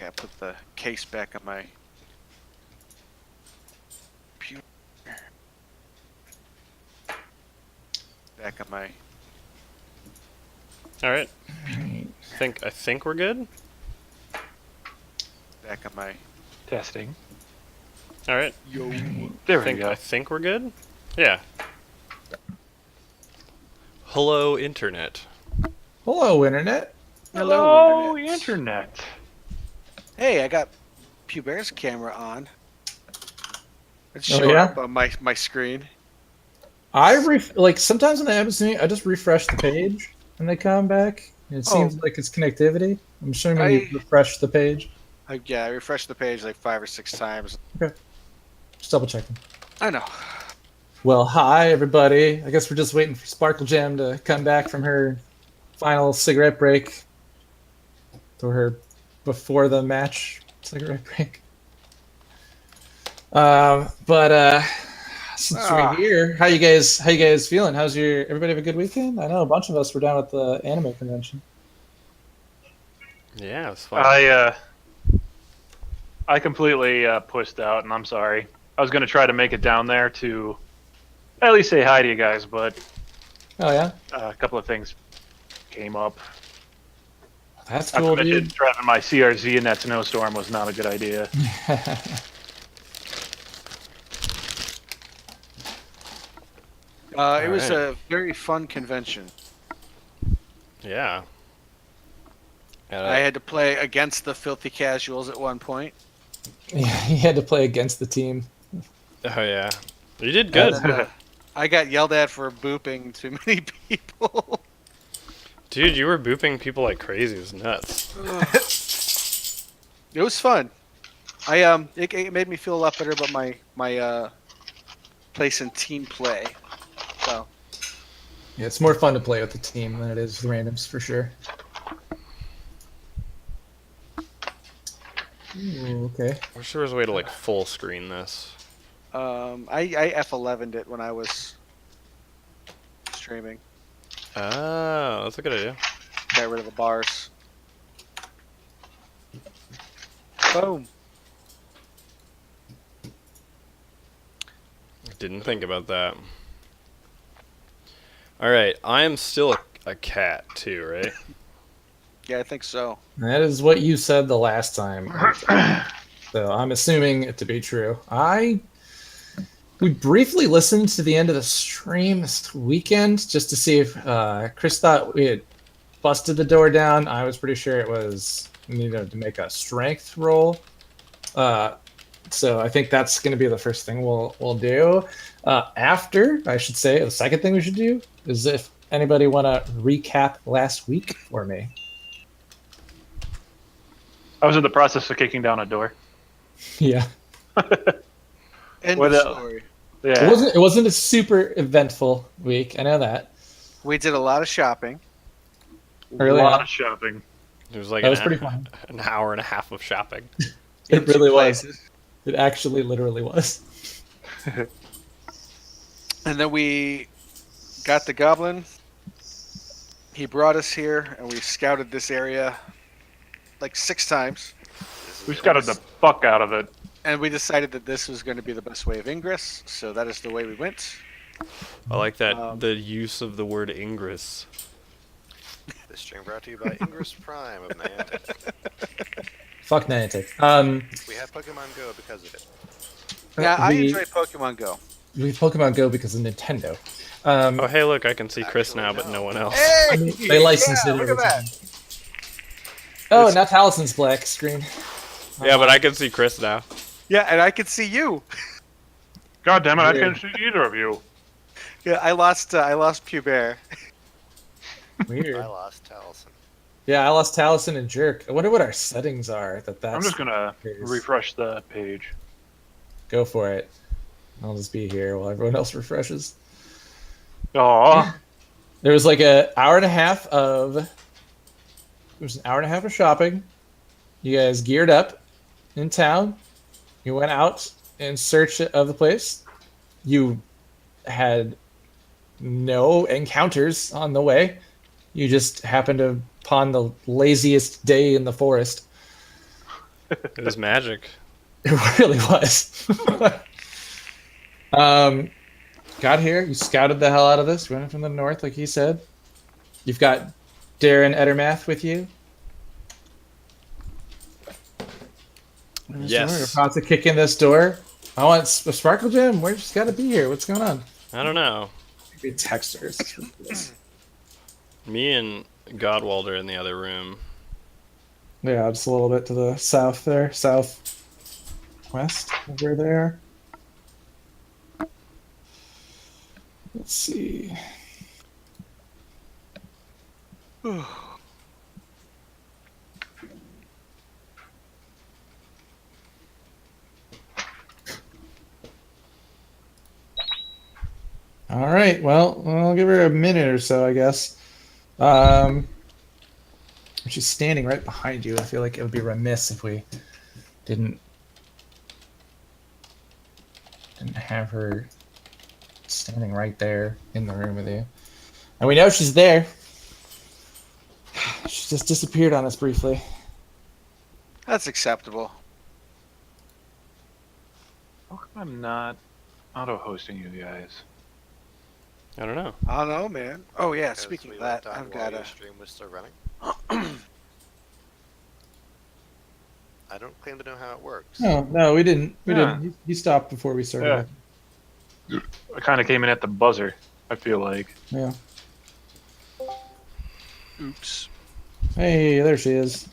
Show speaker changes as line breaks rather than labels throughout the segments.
gotta put the case back on my computer. Back on my.
All right.
Alright.
I think we're good.
Back on my.
Testing.
All right.
Yo.
There we go.
I think we're good. Yeah. Hello, internet.
Hello, Internet.
Hello, internet.
Hey, I got Puber's camera on. It's
Oh,
showing
yeah?
up on my screen.
Sometimes when they happen to me, I just refresh the page and they come back. It seems like it's connectivity. I'm assuming you refresh the page.
I refreshed the page like 5 or 6 times.
Just double checking.
I know.
Well, hi everybody. I guess we're just waiting for Sparkle Jam to come back from her final cigarette break. To her before the match cigarette break. Since we're here, how you guys feeling? How's everybody have a good weekend? I know a bunch of us were down at the anime convention.
Yeah, it's fun.
I completely pushed out, and I'm sorry. I was going to try to make it down there to at least say hi to you guys, but
Oh yeah?
a couple of things came up.
That's
Not
cool,
to mention,
dude.
driving my CRZ in that snowstorm was not a good idea.
It was a very fun convention.
Yeah.
I had to play against the Filthy Casuals at one point.
Yeah, he had to play against the team.
Oh yeah. You did good.
And then, I got yelled at for booping too many people.
Dude, you were booping people like crazy. It was nuts.
It was fun. It made me feel a lot better about my place in team play. So
Yeah, it's more fun to play with the team than it is with randoms for sure. Ooh, okay.
I wish there was a way to like full screen this.
I F11'd it when I was streaming.
Oh, that's a good idea.
Got rid of the bars. Boom.
Didn't think about that. Alright, I am still a cat too, right?
Yeah, I think so.
That is what you said the last time. So I'm assuming it to be true. We briefly listened to the end of the stream this weekend just to see if Chris thought we had busted the door down. I was pretty sure it was we needed to make a strength roll. So I think that's going to be the first thing we'll do. After, I should say, the second thing we should do is if anybody want to recap last week for me.
I was in the process of kicking down a door.
Yeah.
End
What
of
else?
story.
Yeah.
It wasn't a super eventful week. I know that.
We did a lot of shopping.
Really?
A lot of shopping.
It was like
That was pretty fun.
an hour and a half of shopping.
It
in two
really was.
places.
It actually literally was.
And then we got the goblin. He brought us here, and we scouted this area like 6 times.
We scouted the fuck out of it.
And we decided that this was going to be the best way of ingress, so that is the way we went.
I like that the use of the word ingress.
This stream brought to you by Ingress Prime of Niantic.
Fuck Niantic.
We have Pokemon Go because of it.
Yeah, I
we-
enjoy Pokemon Go.
We Pokemon Go because of Nintendo.
Oh hey look, I can see Chris
Actually,
now, but
no.
no one else.
Hey!
They licensed
Yeah,
it
look
every
at
time.
that.
Oh, now Talison's black screen.
Yeah, but I can see Chris now.
Yeah, and I can see you.
God damn it, I
Weird.
can't see either of you.
Yeah, I lost Pubert.
Weird.
I lost Taliesin.
Yeah, I lost Talison and Jerk. I wonder what our settings are. That's.
I'm just gonna
curious.
refresh the page.
Go for it. I'll just be here while everyone else refreshes.
Aw.
There was like an hour and a half of shopping. You guys geared up in town. You went out in search of the place. You had no encounters on the way. You just happened upon the laziest day in the forest.
It was magic.
It really was. Got here. You scouted the hell out of this. Running from the north, like he said. You've got Darren Edermath with you.
Yes.
We're about to kick in this door. I want a Sparkle Gem. Where's just got to be here? What's going on?
I don't know.
Maybe texters.
Me and Godwald are in the other room.
Yeah, just a little bit to the south there, southwest over there. Let's see. All right. Well, I'll give her a minute or so, I guess. She's standing right behind you. I feel like it would be remiss if we didn't have her standing right there in the room with you. And we know she's there. She just disappeared on us briefly.
That's acceptable.
How come I'm not auto-hosting you guys?
I don't know.
I don't know, man. Oh yeah,
Because
speaking
we
of that,
went on
I've
while
got
your
a.
stream was still running. I don't claim to know how it works.
No, we didn't. We
Yeah.
didn't. You stopped before we started.
I kind of came in at the buzzer, I feel like.
Yeah.
Oops.
Hey, there she is.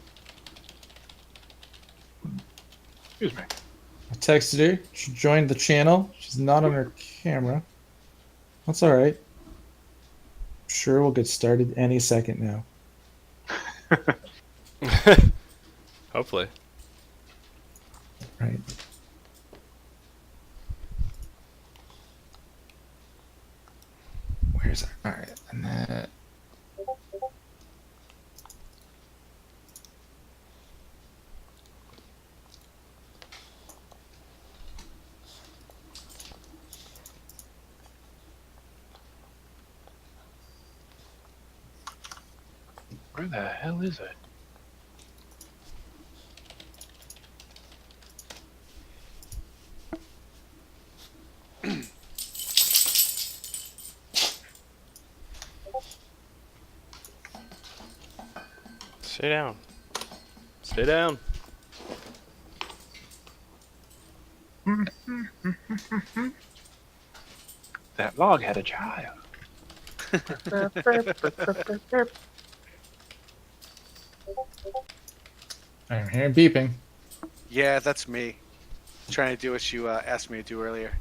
Excuse me.
I texted her. She joined the channel. She's not on her camera. That's all right. Sure, we'll get started any second now.
Hopefully.
Right. Where's our... All right, and that...
Where the hell is it?
Stay down. Stay down.
That log had a child.
I'm hearing beeping.
Yeah, that's me. Trying to do what you asked me to do earlier.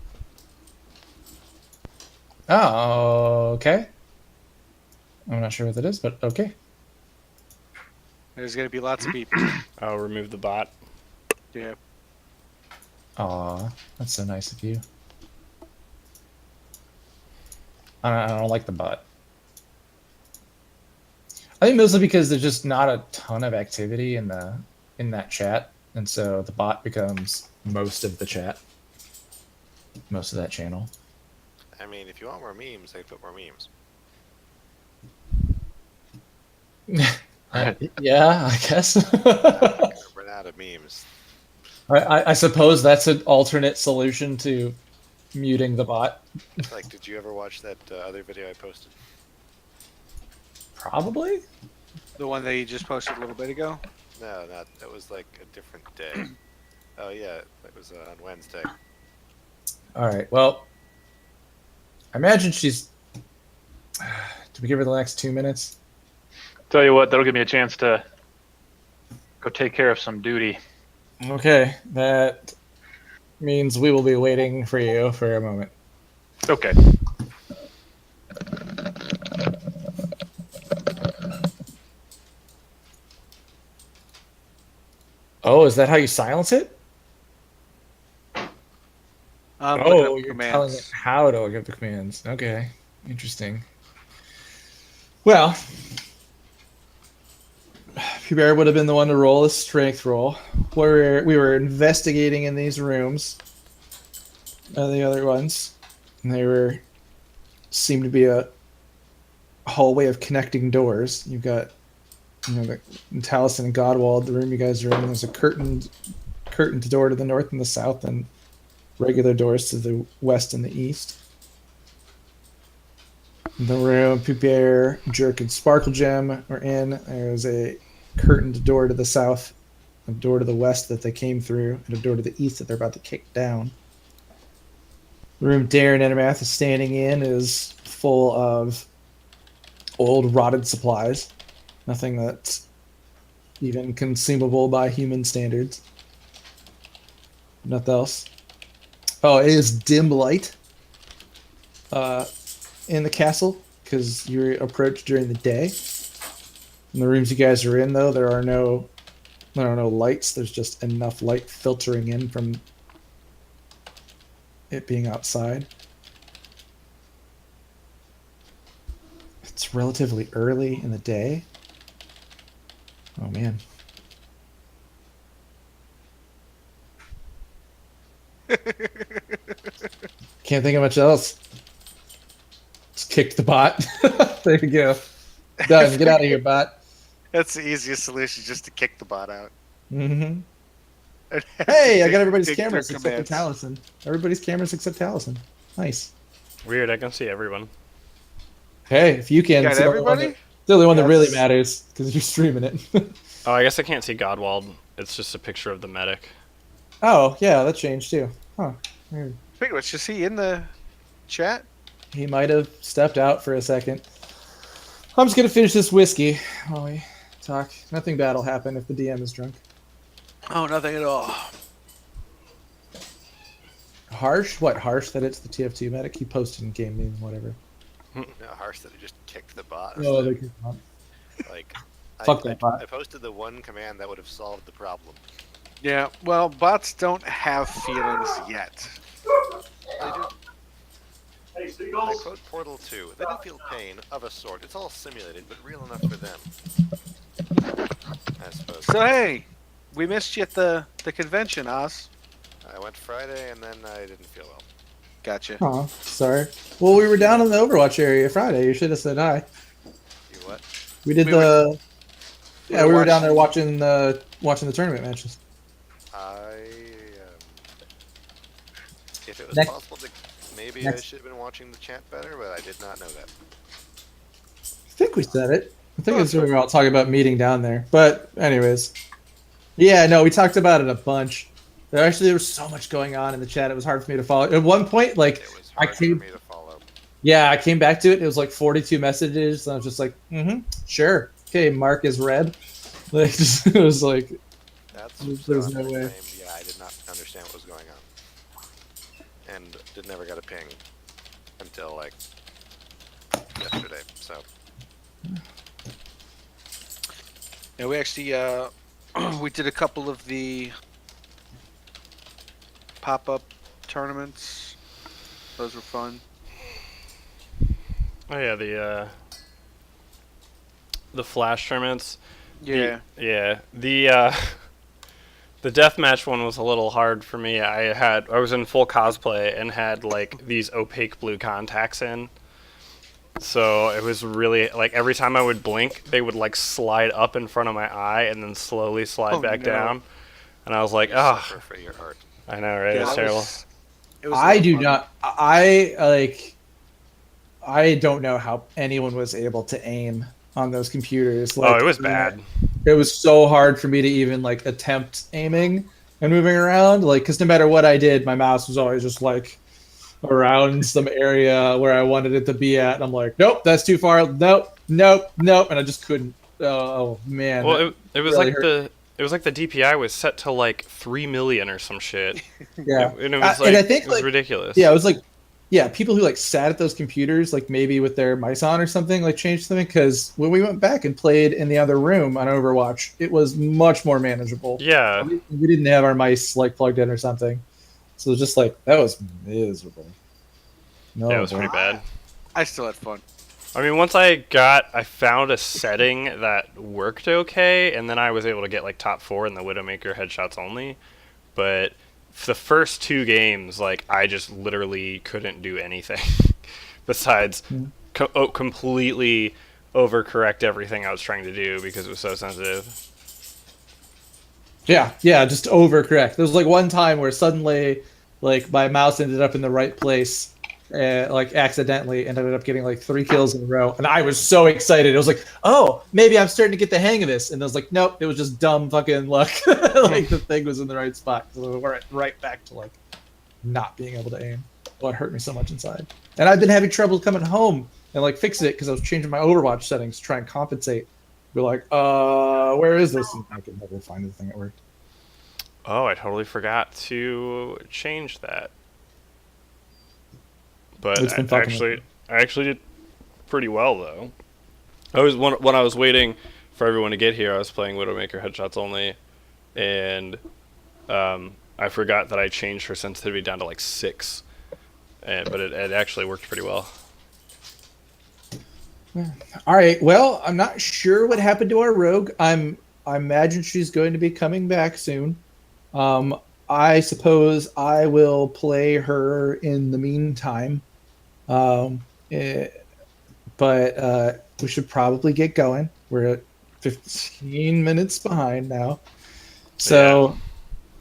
Oh, okay. I'm not sure what that is, but okay.
There's gonna be lots of people.
I'll remove the bot.
Yeah.
Aw, that's so nice of you. I don't like the bot. I think mostly because there's just not a ton of activity in that chat, and so the bot becomes most of the chat, most of that channel.
I mean, if you want more memes, they put more memes.
Yeah, I guess.
Run out of memes.
I suppose that's an alternate solution to muting the bot.
Like, did you ever watch that other video I posted?
Probably.
The one that you just posted a little bit ago.
No, not. That was like a different day. Oh yeah, that was on Wednesday.
All right. Well, I imagine she's. Do we give her the next 2 minutes?
Tell you what, that'll give me a chance to go take care of some duty.
Okay, that means we will be waiting for you for a moment.
Okay.
Oh, is that how you silence it?
Looking
Oh,
up
you're
commands.
telling it how to give the commands. Okay, interesting. Well, Hubert would have been the one to roll a strength roll. We were investigating in these rooms, the other ones, and they seemed to be a hallway of connecting doors. You've got the Taliesin and Godwald, the room you guys are in. There's a curtained door to the north and the south, and regular doors to the west and the east. The room Pupier, Jerk, and Sparkle Gem are in. There's a curtained door to the south, a door to the west that they came through, and a door to the east that they're about to kick down. The room Darren Endermath is standing in is full of old rotted supplies. Nothing that's even consumable by human standards. Nothing else. Oh, it is dim light in the castle because you're approached during the day. In the rooms you guys are in, though, there are no lights. There's just enough light filtering in from it being outside. It's relatively early in the day. Oh man. Can't think of much else. Just kicked the bot. There you go. Done. Get out of here, bot.
That's the easiest solution, just to kick the bot out.
Mm-hmm. Hey, I got everybody's
Dig
cameras
through
except for
commands.
Taliesin. Everybody's cameras except Taliesin. Nice.
Weird, I can see everyone.
Hey, if you can,
Got
it's the only one
everybody?
the only one that really
That's-
matters because you're streaming it.
Oh, I guess I can't see Godwald. It's just a picture of the medic.
Oh, yeah, that changed too. Huh. Weird.
Speaking of which, is he in the chat?
He might have stepped out for a second. I'm just gonna finish this whiskey while we talk. Nothing bad will happen if the DM is drunk.
Oh, nothing at all.
Harsh? What harsh that it's the TF2 medic? He posted in game name, whatever.
No, harsh that he just kicked the bot.
Oh, they kicked him out.
Like,
Fuck that bot.
I posted the one command that would have solved the problem.
Yeah, well, bots don't have feelings yet.
They do. I quote Portal 2. They didn't feel pain of a sort. It's all simulated, but real enough for them. I suppose.
So hey, we missed you at the convention, Oz.
I went Friday and then I didn't feel well.
Gotcha.
Oh, sorry. Well, we were down in the Overwatch area Friday. You should have said hi.
You what?
We did
We
the. Yeah, we were down there
watching-
watching the tournament matches.
If it was
Next-
possible to, maybe I
next-
should have been watching the chat better, but I did not know that.
I think we said it. I think
Oh,
it's when we were all talking about meeting down there. But anyways, yeah, no, we talked about it a bunch. There was so much going on in the chat. It was hard for me to follow. At one point, like
It was
I
hard
came-
for me to follow.
yeah, I came back to it. It was like 42 messages, and I was just like, sure, okay, Mark is red. Like, it was like,
That's
There's
so
no way.
unexplained. Yeah, I did not understand what was going on, and never got a ping until like yesterday. So
Yeah, we actually we did a couple of the pop-up tournaments. Those were fun.
Oh yeah, the flash tournaments.
Yeah.
Yeah. The deathmatch one was a little hard for me. I was in full cosplay and had like these opaque blue contacts in. So it was really like every time I would blink, they would like slide up in front of my eye and then slowly slide
Oh,
back
no.
down. And I was like,
you
oh,
suffer for your art.
I know, right?
Yeah,
It's
that
terrible.
it was a
I
lot of
do
fun.
not. I like. I don't know how anyone was able to aim on those computers. Like,
Oh, it was bad.
It was so hard for me to even like attempt aiming and moving around. Like, because no matter what I did, my mouse was always just like around some area where I wanted it to be at. And I'm like, nope, that's too far. Nope, nope, nope. And I just couldn't. Oh man.
Well, it was
really
like
hurt.
it was like the DPI was set to like 3 million or some shit.
yeah.
And it was
And
like
I think,
it was
like,
ridiculous.
Yeah, it was like, yeah, people who like sat at those computers, like maybe with their mice on or something, like changed something. Because when we went back and played in the other room on Overwatch, it was much more manageable.
Yeah.
We didn't have our mice like plugged in or something, so it was just like that was miserable. No,
Yeah, it was pretty bad.
I still had fun.
I mean, once I found a setting that worked okay, and then I was able to get like top 4 in the Widowmaker headshots only. But for the first 2 games, like I just literally couldn't do anything besides completely overcorrect everything I was trying to do because it was so sensitive.
Yeah, just overcorrect. There was like one time where suddenly, like my mouse ended up in the right place, like accidentally, and ended up getting like 3 kills in a row, and I was so excited. It was like, oh, maybe I'm starting to get the hang of this, and I was like, nope, it was just dumb fucking luck. Like the thing was in the right spot, so we went right back to like not being able to aim. Oh, it hurt me so much inside, and I've been having trouble coming home and like fixing it because I was changing my Overwatch settings to try and compensate. Be like, where is this? And I could never find the thing that worked.
Oh, I totally forgot to change that. But
It's been fucking with
I actually did pretty well though. When I was waiting for everyone to get here, I was playing Widowmaker headshots only, and I forgot that I changed her sensitivity down to like 6, but it actually worked pretty well.
All right. Well, I'm not sure what happened to our rogue. I imagine she's going to be coming back soon. I suppose I will play her in the meantime. But we should probably get going. We're at 15 minutes behind now. So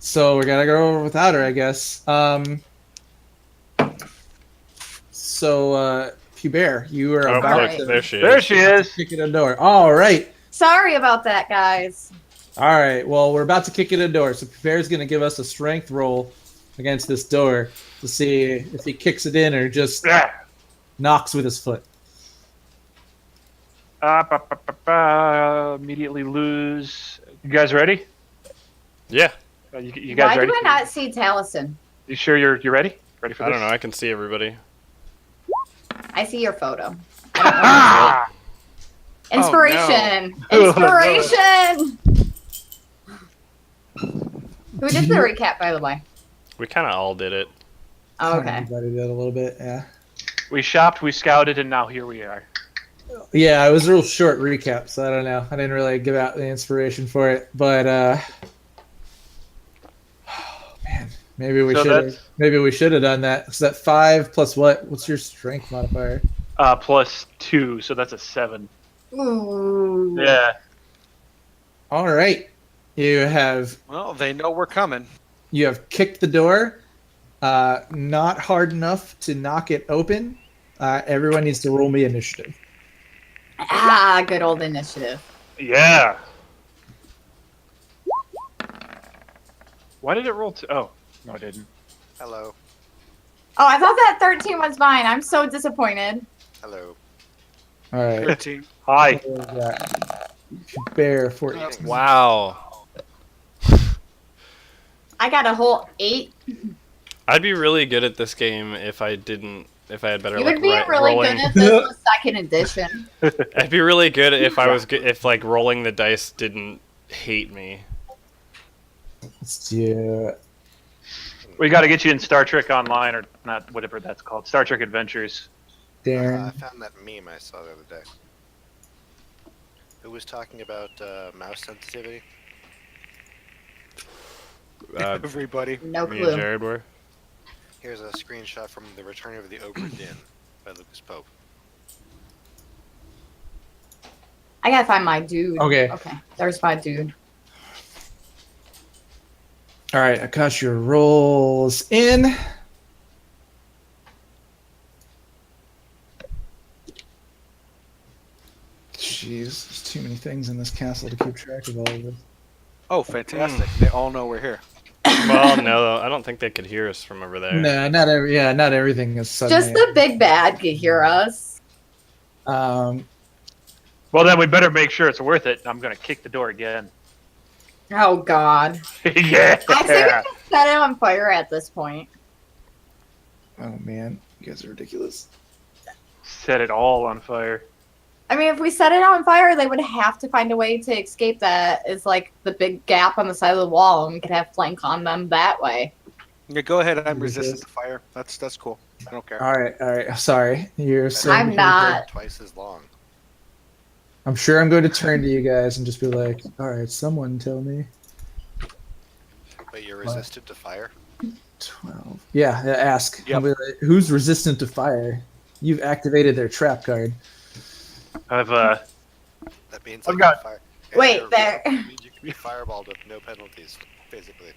we gotta go over without her, I guess. Hubert, you are about
look,
to
there she is.
There she is.
kick in the door. All right.
Sorry about that, guys.
All right. Well, we're about to kick in the door. So Hubert's going to give us a strength roll against this door to see if he kicks it in or just knocks with his foot.
Immediately lose. You guys ready?
Yeah.
You guys
Why
ready?
do I not see Taliesin?
You sure you're ready? Ready for
I
this?
don't know. I can see everybody.
I see your photo.
Ah!
Inspiration!
Oh, no.
Inspiration! Who did the recap, by the way?
We kind of all did it.
Oh, okay.
Everybody did a little bit, yeah.
We shopped, we scouted, and now here we are.
Yeah, it was a real short recap, so I don't know. I didn't really give out the inspiration for it, but man, maybe we should have done that. So that 5 plus what? What's your strength modifier?
Plus 2, so that's a 7.
Ooh.
Yeah.
All right. You have
they know we're coming.
kicked the door, not hard enough to knock it open. Everyone needs to roll me initiative.
Ah, good old initiative.
Yeah. Why did it roll oh, no it didn't.
Hello.
Oh, I thought that 13 was mine. I'm so disappointed.
Hello.
All right.
13.
Hi.
What was that? Bear 14.
Wow.
I got a whole 8.
I'd be really good at this game if I had better
You
luck
would be really
rolling.
good if this was second edition.
I'd be really good if I was if like rolling the dice didn't hate me.
Let's do.
We got to get you in Star Trek Online, or not, whatever that's called. Star Trek Adventures.
I
Darren.
found that meme I saw the other day. Who was talking about mouse sensitivity?
Everybody.
No
Me and
clue.
Jared were.
Here's a screenshot from The Return of the Ogre Din by Lucas Pope.
I gotta find my dude.
Okay.
Okay, there's my dude.
All right, I got your rolls in. Jeez, there's too many things in this castle to keep track of all of this.
Oh, fantastic. They all know we're here.
Well, no, I don't think they could hear us from over there.
No, not everything is suddenly.
Just the big bad could hear us.
Um,
Well, then we better make sure it's worth it. I'm going to kick the door again.
Oh God.
Yeah.
I think we can set it on fire at this point.
oh man, you guys are ridiculous.
Set it all on fire.
I mean, if we set it on fire, they would have to find a way to escape that. Is like the big gap on the side of the wall, and we could have flank on them that way.
Yeah, go ahead. I'm
Ridiculous.
resistant to fire. That's cool. I don't care.
All right. Sorry, you're so.
I'm not.
Twice as long.
I'm sure I'm going to turn to you guys and just be like, all right, someone tell me.
Wait, you're resistant to fire?
12. Yeah, ask.
Yep.
I'll be like, who's resistant to fire? You've activated their trap card.
I've
That means
I've
I
got-
can fire.
Wait,
It
there.
means you can be fireballed with no penalties, basically.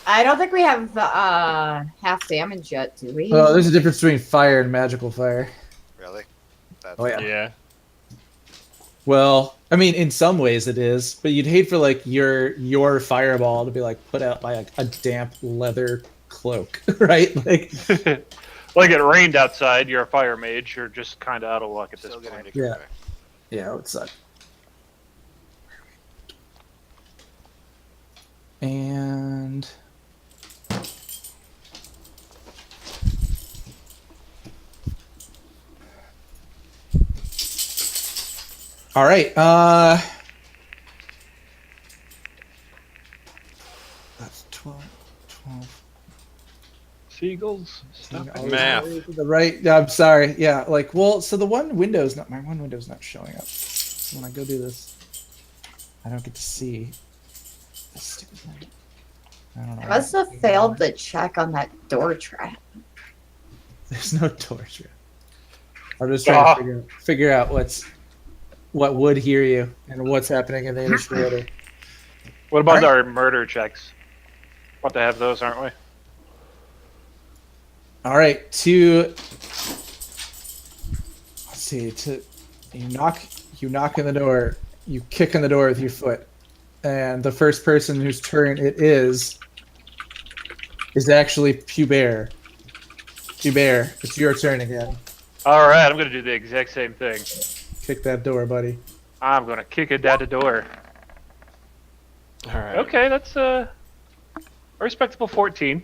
I don't think we have half damage yet, do we?
Oh, there's a difference between fire and magical fire.
Really? That's
Oh, yeah.
Yeah.
Well, I mean, in some ways it is, but you'd hate for like your fireball to be like put out by a damp leather cloak, right? Like,
like it rained outside. You're a fire mage. You're just kind of out of luck at this
Still gonna
point.
make it
Yeah.
right.
yeah, it would suck. And all right, that's 12.
Seagulls.
Always
Math.
to the right. Yeah, I'm sorry. Yeah, like, well, so the my one window's not showing up. So when I go do this, I don't get to see this stupid thing. I don't know.
I must have failed the check on that door trap.
There's no torture. I'm just trying to figure out what would hear you and what's happening in the initial order.
What about
Alright.
our murder checks? Want to have those, aren't we?
All right, let's see. You knock on the door. You kick on the door with your foot, and the first person whose turn it is actually Pubert. Pubert, it's your turn again.
All right, I'm gonna do the exact same thing.
Kick that door, buddy.
I'm gonna kick it at the door.
All right.
Okay, that's a respectable 14.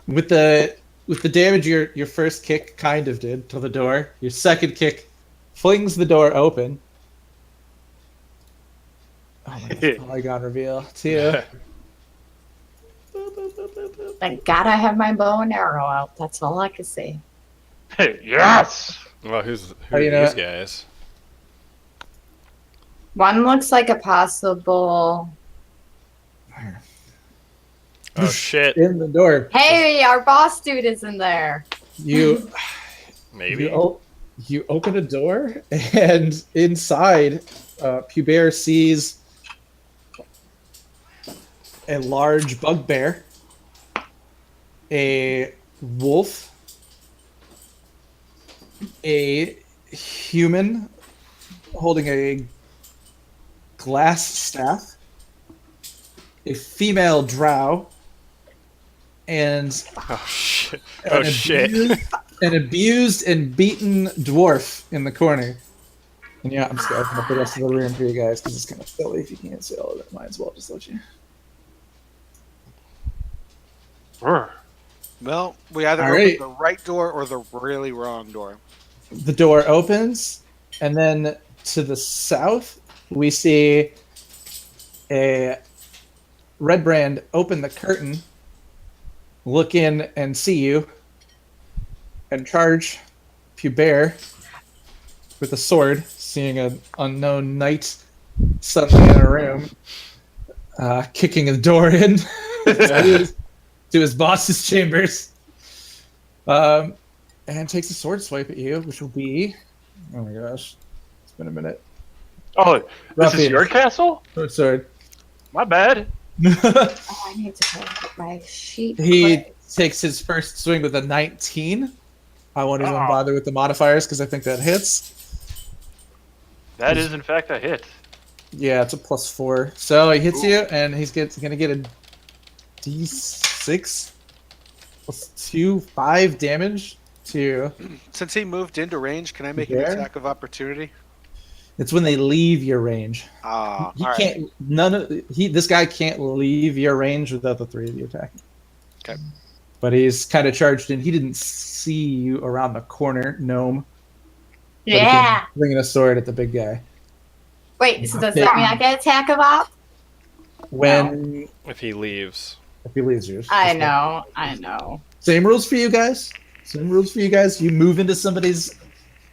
With the damage your first kick kind of did to the door, your second kick flings the door open. Oh my god, Polygon reveal too.
Thank God I have my bow and arrow out. That's all I can say.
Yes.
Well, who
Oh,
are
you know
these
what?
guys?
One looks like a possible.
Oh shit.
In the door.
Hey, our boss dude is in there.
You
Maybe.
you open a door, and inside, Pubert sees a large bugbear, a wolf, a human holding a glass staff, a female drow, and
Oh shit. Oh
an
shit.
an abused and beaten dwarf in the corner. And yeah, I'm just gonna open up the rest of the room for you guys because it's kind of silly if you can't see all of it. Might as well just let you.
Brr.
Well, we either
All
open
right.
the right door or the really wrong door.
The door opens, and then to the south, we see a red brand open the curtain, look in and see you, and charge Pubert with a sword, seeing an unknown knight suddenly in a room, kicking the door in to his boss's chambers, and takes a sword swipe at you, which will be, oh my gosh, it's been a minute.
Oh, this
Ruffian.
is your castle?
Sword.
My bad.
Oh, I need to pull up my sheet.
He
quick.
takes his first swing with a 19. I won't even
Oh.
bother with the modifiers because I think that hits.
That is in fact a hit.
Yeah, it's a +4. So he hits you, and he's gonna get a D6 +2, 5 damage to.
Since he moved into range, can I make an
There?
attack of opportunity?
It's when they leave your range.
Ah,
He
all right.
can't. This guy can't leave your range without the 3 of you attacking.
Okay.
But he's kind of charged in. He didn't see you around the corner, gnome. But he
Yeah.
came bringing a sword at the big guy.
Wait, so does that mean I get attack of op?
When
If he leaves.
if he leaves you.
I know.
Same rules for you guys. Same rules for you guys. You move into somebody's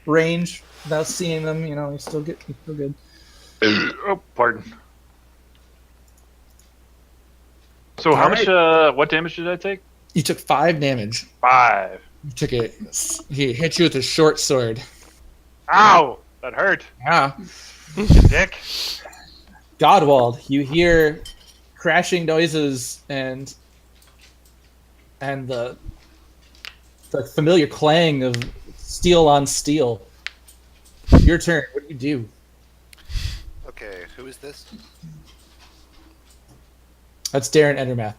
range without seeing them. You know, you still good.
Oh, pardon. So how
All
much? What damage did I take?
You took 5 damage.
5.
He hit you with a short sword.
Ow! That hurt.
Yeah.
Dick.
Godwald, you hear crashing noises and the familiar clang of steel on steel. Your turn. What do you do?
Okay, who is this?
That's Darren Endermath.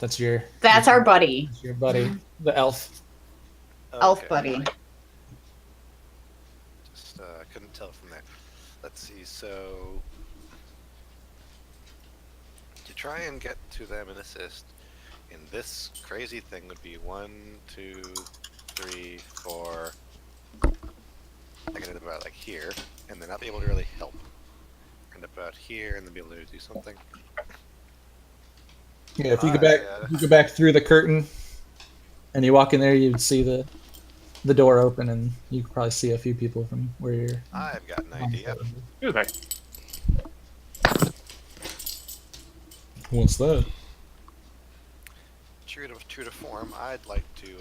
That's our buddy.
Your buddy, the elf.
Elf
Okay.
buddy.
Just couldn't tell from there. Let's see. So to try and get to them and assist in this crazy thing would be 1, 2, 3, 4. I can end up about like here, and then not be able to really help. End up about here, and then be able to do something.
Yeah, if you go back through the curtain, and you walk in there, you'd see the door open, and you could probably see a few people from where you're.
I've got an idea.
Excuse me.
What's that?
True to form, I'd like to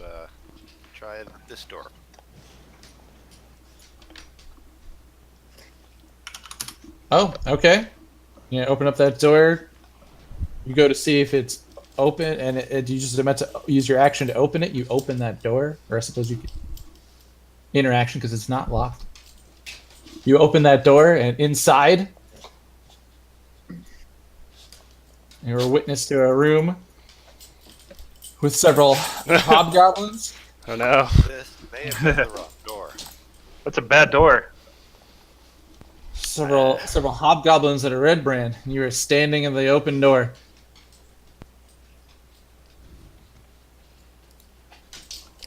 try this door.
Oh, okay. You open up that door. You go to see if it's open, and you just meant to use your action to open it. You open that door, or I suppose you could interaction because it's not locked. You open that door, and inside, you're a witness to a room with several hobgoblins.
Oh no.
This may have been the wrong door.
That's a bad door.
Several hobgoblins at a red brand. And you are standing in the open door.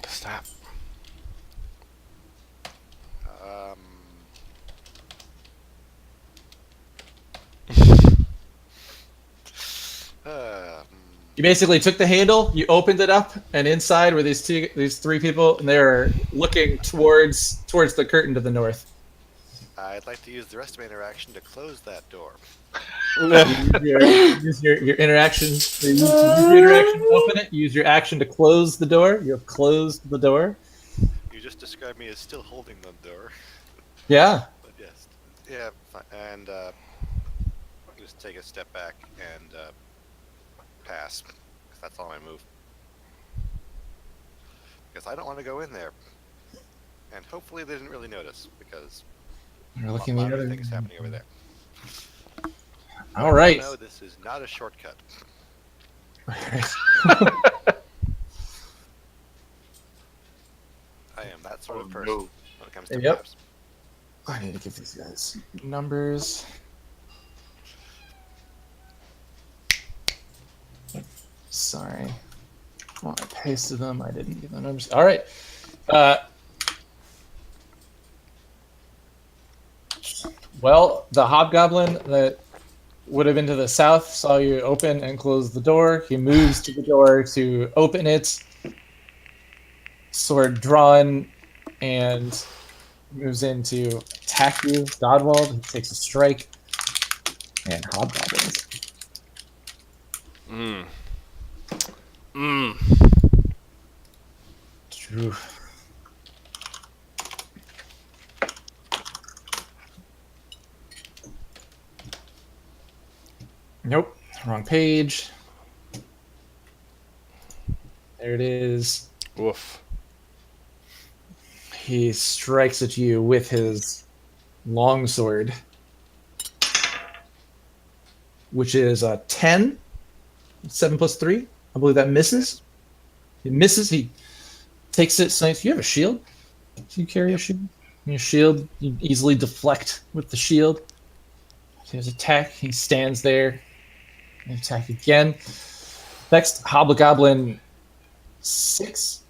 Stop.
Um,
You basically took the handle, you opened it up, and inside were these three people, and they were looking towards the curtain to the north.
I'd like to use the rest of my interaction to close that door.
Use your interaction. Use your interaction to open it. Use your action to close the door. You have closed the door.
You just described me as still holding the door.
Yeah.
But yes. Yeah, fine. And just take a step back and pass. 'Cause that's all I move. Because I don't want to go in there. And hopefully they didn't really notice, because
You're
a
looking
lot
the
of
other.
things happening over there.
All right.
No, this is not a shortcut. I am that sort of person
no.
when it comes to
Yep.
maps.
I need to give these guys numbers. Sorry. Well, I pasted them. I didn't give the numbers. All right. Well, the hobgoblin that would have been to the south saw you open and close the door. He moves to the door to open it, sword drawn, and moves in to attack you. Godwald, he takes a strike, and hobgoblins.
Mm. Mm.
True. Nope, wrong page. There it is.
Woof.
He strikes at you with his longsword, which is a 10. 7 plus 3. I believe that misses. He misses. He takes it. Snipes. You have a shield? Do you carry a shield? Your shield, you easily deflect with the shield. His attack, he stands there. Attack again. Next, Hobgoblin 6.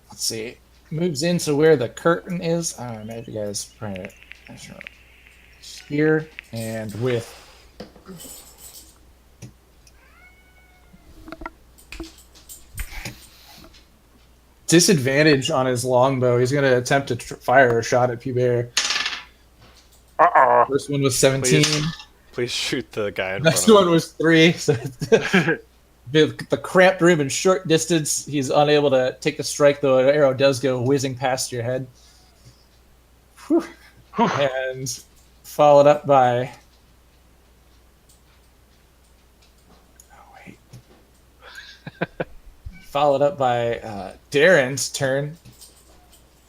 Let's see. Moves into where the curtain is. I don't know, maybe you guys find it. Here, and with disadvantage on his longbow, he's going to attempt to fire a shot at Pubert. First one was 17.
Please shoot the guy in
Next
front of
one was 3. So the cramped room and short distance, he's unable to take the strike, though an arrow does go whizzing past your head. Whew. And followed up by... Oh, wait. Followed up by Darren's turn.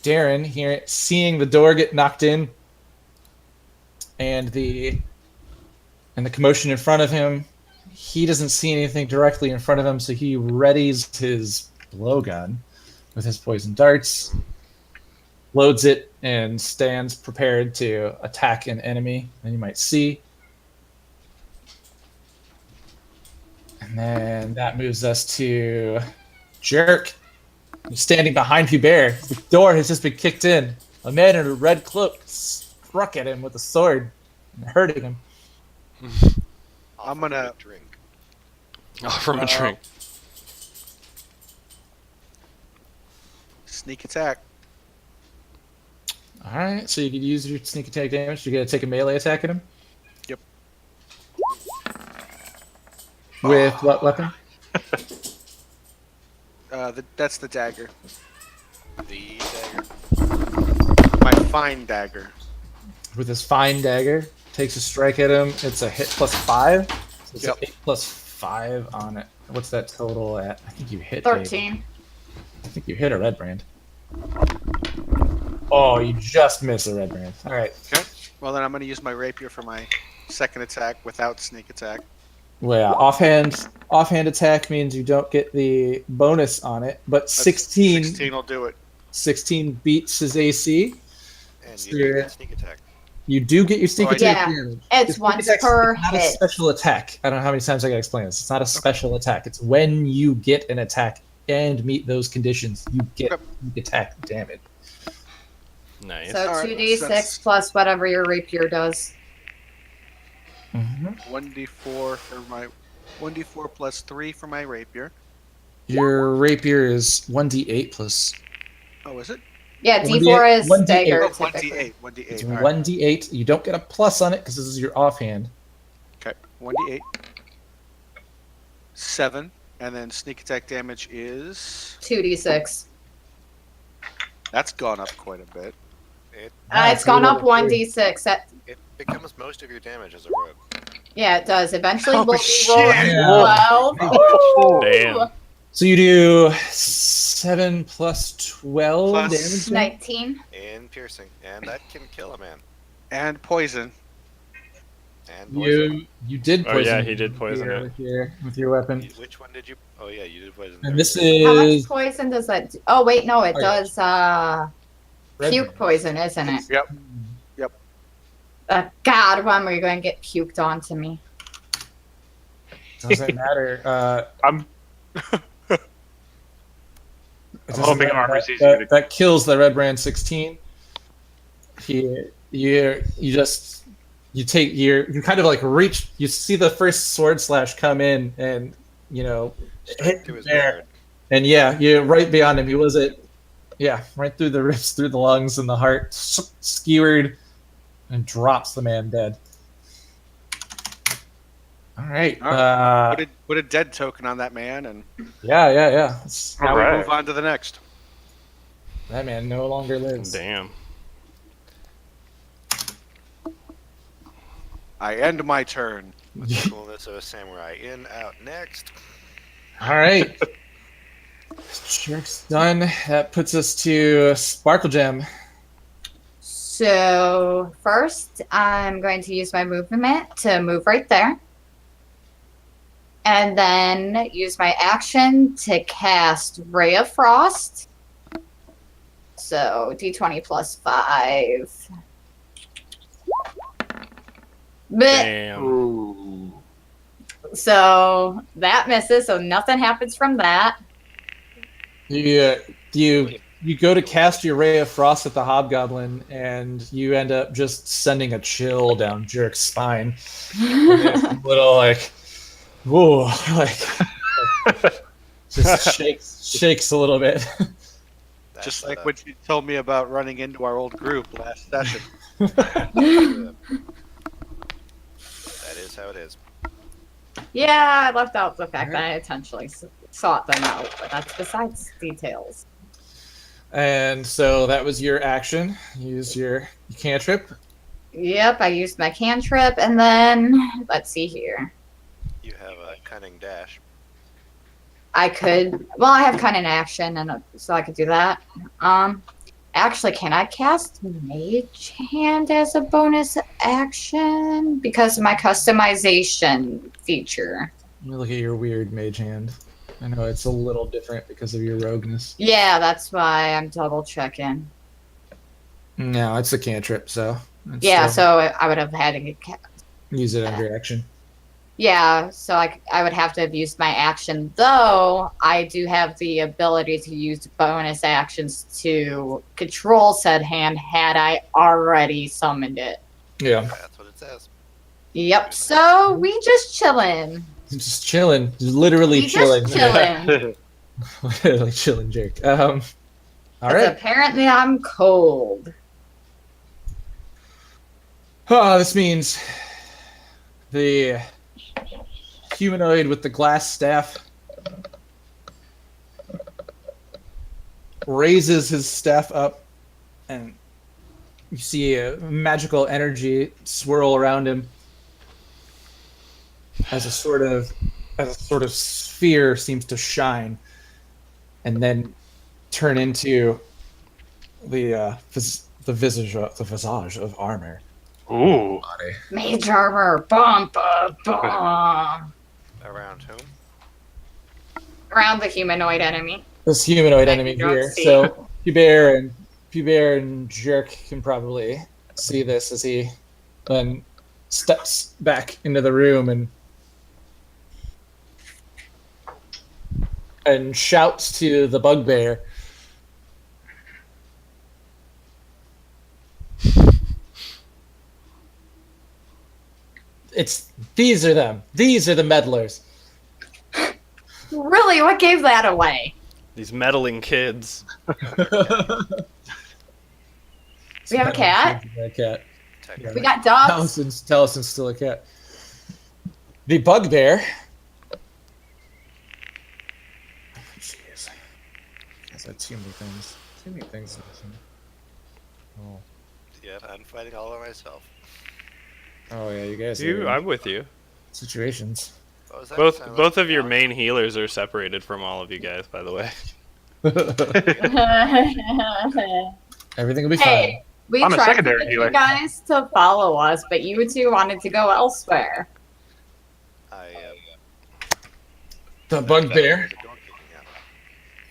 Darren, here, seeing the door get knocked in, and the commotion in front of him, he doesn't see anything directly in front of him, so he readies his blowgun with his poison darts, loads it, and stands prepared to attack an enemy that you might see. And then that moves us to Jerk. He's standing behind Hubert. The door has just been kicked in. A man in a red cloak struck at him with a sword, hurting him.
I'm gonna
drink.
Offer him a drink.
sneak attack.
All right, so you can use your sneak attack damage. You're gonna take a melee attack at him.
Yep.
With what weapon?
That's the dagger.
The dagger.
My fine dagger.
With his fine dagger, takes a strike at him. It's a hit plus 5. So it's
Yep.
an 8 plus 5 on it. What's that total at? I think you hit. Dave.
13.
I think you hit a red brand. Oh, you just miss a red brand. All right.
Okay. Well, then I'm gonna use my rapier for my second attack without sneak attack.
Well, yeah, offhand attack means you don't get the bonus on it, but 16
will do it.
16 beats his AC.
And
So
you
you're-
get sneak attack.
You do get your sneak
Oh, I
attack
do.
damage.
It's
Your sneak
once
attack's
per
not a
hit.
special attack. I don't know how many times I gotta explain this. It's not a special attack. It's when you get an attack and meet those conditions, you get
Okay.
sneak attack damage.
Nice.
So
Alright,
2d6
that's-
plus whatever your rapier does.
1d4 for my 1d4 plus 3 for my rapier.
Your rapier is 1d8 plus.
Oh, is it?
Yeah,
1d8
d4 is
1d8.
dagger.
Oh,
typically.
1d8. 1d8.
It's
All right.
1d8. You don't get a plus on it because this is your offhand.
Okay. 1d8. 7, and then sneak attack damage is
2d6.
that's gone up quite a bit.
It's gone up 1d6.
It becomes most of your damage as a rogue.
Yeah, it does. Eventually,
Oh,
we'll be
shit.
rolling
Yeah.
12.
Damn.
So you do 7 plus 12
Plus-
damage. then?
19.
And piercing. And that can kill a man.
And poison.
And poison.
You did
Oh,
poison.
yeah, he did poison it.
with your weapon.
Which one did you? Oh yeah, you did poison.
And this
How much
is
poison does that do? Oh, wait, no, it
Oh, yeah.
does
red
puke
brand.
poison, isn't it?
Yep.
God, when were you going to get puked onto me?
Doesn't matter.
I'm
It doesn't
hoping
matter.
armor's
that,
easier
that,
to-
that kills the red brand 16. You kind of like reach. You see the first sword slash come in, and hit
to his
there.
beard.
And yeah, you're right beyond him. He was right through the ribs, through the lungs, and the heart, skewered, and drops the man dead. All right.
Put a dead token on that man, and
Yeah. It's-
now
Alright.
we move on to the next.
That man no longer lives.
Damn.
I end my turn.
With the coolness of a samurai. In, out, next.
All right. Jerk's done. That puts us to Sparkle Gem.
So, first, I'm going to use my movement to move right there. And then use my action to cast Ray of Frost. So, d20 plus 5. But,
Damn.
so, that misses, so nothing happens from that.
You go to cast your Ray of Frost at the Hobgoblin, and you end up just sending a chill down Jerk's spine. And it's a little whoa, just shakes a little bit.
That's
Just like
the-
when you told me about running into our old group last session.
That is how it is.
Yeah, I left out the fact that I intentionally sought them out, but that's besides details.
And so that was your action. Use your cantrip.
Yep, I used my cantrip, and then let's see here.
You have a cunning dash.
I could. Well, I have kind of an action, and so I could do that. Actually, can I cast Mage Hand as a bonus action because of my customization feature?
Let me look at your weird mage hand. I know it's a little different because of your rogueness.
Yeah, that's why I'm double checking.
No, it's a cantrip, so it's
Yeah,
still-
so I would have had to get.
use it under action.
Yeah, so I would have to have used my action, though I do have the ability to use bonus actions to control said hand had I already summoned it.
Yeah,
That's what it says.
Yep, so we just chillin'.
just chilling, just literally
We
chilling,
just chillin'.
literally chilling, Jake. All
'Cause
right.
apparently I'm cold.
Oh, this means the humanoid with the glass staff raises his staff up, and you see a magical energy swirl around him as a sort of sphere seems to shine, and then turn into the visage of armor.
Ooh.
Body.
Mage armor, bum, bum, bum.
Around whom?
Around the humanoid enemy.
This humanoid
I
enemy
don't
here.
see.
So Hubert and Jerk can probably see this as he then steps back into the room and shouts to the bugbear. These are them. These are the meddlers.
Really? What gave that away?
These meddling kids.
We have a cat?
A cat.
Technically.
We got dogs.
Taliesin's still a cat. The bugbear. Jeez. I said too many things. Too many things. Oh.
Yeah, I'm fighting all by myself.
Oh yeah, you guys.
You,
are
I'm with you.
situations.
What was that?
Both
Sound
both
like
of your
down?
main healers are separated from all of you guys, by the way.
Everything will be
Hey, we
I'm a
tried to
secondary
get
healer.
you guys to follow us, but you two wanted to go elsewhere.
I,
The bugbear.
the door kicking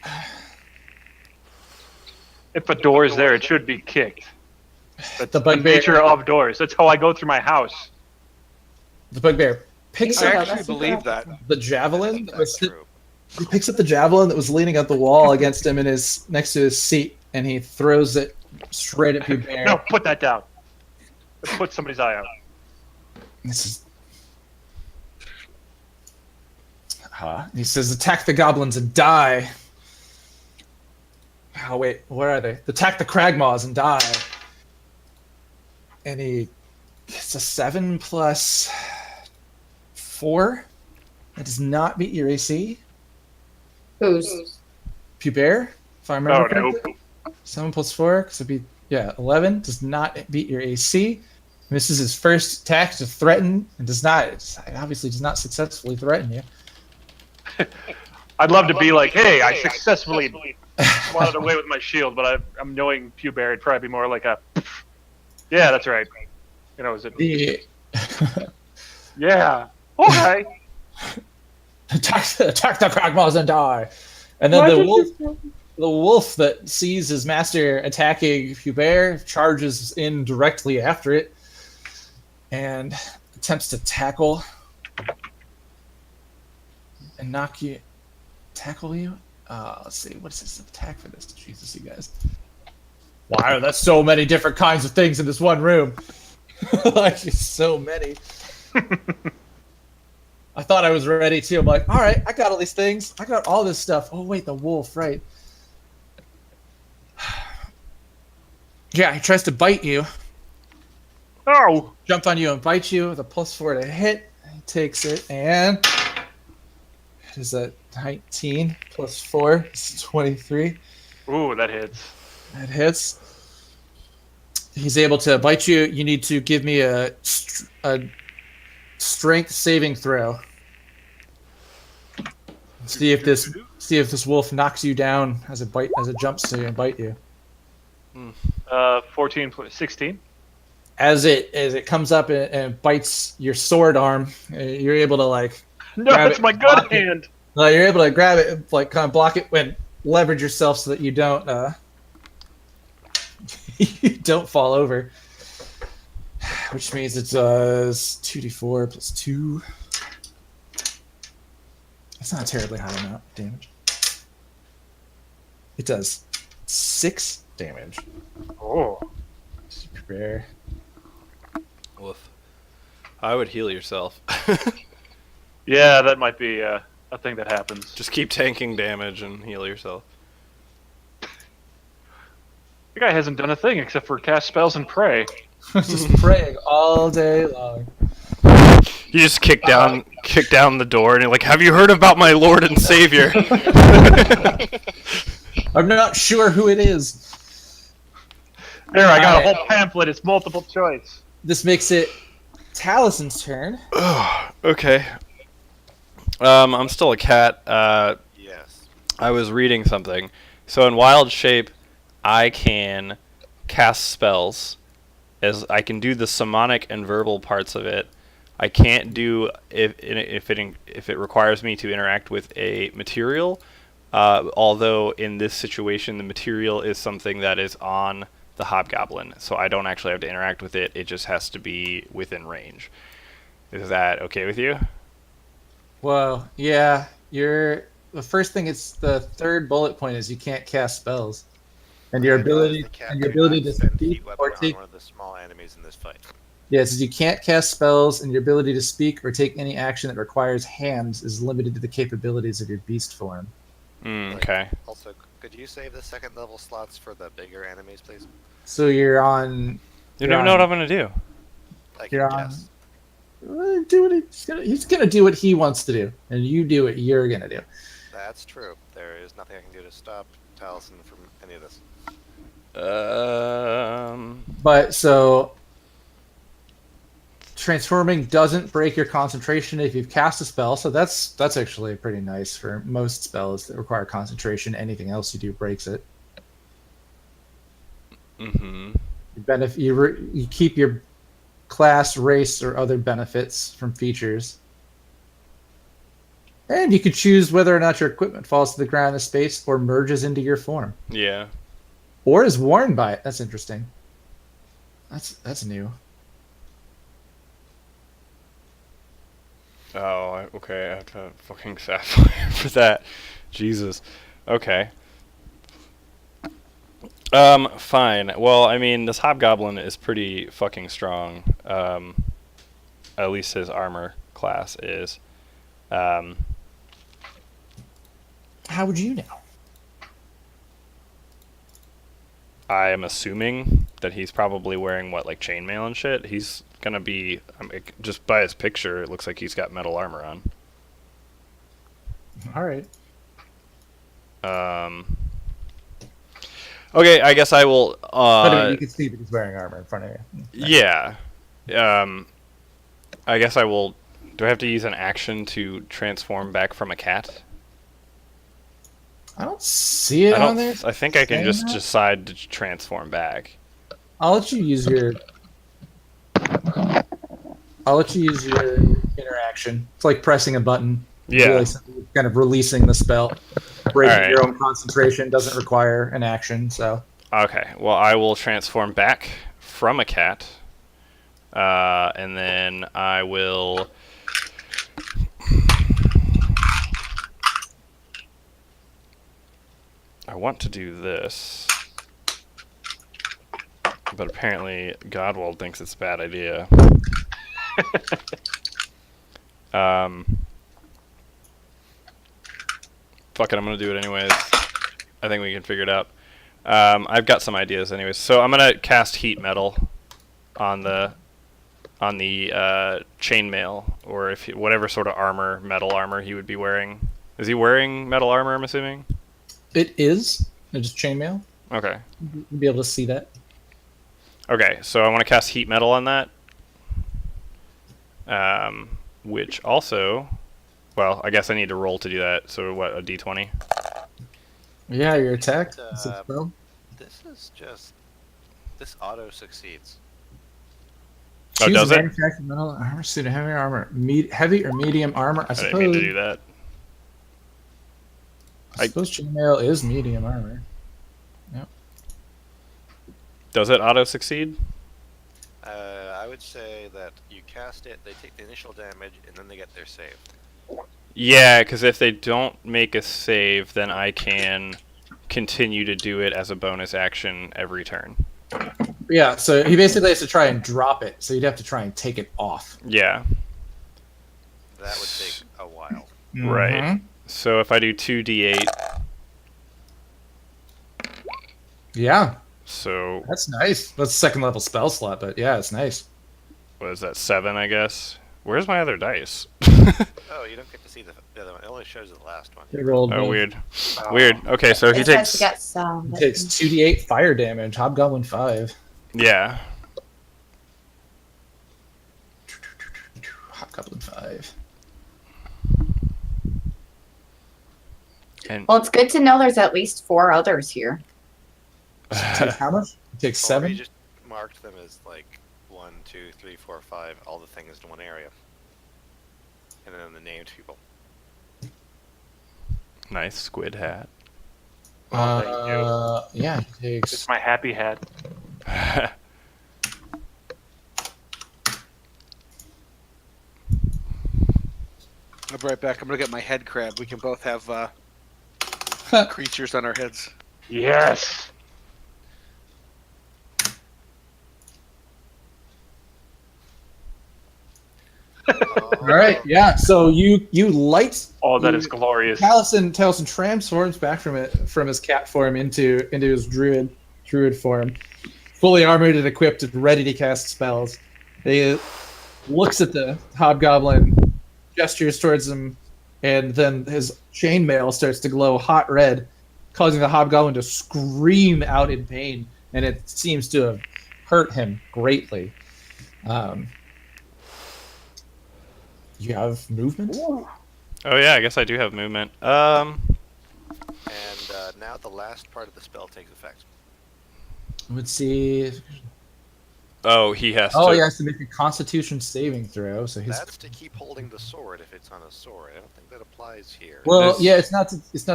out.
If a door is there, it should be kicked. That's
The
the
bugbear.
nature of doors. That's how I go through my house.
The bugbear picks
Yeah,
I
up
that's
actually believe that.
the javelin. That was,
True.
he picks up the javelin that was leaning up the wall against him in his next to his seat, and he throws it straight at Hubert.
No, put that down. Put somebody's eye out.
This is. He says, "Attack the goblins and die." Oh wait, where are they? Attack the Cragmaws and die. And he gets a 7 plus 4. That does not beat your AC.
Who's?
Hubert, if I remember
Oh, no.
correctly. 7 plus 4, because it'd be 11. Does not beat your AC. And this is his first attack to threaten, and obviously does not successfully threaten you.
I'd love to be like, hey, I successfully swatted away with my shield, but I'm knowing Hubert, it'd probably be more like a, yeah, that's right. You know, is it?
The
Yeah. Okay.
attack the Cragmaws and die. And then the wolf that sees his master attacking Hubert charges in directly after it and attempts to tackle and tackle you. Let's see, what is this attack for this? Jesus, you guys. Why are there so many different kinds of things in this one room? Like, so many. I thought I was ready too. I'm like, all right, I got all these things. I got all this stuff. Oh wait, the wolf, right? Yeah, he tries to bite you,
Oh.
jump on you and bite you with a +4 to hit. takes it, and is that 19 plus 4? It's 23.
Ooh, that hits.
That hits. He's able to bite you. You need to give me a strength saving throw. See if this wolf knocks you down as it jumps to you and bite you.
14 plus 16.
As it comes up and bites your sword arm, you're able to like
No,
grab
that's
it,
my
block
good
it.
hand.
You're able to grab it, like kind of block it and leverage yourself so that you don't you don't fall over. Which means it does 2d4 plus 2. That's not a terribly high amount of damage. It does 6 damage.
Oh.
Super bear.
Woof. I would heal yourself.
Yeah, that might be a thing that happens.
Just keep tanking damage and heal yourself.
The guy hasn't done a thing except for cast spells and pray.
Just praying all day long.
You just kick down the door and you're like, "Have you heard about my Lord and Savior?"
I'm not sure who it is.
There, I got a
Alright.
whole pamphlet. It's multiple choice.
This makes it Talison's turn.
Okay. I'm still a cat.
Yes.
I was reading something. So in Wild Shape, I can cast spells. As I can do the somatic and verbal parts of it. I can't do if it requires me to interact with a material. Although in this situation, the material is something that is on the hobgoblin, so I don't actually have to interact with it. It just has to be within range. Is that okay with you?
Well, yeah, the first thing. It's the third bullet point is you can't cast spells, and your
I know
ability
the cat
and your
cannot
ability to
send
speak
heat weapon
or
on
take
one of the small enemies in this fight.
yeah, it says you can't cast spells, and your ability to speak or take any action that requires hands is limited to the capabilities of your beast form.
Okay.
Also, could you save the second level slots for the bigger enemies, please?
So you're on.
You don't even know what I'm gonna do.
I
You're
can
on.
guess.
Do what he's gonna do what he wants to do, and you do what you're gonna do.
That's true. There is nothing I can do to stop Taliesin from any of this.
But so transforming doesn't break your concentration if you've cast a spell, so that's actually pretty nice for most spells that require concentration. Anything else you do breaks it.
Mm-hmm.
You keep your class, race, or other benefits from features. And you could choose whether or not your equipment falls to the ground in space or merges into your form.
Yeah.
Or is worn by it. That's interesting. That's new.
Oh, okay. I have to fucking sapphire for that. Jesus. Okay. Fine. Well, I mean, this hobgoblin is pretty fucking strong. At least his armor class is.
How would you know?
I am assuming that he's probably wearing like chainmail and shit. He's gonna be, just by his picture, it looks like he's got metal armor on.
All right.
Okay, I guess I will.
But I mean, you can see that he's wearing armor in front of you.
Yeah. I guess I will. Do I have to use an action to transform back from a cat?
I don't see it on there.
I think I can
saying
just
that.
decide to transform back.
I'll let you use your interaction. It's like pressing a button.
Yeah.
Really simple, kind of releasing the spell. Breaking
Alright.
your own concentration doesn't require an action, so.
Okay. Well, I will transform back from a cat, and then I will. I want to do this, but apparently Godwald thinks it's a bad idea. Fuck it, I'm gonna do it anyways. I think we can figure it out. I've got some ideas anyways. So I'm gonna cast heat metal on the on the chainmail, or if whatever sort of armor, metal armor he would be wearing. Is he wearing metal armor? I'm assuming.
It is. It's just chainmail.
Okay.
You'll be able to see that.
Okay, so I want to cast heat metal on that. Which also, well, I guess I need to roll to do that. So what, a d20?
Yeah, your attack.
Uh,
Is it spell?
This is just. This auto succeeds.
Oh,
Choose
does
a
it?
manufactured metal armor suit, heavy armor, heavy or medium armor. I
I didn't mean
suppose.
to do that.
I suppose chainmail is medium armor.
Does it auto succeed?
I would say that you cast it, they take the initial damage, and then they get their save.
Yeah, because if they don't make a save, then I can continue to do it as a bonus action every turn.
Yeah, so he basically has to try and drop it. So you'd have to try and take it off.
Yeah,
That would take a while.
right.
Mhm.
So if I do 2d8,
Yeah,
so
that's nice. That's a second level spell slot, but yeah, it's nice.
what is that, 7, I guess? Where's my other dice?
Oh, you don't get to see the other one. It only shows the last one.
He rolled.
Oh,
both.
weird. Weird. Okay, so he
It says
takes...
to get some.
He takes 2d8 fire damage. Hobgoblin 5.
Yeah.
Hobgoblin 5.
And
Well, it's good to know there's at least 4 others here.
Takes how much? He takes
Or you
7.
just marked them as like 1, 2, 3, 4, 5, all the things in one area. And then the named people.
nice squid hat.
Oh, thank you.
Yeah, he
It's
takes.
my happy hat.
I'll be right back. I'm gonna get my head crab. We can both have creatures on our heads.
Yes.
All right, yeah. So you light.
Oh, that
you-
is glorious.
Taliesin transforms back from his cat form into his druid form, fully armored and equipped and ready to cast spells. He looks at the hobgoblin, gestures towards him, and then his chainmail starts to glow hot red, causing the hobgoblin to scream out in pain, and it seems to have hurt him greatly. You have movement?
Oh yeah, I guess I do have movement.
And now the last part of the spell takes effect.
Let's see.
Oh, he has
Oh,
to...
he has to make a Constitution saving throw. So he's
That's to keep holding the sword if it's on a sword. I don't think that applies here.
well,
This-
yeah. It's not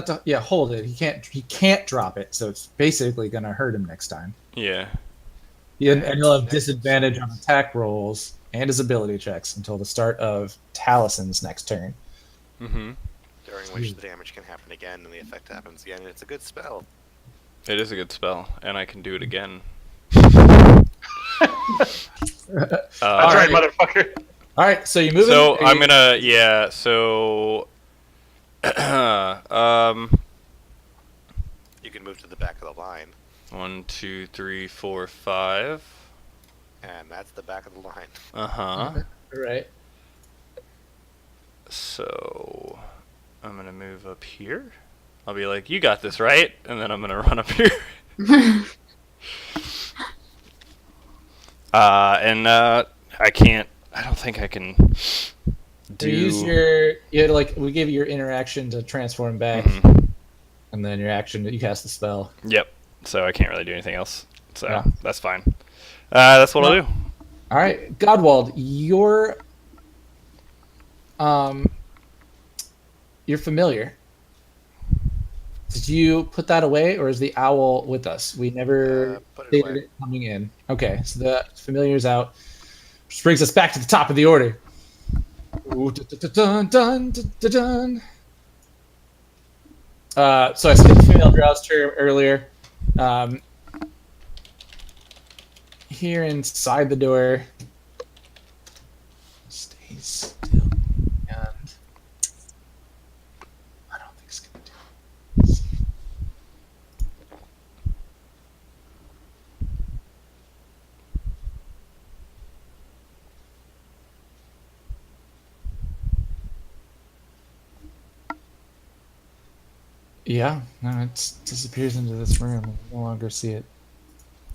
to yeah. Hold it. He can't drop it. So it's basically gonna hurt him next time.
Yeah.
Yeah, and he'll have disadvantage on attack rolls and his ability checks until the start of Talisin's next turn.
Mm-hmm.
During which the damage can happen again and the effect happens again. And it's a good spell.
It is a good spell, and I can do it again.
That's right,
Alright.
motherfucker.
All right, so you move.
So
in,
I'm gonna... Yeah, so...
You can move to the back of the line.
1, 2, 3, 4, 5.
And that's the back of the line.
Uh-huh.
Right.
So... I'm gonna move up here. I'll be like, you got this, right? And then I'm gonna run up here. I can't... I don't think I can do...
You use your we give you your interaction to transform back,
Mhm.
and then your action you cast the spell.
Yep. So I can't really do anything else. So
Yeah.
that's fine. That's what I'll do.
All right, Godwald, you're familiar. Did you put that away, or is the owl with us? We never
Put it
stated
away.
it coming in. Okay, so the familiar's out. Which brings us back to the top of the order. Ooh, dun, dun, dun, dun, dun, dun. So I skipped the female drow's term earlier. Here inside the door. Stay still. And I don't think it's gonna do it. Yeah, no, it disappears into this room. I no longer see it.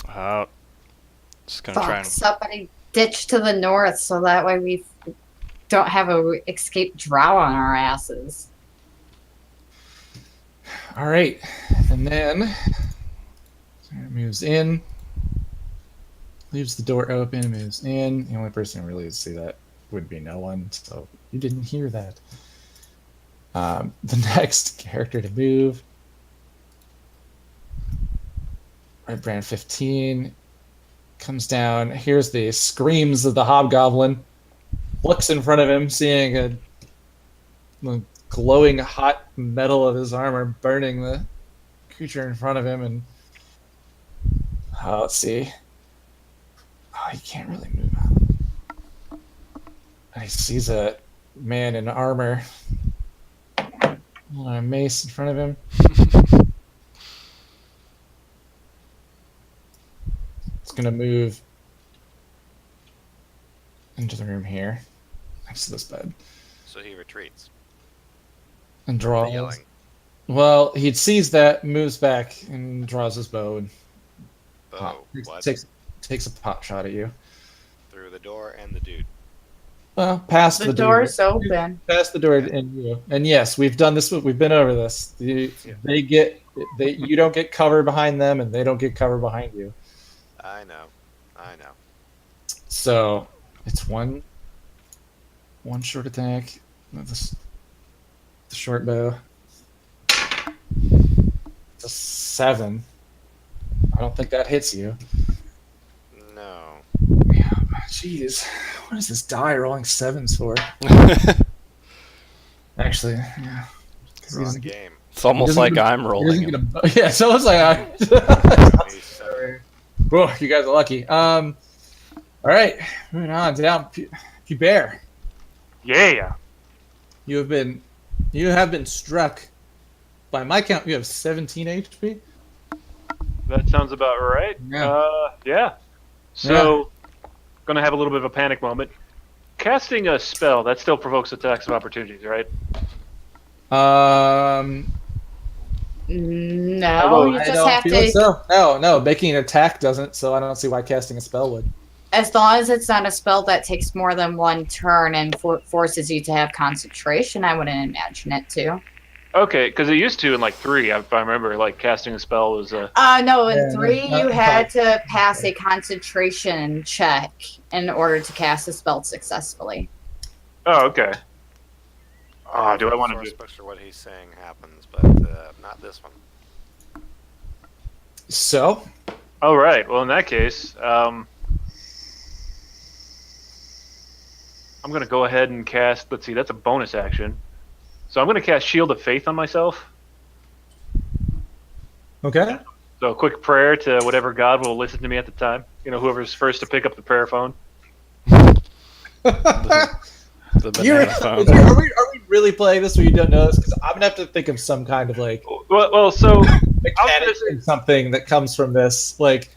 Just gonna try
Fuck,
and.
somebody ditch to the north so that way we don't have a escape drow on our asses.
All right, and then it moves in, leaves the door open, moves in. The only person who really would see that would be no one, so you didn't hear that. The next character to move, Red Brand 15, comes down, hears the screams of the hobgoblin, looks in front of him, seeing the glowing hot metal of his armor burning the creature in front of him, and let's see. Oh, he can't really move out. And he sees a man in armor, a mace in front of him. It's gonna move into the room here, next to this bed,
So he retreats.
and
The
draws.
yelling.
Well, he sees that, moves back, and draws his bow and
Oh, what?
takes a pot shot at you.
Through the door and the dude.
Well, past
The
the
door's
door.
open.
Past the door and you. And yes, we've done this. We've been over this. You don't get cover behind them, and they don't get cover behind you.
I know.
So it's one short attack with the short bow. It's a 7. I don't think that hits you.
No.
Jeez, what is this die rolling 7s for? Actually, yeah. 'Cause he
Wrong
doesn't get-
game.
It's almost
doesn't
like
get-
I'm
he
rolling.
doesn't
him.
get a- yeah, it's almost like
He's seven.
Whoa, you guys are lucky. All right, moving on down. Bear,
Yeah.
you have been struck. By my count, you have 17 HP.
That sounds about right. Yeah. So, gonna have a little bit of a panic moment. Casting a spell that still provokes attacks of opportunities, right?
No, you
I
just
don't
have
feel
to.
So. No, making an attack doesn't. So I don't see why casting a spell would.
As long as it's not a spell that takes more than one turn and forces you to have concentration, I wouldn't imagine it to.
Okay, because it used to in like 3, if I remember, like casting a spell was a.
No, in
Yeah,
3,
not
you
in
had
5.
to pass a concentration check in order to cast a spell successfully.
Oh, okay. Oh, do I want to
Source
do?
books for what he's saying happens, but not this one.
So
All right. Well, in that case, I'm gonna go ahead and cast. Let's see, that's a bonus action. So I'm gonna cast Shield of Faith on myself.
okay.
So a quick prayer to whatever God will listen to me at the time. You know, whoever's first to pick up the prayer phone.
The banana phone.
Are we really playing this where you don't know this? Because I'm gonna have to think of some kind of like
Well, so
mechanic or something that comes from this. Like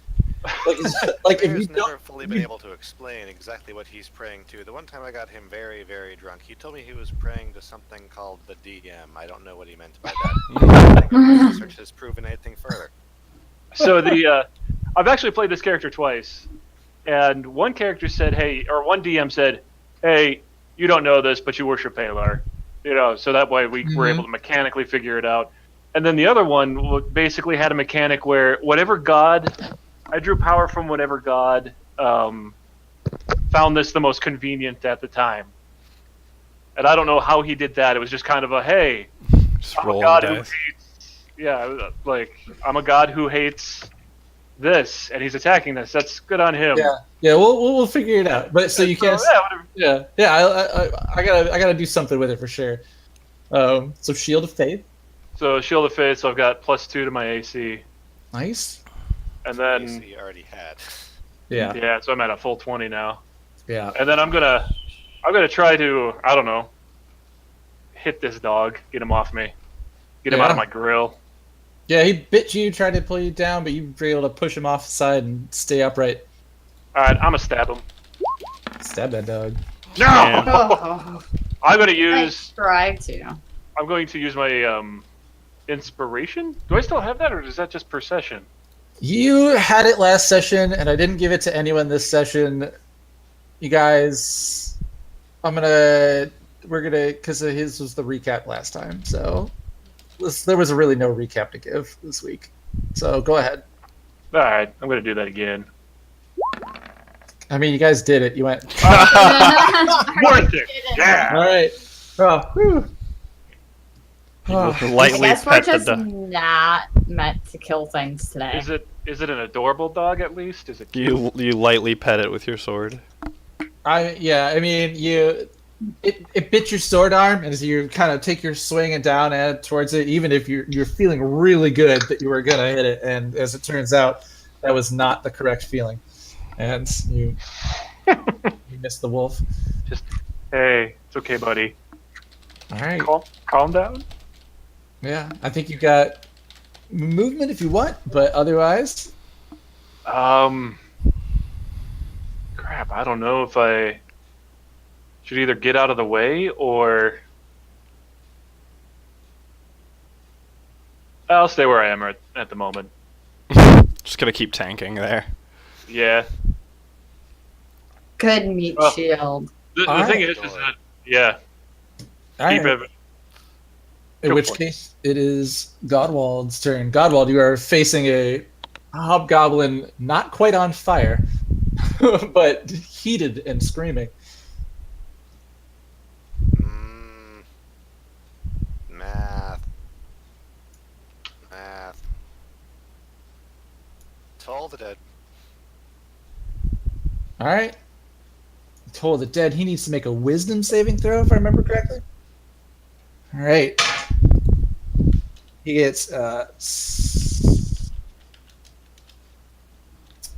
if you
Bear's
don't.
never fully been able to explain exactly what he's praying to. The one time I got him very, very drunk, he told me he was praying to something called the DM. I don't know what he meant by that. My research has proven anything further.
So I've actually played this character twice, and one character said, "Hey," or one DM said, "Hey, you don't know this, but you worship Palar," you know, so that way we were able to mechanically figure it out. And then the other one basically had a mechanic where whatever god, I drew power from whatever god found this the most convenient at the time. And I don't know how he did that. It was just kind of a, hey,
Just
I'm a
roll
god
the
who
dice.
hates, yeah, like I'm a god who hates this, and he's attacking this. That's good on him.
Yeah, we'll figure it out. But so you can't.
Yeah, whatever.
I gotta do something with it for sure. So Shield of Faith,
So Shield of Faith. So I've got +2 to my AC,
nice.
and then
AC already had.
Yeah,
yeah, so I'm at a full 20 now.
yeah.
And then I'm gonna try to, I don't know, hit this dog, get him off me, get him out of
Yeah.
my grill.
Yeah, he bit you, tried to pull you down, but you were able to push him off the side and stay upright.
All right, I'm gonna stab him.
Stab that dog.
No,
Oh,
I'm gonna
I
use
tried to.
I'm going to use my inspiration? Do I still have that, or is that just per session?
You had it last session, and I didn't give it to anyone this session. You guys, we're gonna, because his was the recap last time, so there was really no recap to give this week. So go ahead.
All right, I'm going to do that again.
I mean, you guys did it. You went.
Worth it. Yeah.
All right. Oh, whew. Oh.
I
Lightly
guess we're
pet the
just
dog.
not meant to kill things today.
Is it an adorable dog at least? Is it cute?
You lightly pet it with your sword.
I mean, it bit your sword arm, and as you kind of take your swing and down and towards it, even if you're feeling really good that you were gonna hit it, and as it turns out, that was not the correct feeling, and you missed the wolf.
Hey, it's okay, buddy.
All right.
Calm down.
Yeah, I think you got movement if you want, but otherwise,
Crap, I don't know if I should either get out of the way or I'll stay where I am at the moment.
Just gonna keep tanking there.
Yeah.
Good meat
Oh.
shield.
The
All
thing
right.
is that, yeah,
all
keep
right.
it.
In
Go
which
for it.
case, it is Godwald's turn. Godwald, you are facing a hobgoblin not quite on fire, but heated and screaming.
Math. Toll the dead.
All right. Toll the dead. He needs to make a wisdom saving throw, if I remember correctly. All right. He gets just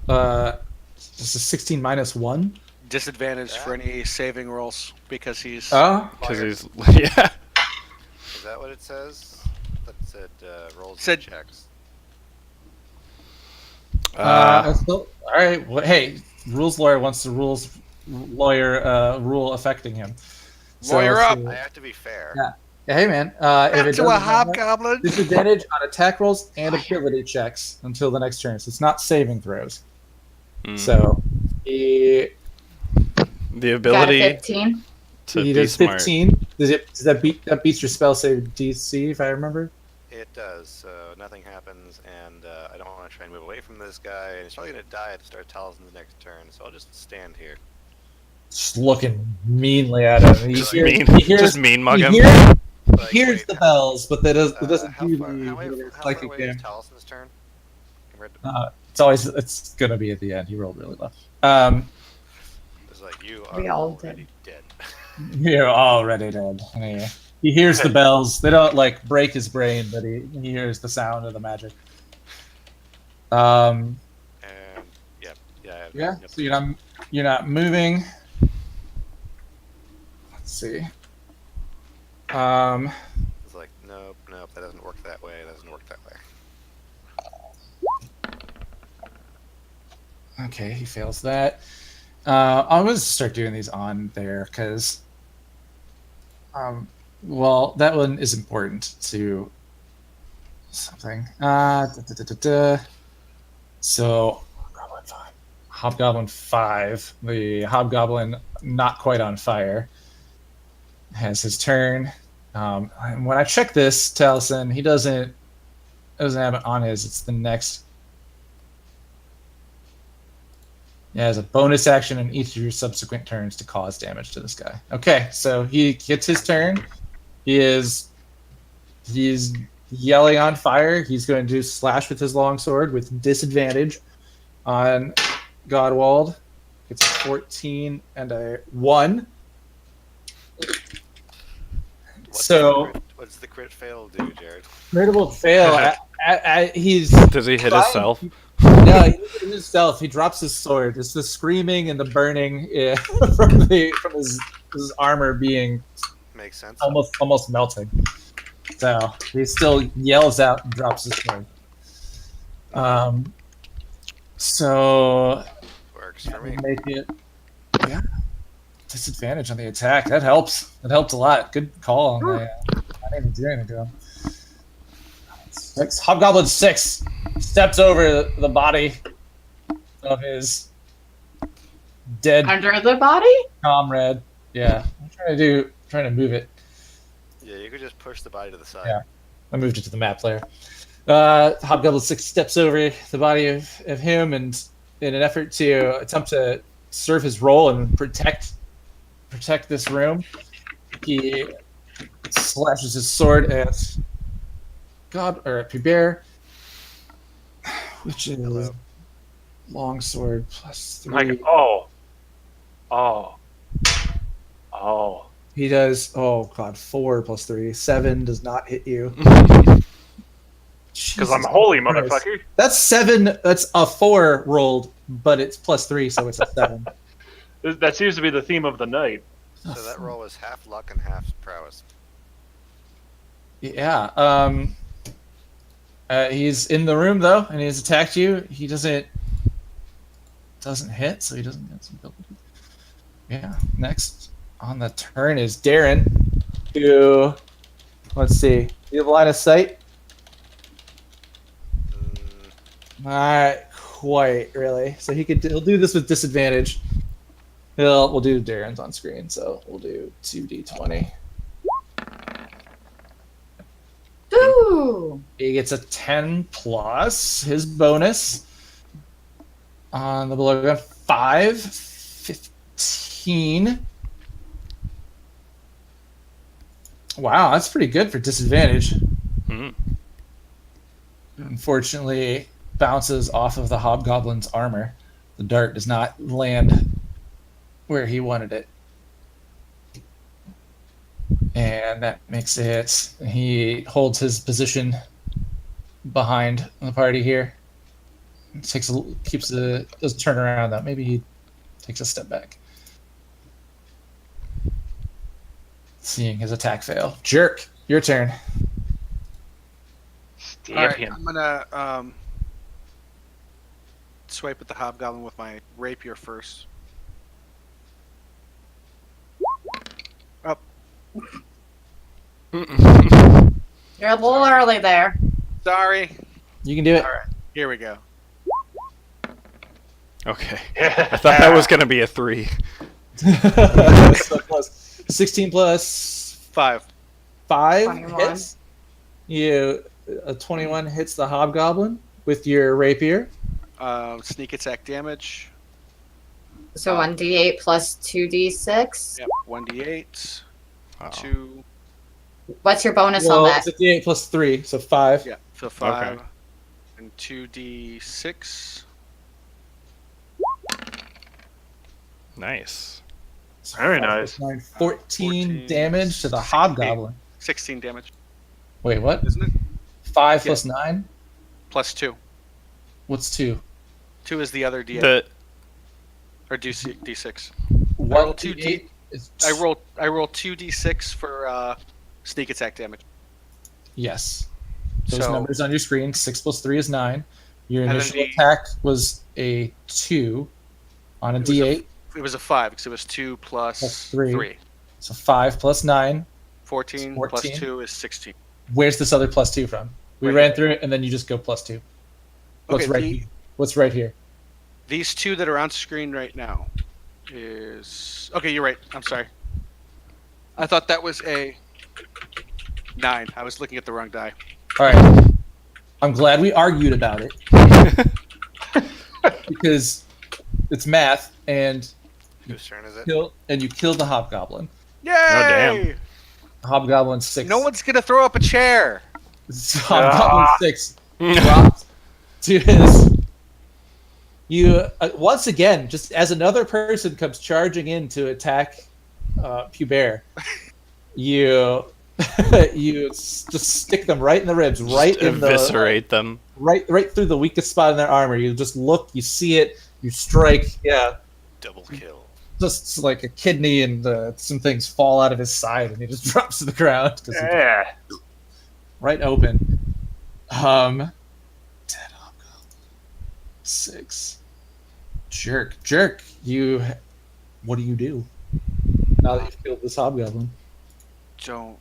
a 16 minus 1.
Disadvantage for any saving rolls because he's.
Oh.
Because he's yeah.
Is that what it says? That said rolls
Said-
and checks.
All right. Well, hey, rules lawyer wants the rules lawyer rule affecting him.
Lawyer
let's
up.
see.
I have to be fair.
Yeah. Hey, man. If
Back
it
to a
doesn't have that,
hobgoblin.
disadvantage on attack rolls and ability checks until the next turn. So it's not saving throws.
Mm.
So he
The
Got a
ability
15.
to
he
be
does
smart.
15. Does that beats your spell save DC if I remember?
It does, so nothing happens, and I don't want to try and move away from this guy, and he's probably going to die at the start of Talisman's next turn, so I'll just stand here.
Just looking meanly at him.
Just
He
just mean mug him.
Like,
hears
wait,
the bells, but that it doesn't
how
do
far,
the
how far
psychic
away
damage.
is Talisman's turn? Compared to,
It's gonna be at the end. He rolled really low.
it's like, you
We
are
all
already dead.
You're already dead. Yeah. He hears the bells. They don't like break his brain, but he hears the sound of the magic.
And, yeah.
Yeah.
Yep.
So you're not moving. Let's see.
It's like, nope, that doesn't work that way,
Okay, he fails that. I'm gonna start doing these on there because, well, that one is important to something. So, Hobgoblin 5, the Hobgoblin not quite on fire, has his turn. And when I check this, Taliesin, he doesn't have it on his. It's the next. It has a bonus action in each of your subsequent turns to cause damage to this guy. Okay, so he gets his turn. He's yelling on fire. He's going to slash with his longsword with disadvantage on Godwald. It's a 14 and a 1.
What's the crit fail do, Jared?
Critical fail. He's
Does he hit himself?
no, he hit himself. He drops his sword. It's the screaming and the burning from his armor being
Makes sense.
almost melting. So he still yells out and drops his sword. So
Works for me.
make it, yeah, disadvantage on the attack. That helps. That helps a lot. Good call on the. I didn't even do anything to him. Hobgoblin 6 steps over the body of his dead
Under the body?
comrade. Yeah, I'm trying to move it.
Yeah, you could just push the body to the side.
Yeah. I moved it to the map player. Hobgoblin 6 steps over the body of him, and in an effort to attempt to serve his role and protect this room, he slashes his sword at Pubert, which is
Hello.
long sword plus 3.
Like, oh.
He does 4 plus 3. 7 does not hit you.
Because I'm
Jesus
holy,
Christ.
motherfucker.
That's 7. That's a 4 rolled, but it's plus 3, so it's a 7.
That seems to be the theme of the night.
So that roll is half luck and half prowess.
Yeah. He's in the room though, and he's attacked you. He doesn't hit, so he doesn't get some ability. Yeah. Next on the turn is Darren, who, let's see, you have a line of sight. Not quite, really. So he'll do this with disadvantage. We'll do Darren's on screen, so we'll do 2d20.
Ooh.
He gets a 10 plus his bonus on the below gun. 5, 15. Wow, that's pretty good for disadvantage.
Hmm.
Unfortunately, bounces off of the hobgoblin's armor. The dart does not land where he wanted it. And that makes it. He holds his position behind the party here. Doesn't turn around though. Maybe he takes a step back. Seeing his attack fail. Jerk, your turn.
Stab
All right,
him.
I'm gonna swipe at the hobgoblin with my rapier first. Up.
You're a little early there.
Sorry.
You can do it.
All right, here we go.
Okay. I thought that was gonna be a 3.
So plus 16 plus
5.
5
21.
hits. A 21 hits the hobgoblin with your rapier.
Sneak attack damage.
So 1d8 plus 2d6.
Yep. 1d8.
Oh.
2.
What's your bonus
Well,
on that?
it's a d8 plus 3, so 5.
Yeah. So 5.
Okay.
And 2d6.
Nice.
Very
5
nice.
plus 9, 14
14,
damage to the
16.
hobgoblin.
16 damage,
Wait, what?
isn't it?
5
Yeah.
plus 9?
Plus 2.
What's 2?
2 is the other d8
The
or d6.
What
rolled 2d.
d8 is
I roll 2d6 for sneak attack damage.
Yes. Those
So-
numbers on your screen. 6 plus 3 is 9. Your
And then
initial
the-
attack was a 2 on a
It was a
d8.
It was a 5 because it was 2 plus
Plus 3.
3.
So 5 plus 9.
14 plus
14.
2 is 16.
Where's this other plus 2 from? We
Right
ran
here.
through it, and then you just go plus 2. What's
Okay,
right here? What's right here?
These 2 that are on screen right now is... Okay, you're right. I'm sorry. I thought that was a 9. I was looking at the wrong die.
All right. I'm glad we argued about it because it's math, and
Whose turn is it?
you killed the hobgoblin.
Yay!
damn.
Hobgoblin 6.
No one's going to throw up a chair.
Hobgoblin 6 dropped to his. You once again, just as another person comes charging in to attack Pubert, you just stick them right in the ribs, right
Just
in the
eviscerate them.
right through the weakest spot in their armor. You just look, you see it, you strike, yeah,
Double kill.
just like a kidney and some things fall out of his side, and he just drops to the ground because
Yeah.
right open. Dead hobgoblin. 6. Jerk. What do you do now that you've killed this hobgoblin?
Don't... Let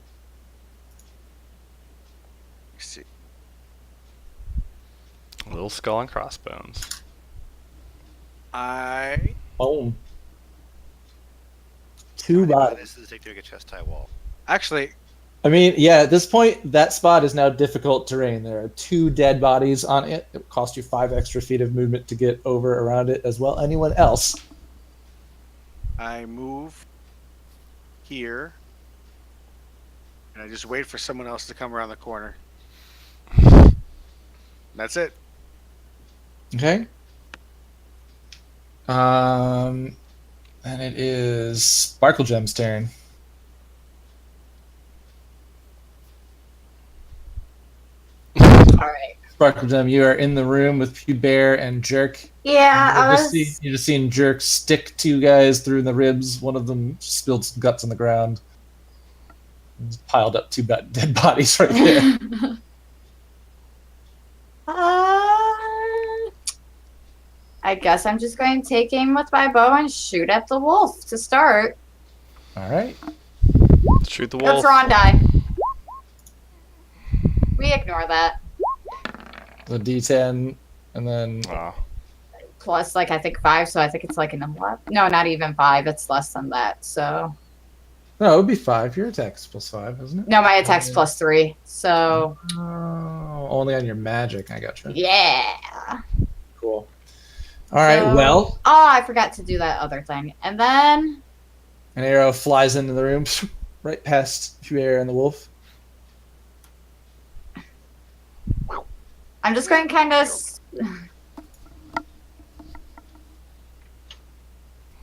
me see.
Little skull and crossbones.
I
Boom.
How
Two
many
bodies.
bodies does it take to make a chest high wall?
actually,
I mean, yeah, at this point, that spot is now difficult terrain. There are 2 dead bodies on it. It would cost you 5 extra feet of movement to get over around it as well. Anyone else?
I move here, and I just wait for someone else to come around the corner. That's it.
Okay. And it is Sparkle Gem's turn.
All right.
Sparkle Gem, you are in the room with Pew Bear and Jerk.
Yeah, I
You've
was.
just seen Jerk stick 2 guys through the ribs. One of them spilled some guts on the ground. He's piled up 2 dead bodies right there.
I guess I'm just going to take aim with my bow and shoot at the wolf to start.
All right.
Shoot the
That's
wolf.
wrong die. We ignore that.
The D10, and then
Oh.
Plus, like, I think 5, so I think it's like an 11. No, not even 5. It's less than that, so.
no, it would be 5. Your attack's +5, isn't it?
No, my attack's plus 3, so.
Oh, only on your magic. I gotcha.
Yeah.
Cool. All right.
So-
Well,
Oh, I forgot to do that other thing. And then.
an arrow flies into the room, right past Pierre and the wolf.
I'm just going kind of.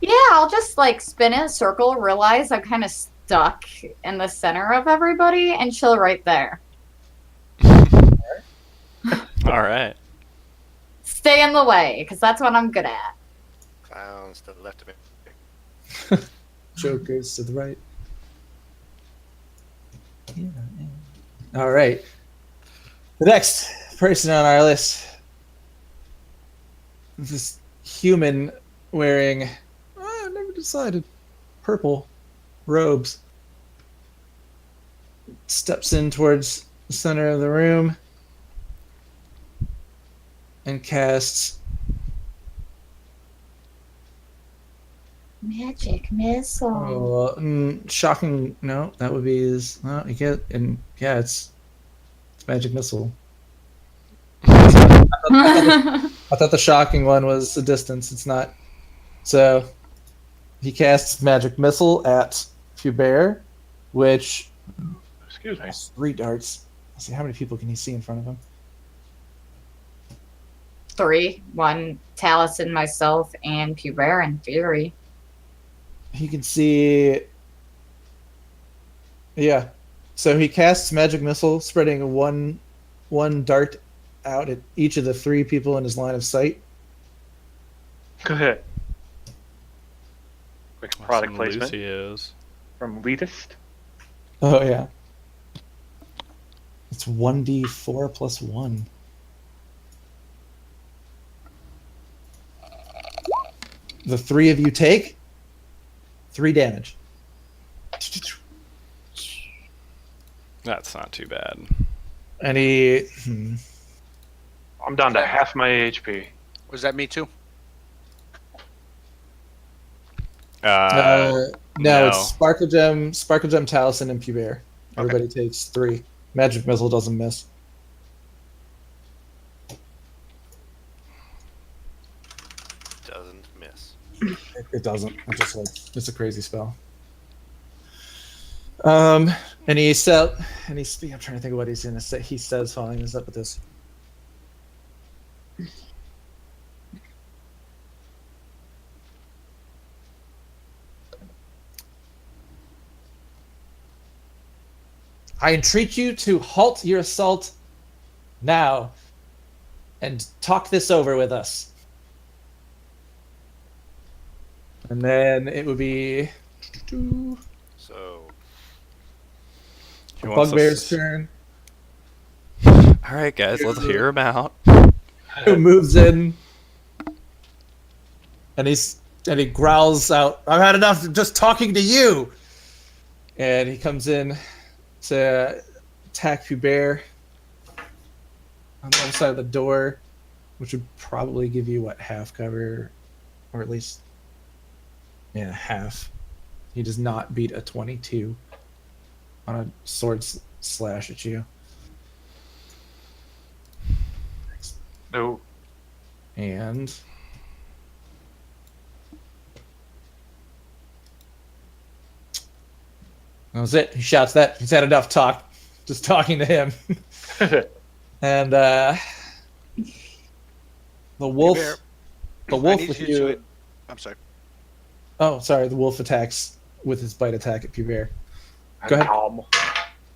Yeah, I'll just like spin in a circle, realize I'm kind of stuck in the center of everybody, and chill right there.
All right.
Stay in the way, because that's what I'm good at.
Clowns to the left of me.
Joke goes to the right. All right. The next person on our list, this human wearing, I never decided, purple robes, steps in towards the center of the room and casts
Magic missile.
shocking. No, that would be his. No, you get, and yeah, it's magic missile. I thought the shocking one was the distance. It's not. So he casts magic missile at Fubert, which
Excuse me.
has 3 darts. Let's see how many people can he see in front of him.
3. 1, Taliesin, myself, and Pubert and Fury.
He can see. Yeah. So he casts magic missile, spreading one dart out at each of the 3 people in his line of sight.
Go ahead. Quick product placement
Lucy is.
from Elitist.
Oh yeah. It's 1d4 plus 1. The 3 of you take 3 damage.
That's not too bad.
And he
I'm down to half my HP.
Was that me too?
no,
no.
it's Sparkle Gem, Taliesin, and Pubert. Everybody takes 3. Magic missile doesn't miss.
Doesn't miss.
It doesn't. It's just like it's a crazy spell. And he said, and he's. I'm trying to think of what he's gonna say. He says, following this up with this. I entreat you to halt your assault now and talk this over with us. And then it would be
So,
He wants us
Bugbear's
to-
turn.
All right, guys, let's hear him out.
Who moves in, and he growls out, "I've had enough of just talking to you." And he comes in to attack Hubert on the other side of the door. which would probably give you what, half cover, or at least half. He does not beat a 22 on a slash at you.
No.
And that was it. He shouts that. He's had enough talk. Just talking to him. And the wolf.
Bear,
The
I
wolf
need
with
you
you.
to- I'm sorry.
Oh, sorry. The wolf attacks with his bite attack at Pubert. Go ahead.
Calm.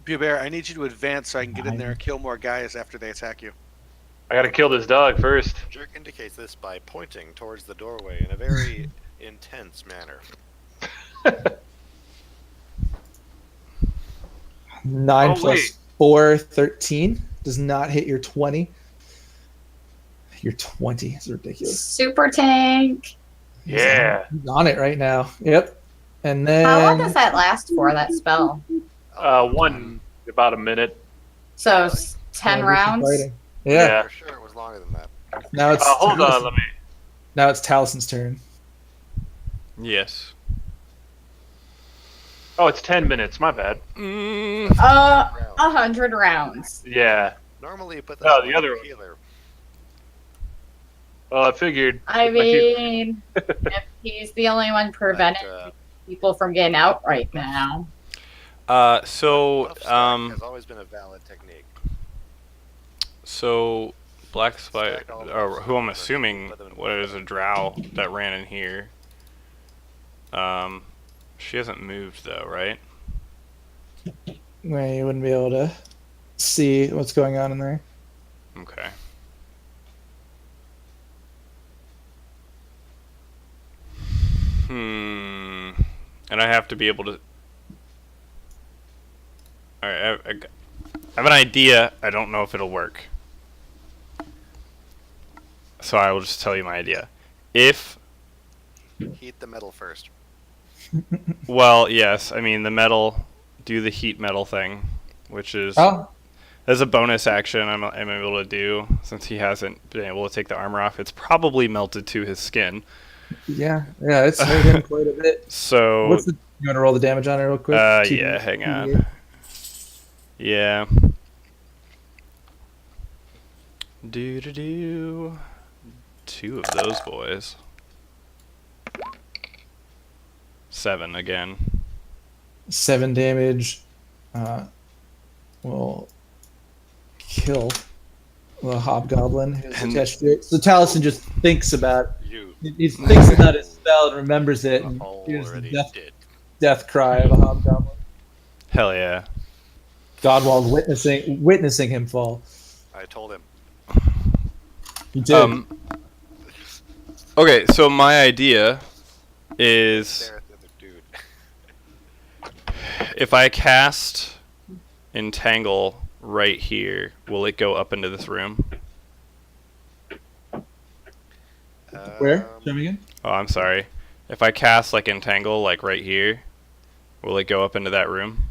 Bear, I need you to advance so I can get in there and kill more guys after they attack you.
I gotta kill this dog first.
Jerk indicates this by pointing towards the doorway in a very intense manner.
9
Oh,
plus
wait.
4, 13. Does not hit your 20. Your 20 is ridiculous.
Super tank.
Yeah.
He's on it right now. Yep. And then
How long does that last for, that spell?
One about a minute.
So 10 rounds?
fighting. Yeah.
For sure, it was longer than that.
Now it's
Hold on, let me.
Now it's Talison's turn.
Yes.
Oh, it's 10 minutes. My bad.
Mm,
100 rounds.
Yeah.
Normally, you put that
No,
on
the
the
other one.
healer.
Well, I figured.
I
Like you-
mean, if he's the only one preventing
But,
people from getting out right now.
so
buff stack has always been a valid technique.
so Black Spider,
Stack all the
or
buffs
who I'm
together,
assuming
put them in
what is a drow that ran in here. She hasn't moved though, right?
Where you wouldn't be able to see what's going on in there.
Okay. And I have to be able to. All right, I have an idea. I don't know if it'll work. So I will just tell you my idea. If,
Heat the metal first.
well, yes, I mean the metal, do the heat metal thing, which is
Oh,
as a bonus action I'm able to do since he hasn't been able to take the armor off. It's probably melted to his skin.
yeah. It's hurt him quite a bit.
So
What's the? You want to roll the damage on it real quick?
yeah, hang on. Yeah. Do. Two of those boys. 7 again.
7 damage. Will kill the hobgoblin who's
And-
attached to it. So Taliesin just thinks about.
You
He thinks about his spell and remembers it, and hears the
already did.
death cry of a hobgoblin.
Hell yeah.
Godwald witnessing him fall.
I told him.
He did.
Okay, so my idea is
Stare at the other dude.
if I cast Entangle right here, will it go up into this room?
Where? Show me again.
Oh, I'm sorry. If I cast like Entangle like right here, will it go up into that room?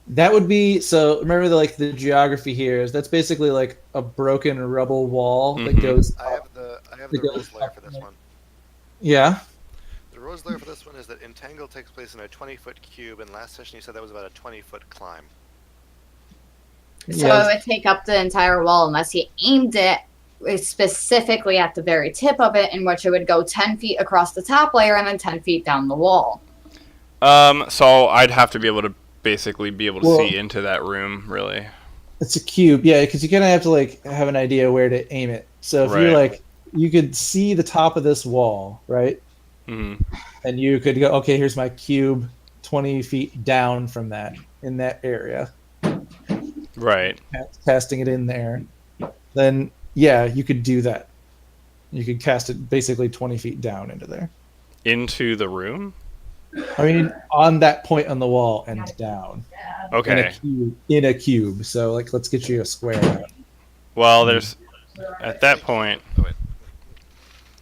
That would be so. Remember the geography here is that's basically like a broken rubble wall that
Mhm.
goes.
I have the
It goes
rules layer
up
for this
and
one.
Yeah.
The rules layer for this one is that Entangle takes place in a 20-foot cube, and last session you said that was about a 20-foot climb.
So
Yes.
it would take up the entire wall unless he aimed it specifically at the very tip of it, in which it would go 10 feet across the top layer and then 10 feet down the wall.
So I'd have to be able to basically be able to
Well-
see into that room, really.
It's a cube, yeah, because you kind of have to have an idea where to aim it. So if you're
Right.
you could see the top of this wall, right?
Hmm.
And you could go, okay, here's my cube, 20 feet down from that in that area,
Right.
casting it in there. Then yeah, you could do that. You could cast it basically 20 feet down into there.
Into the room?
I mean, on that point on the wall and down
Okay.
in a cube. So let's get you a square. Out.
Well, there's at that point
Oh, wait.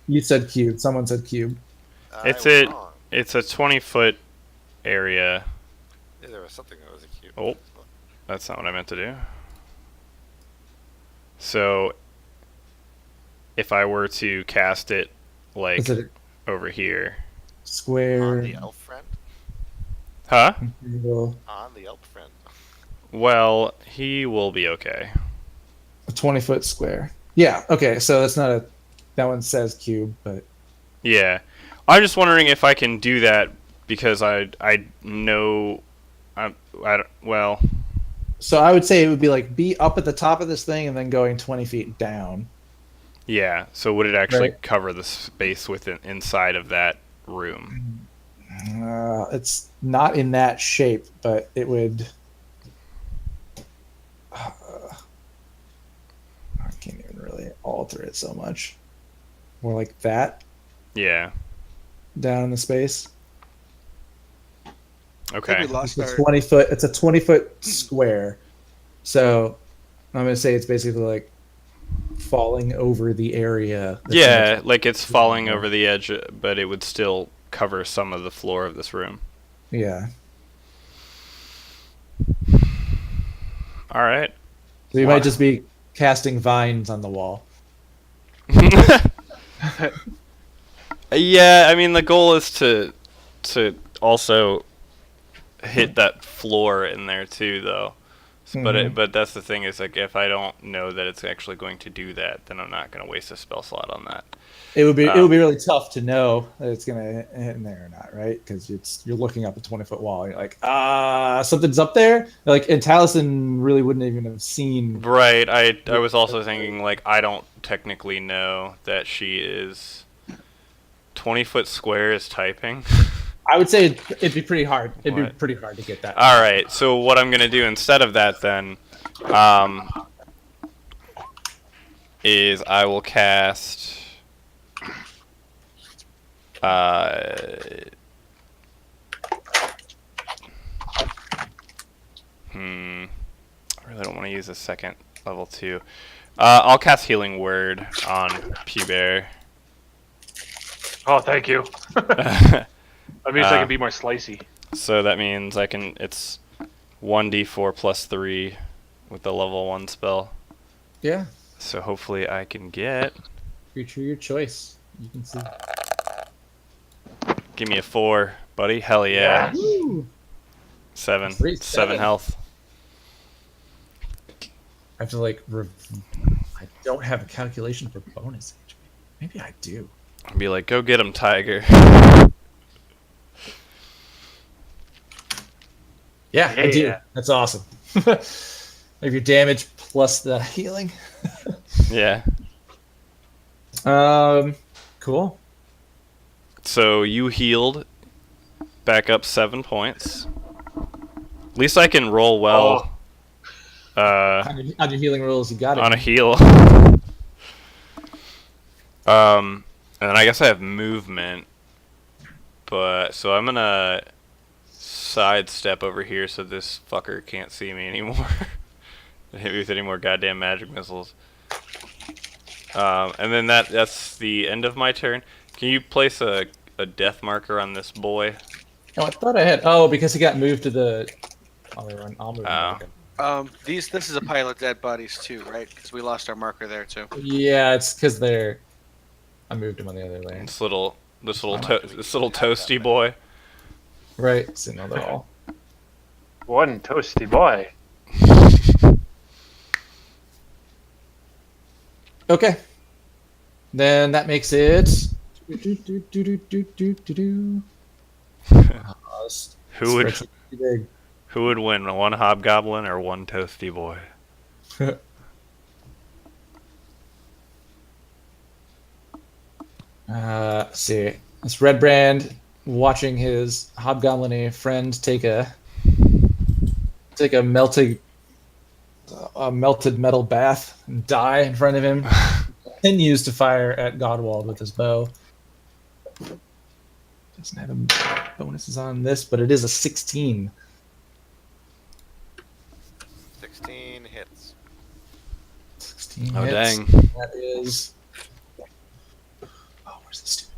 You said cube. Someone said cube.
I
It's
was
it-
wrong.
it's a 20-foot area.
Yeah, there was something that was a cube.
Oh. That's not what I meant to do. So if I were to cast it like
Is it
over here.
square?
On the elf friend?
Huh?
rectangle,
On the elf friend.
Well, he will be okay.
a 20-foot square. Yeah. Okay. So that's not a. That one says cube, but
Yeah. I'm just wondering if I can do that because I know well,
so I would say it would be like be up at the top of this thing and then going 20 feet down.
yeah. So would it actually
Right.
cover the space within inside of that room?
It's not in that shape, but it would. I can't even really alter it so much. More like that
Yeah.
down in the space.
I
Okay.
think we lost
It's a
our.
20-foot. It's a 20-foot square. So I'm gonna say it's basically like falling over the area. that's in
Yeah,
the-
like it's falling over the edge, but it would still cover some of the floor of this room.
Yeah.
All right.
So you
Wow.
might just be casting vines on the wall.
Yeah, I mean the goal is to also hit that floor in there too, though.
Mhm.
But that's the thing is like if I don't know that it's actually going to do that, then I'm not going to waste a spell slot on that.
It would be really tough to know that it's gonna hit in there or not, right? Because you're looking up a 20-foot wall. And you're like, something's up there. Like, and Taliesin really wouldn't even have seen.
Right. I was also thinking like I don't technically know that she is 20-foot square is typing.
I would say it'd be pretty hard. It'd be
What?
pretty hard to get that.
All right. So what I'm gonna do instead of that then, is I will cast. I really don't want to use a second level 2. I'll cast Healing Word on Pubert.
Oh, thank you. That means I
Uh,
can be more slicey.
So that means I can. It's 1d4 plus 3 with the level 1 spell.
Yeah,
So hopefully I can get.
creature your choice. You can see.
Give me a 4, buddy. Hell yeah.
Woo!
7.
3,
7
7.
health.
I have to like. I don't have a calculation for bonus HP. Maybe I do.
I'll be like, go get him, Tiger.
Yeah, I do.
Yeah.
That's awesome. Have your damage plus the healing.
Yeah.
Cool.
So you healed back up 7 points. At least I can roll well.
On your healing rolls, you got it.
On a heal. And then I guess I have movement. But so I'm gonna sidestep over here so this fucker can't see me anymore. Hit me with any more goddamn magic missiles. And then that's the end of my turn. Can you place a death marker on this boy?
Oh, I thought I had. Oh, because he got moved to the. I'll move him
Oh.
back.
This is a pile of dead bodies too, right? Because we lost our marker there too.
Yeah, it's because they're. I moved him on the other lane.
This little toasty boy.
Right, so now they're all.
One toasty boy.
Okay. Then that makes it.
Who would win, one hobgoblin or one toasty boy?
Let's see. It's Red Brand watching his hobgoblin friend take a melted metal bath and die in front of him. Continues to fire at Godwald with his bow. Doesn't have bonuses on this, but it is a 16.
16 hits.
16
Oh
hits.
dang!
That is. Oh, where's the stupid?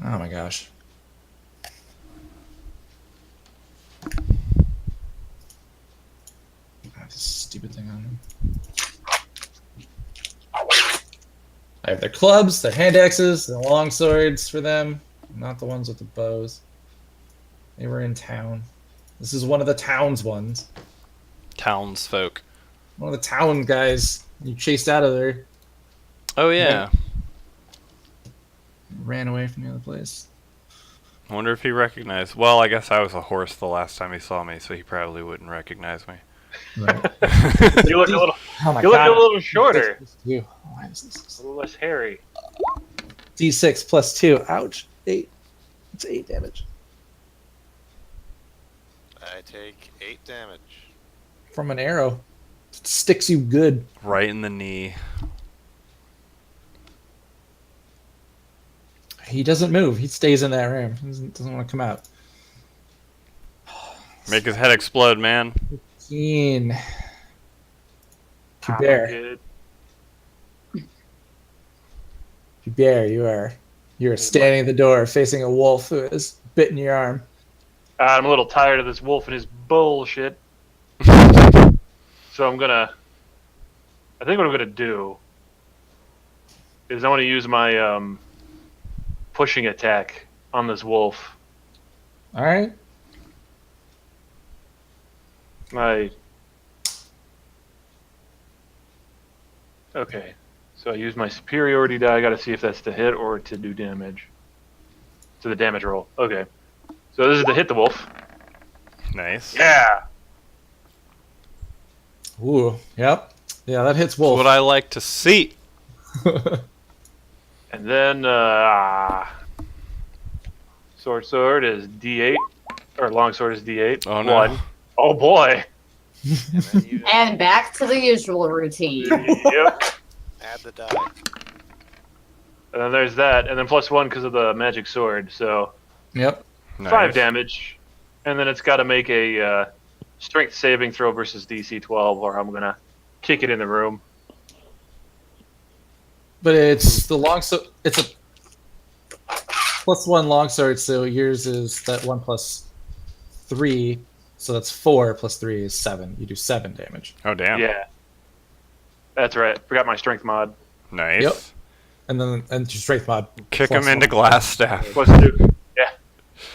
Oh my gosh. I have this stupid thing on him. I have their clubs, their hand axes, their long swords for them, not the ones with the bows. They were in town. This is one of the town's ones.
Townsfolk.
One of the town guys you chased out of there.
Oh yeah.
Ran away from the other place.
I wonder if he recognized. Well, I guess I was a horse the last time he saw me, so he probably wouldn't recognize me.
Right.
You look a little.
Oh my
You look
god.
a little shorter.
You. Why is this?
A little less hairy.
D6 plus 2. Ouch. 8. It's 8 damage.
I take 8 damage.
From an arrow. It sticks you good.
Right in the knee.
He doesn't move. He stays in that room. He doesn't want to come out.
Make his head explode, man.
15.
I'm
Bear.
good.
Bear, you are standing at the door facing a wolf who has bitten your arm.
I'm a little tired of this wolf and his bullshit. So I'm gonna. I think what I'm gonna do is I want to use my pushing attack on this wolf.
All right.
Okay, so I use my superiority die. I got to see if that's to hit or to do damage. To the damage roll. Okay, so this is to hit the wolf.
Nice.
Yeah.
Ooh. Yep. Yeah, that hits
That's
wolf.
what I like to see.
And then sword is D8, or longsword is D8.
Oh, no.
1. Oh boy.
And then you
And back to the usual routine.
Yep.
add the die.
And then there's that, and then +1 because of the magic sword. So
Yep.
5 damage, and then it's got to make a strength saving throw versus DC 12, or I'm gonna kick it in the room.
But it's the long sword. It's a +1 longsword, so yours is that 1 plus 3. So that's 4 plus 3 is 7. You do 7 damage.
Oh, damn.
Yeah. That's right. Forgot my strength mod.
Nice.
Yep. And then your strength mod.
Kick
plus
him into
1.
glass staff.
What's to do?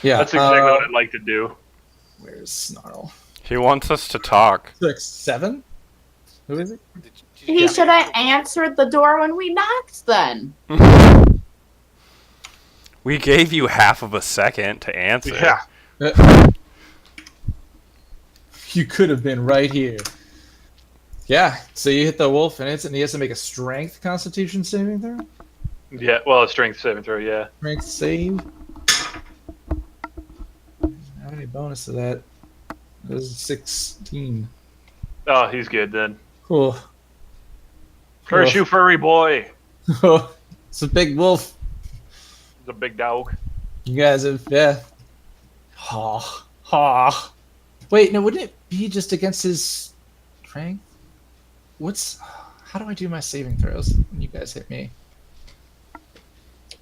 Yeah.
That's exactly what I'd like to do.
Where's Snarl?
He wants us to talk.
6, 7. Who is it?
He should have answered the door when we knocked then.
We gave you half of a second to answer.
Yeah.
You could have been right here. Yeah. So you hit the wolf, and he has to make a strength Constitution saving throw.
Yeah. Well, a strength saving throw. Yeah.
Strength save. How many bonus to that? That was 16.
Oh, he's good then.
Cool.
Curse you, furry boy.
It's a big wolf.
He's a big dog.
You guys have, yeah. Ha. Ha. Wait, no, wouldn't it be just against his strength? How do I do my saving throws when you guys hit me?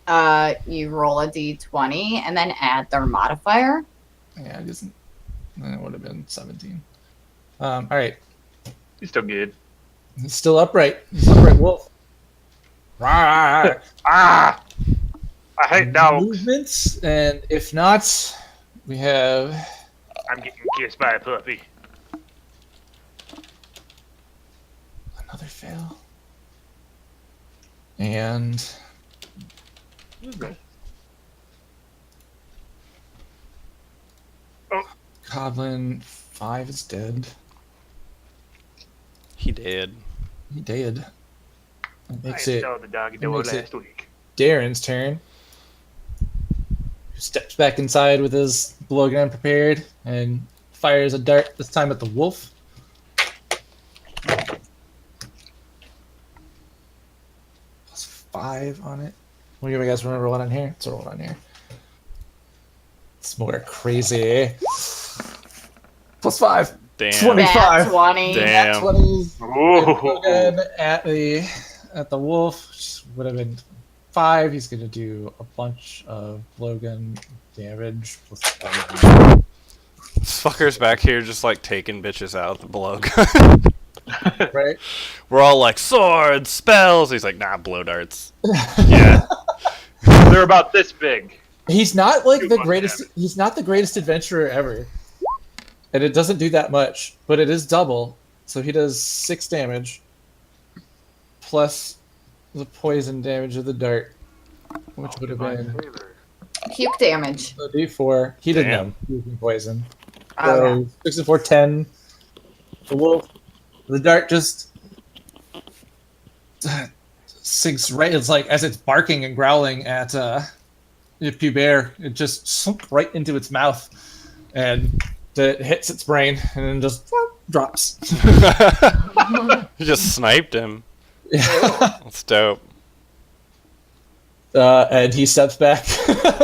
You roll a d20 and then add their modifier.
Yeah, it isn't. Then it would have been 17. All right.
He's still good.
He's still upright. He's upright wolf. Rawr.
Ah! I hate dogs.
Movements, and if not, we have
I'm getting kissed by a puppy.
another fail. And
Oh.
Coblin 5 is dead.
He did.
He did. That makes
I
it
saw the doggy
that
door
makes it-
last week.
Darren's turn. Who steps back inside with his blowgun prepared and fires a dart, this time at the wolf. +5 on it. What do you guys remember rolling on here? Let's roll it on here. It's more crazy. +5.
Damn.
25.
Nat 20.
Damn.
20
Ooh.
blowgun at the wolf, which would have been 5. He's going to do a bunch of blowgun damage. Plus
This fucker's back here just like taking bitches out with the blow gun.
right?
We're all like swords, spells. He's like, nah, blow darts. Yeah.
They're about this big.
He's not like
Shoot
the
one
greatest. He's not the greatest adventurer ever, and it doesn't do that much. But it is double, so he does 6 damage, plus the poison damage of the dart, which would have been
Puke damage.
a D4. He didn't
Damn.
know he was in poison.
Okay.
So 6 and 4, 10. The wolf, the dart just sinks right. It's like as it's barking and growling at Pubert, it just sunk right into its mouth, and it hits its brain, and then just drops.
You just sniped him. That's dope.
And he steps back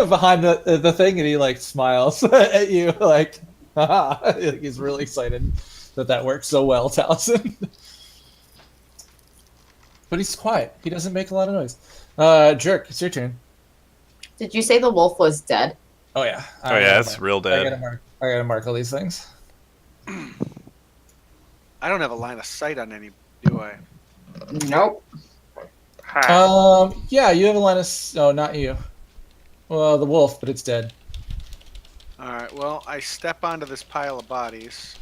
behind the thing, and he like smiles at you, like, haha. He's really excited that works so well, Taliesin. But he's quiet. He doesn't make a lot of noise. Jerk, it's your turn.
Did you say the wolf was dead?
Oh yeah.
Oh yeah, it's real
I gotta
dead.
mark. I gotta mark all these things.
I don't have a line of sight on any, do I?
Nope.
Yeah, you have a line of. Oh, not you. Well, the wolf, but it's dead.
All right. Well, I step onto this pile of bodies.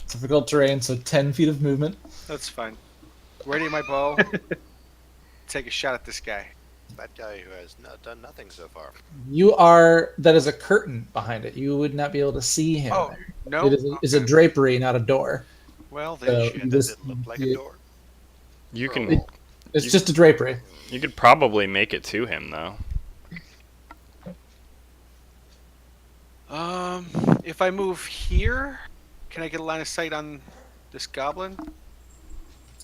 Difficult terrain, so 10 feet of movement.
That's fine. Ready my bow. Take a shot at this guy.
That guy who has done nothing so far.
You are. That is a curtain behind it. You would not be able to see him.
Oh
there.
no!
It is a drapery, not a door.
Well then,
So
shit.
Does
this-
it look like
you-
a door?
You can.
It's
You-
just a drapery.
You could probably make it to him though.
If I move here, can I get a line of sight on this goblin?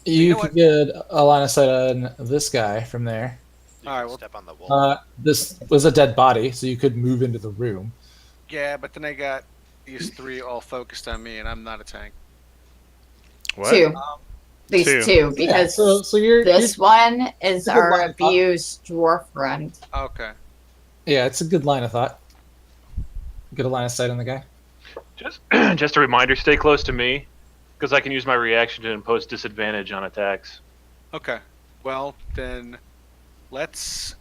You
know
could get a line of sight on this guy from there.
You
All right,
can
well-
step on the wall.
This was a dead body, so you could move into the room.
Yeah, but then I got these 3 all focused on me, and I'm not a tank.
What?
2. These
Two.
2, because
yeah, so you're
this one is
It's a good
our
line of thought.
abused dwarf friend.
Okay.
yeah, it's a good line of thought. Get a line of sight on the guy.
Just a reminder: stay close to me, because I can use my reaction to impose disadvantage on attacks.
Okay. Well, then let's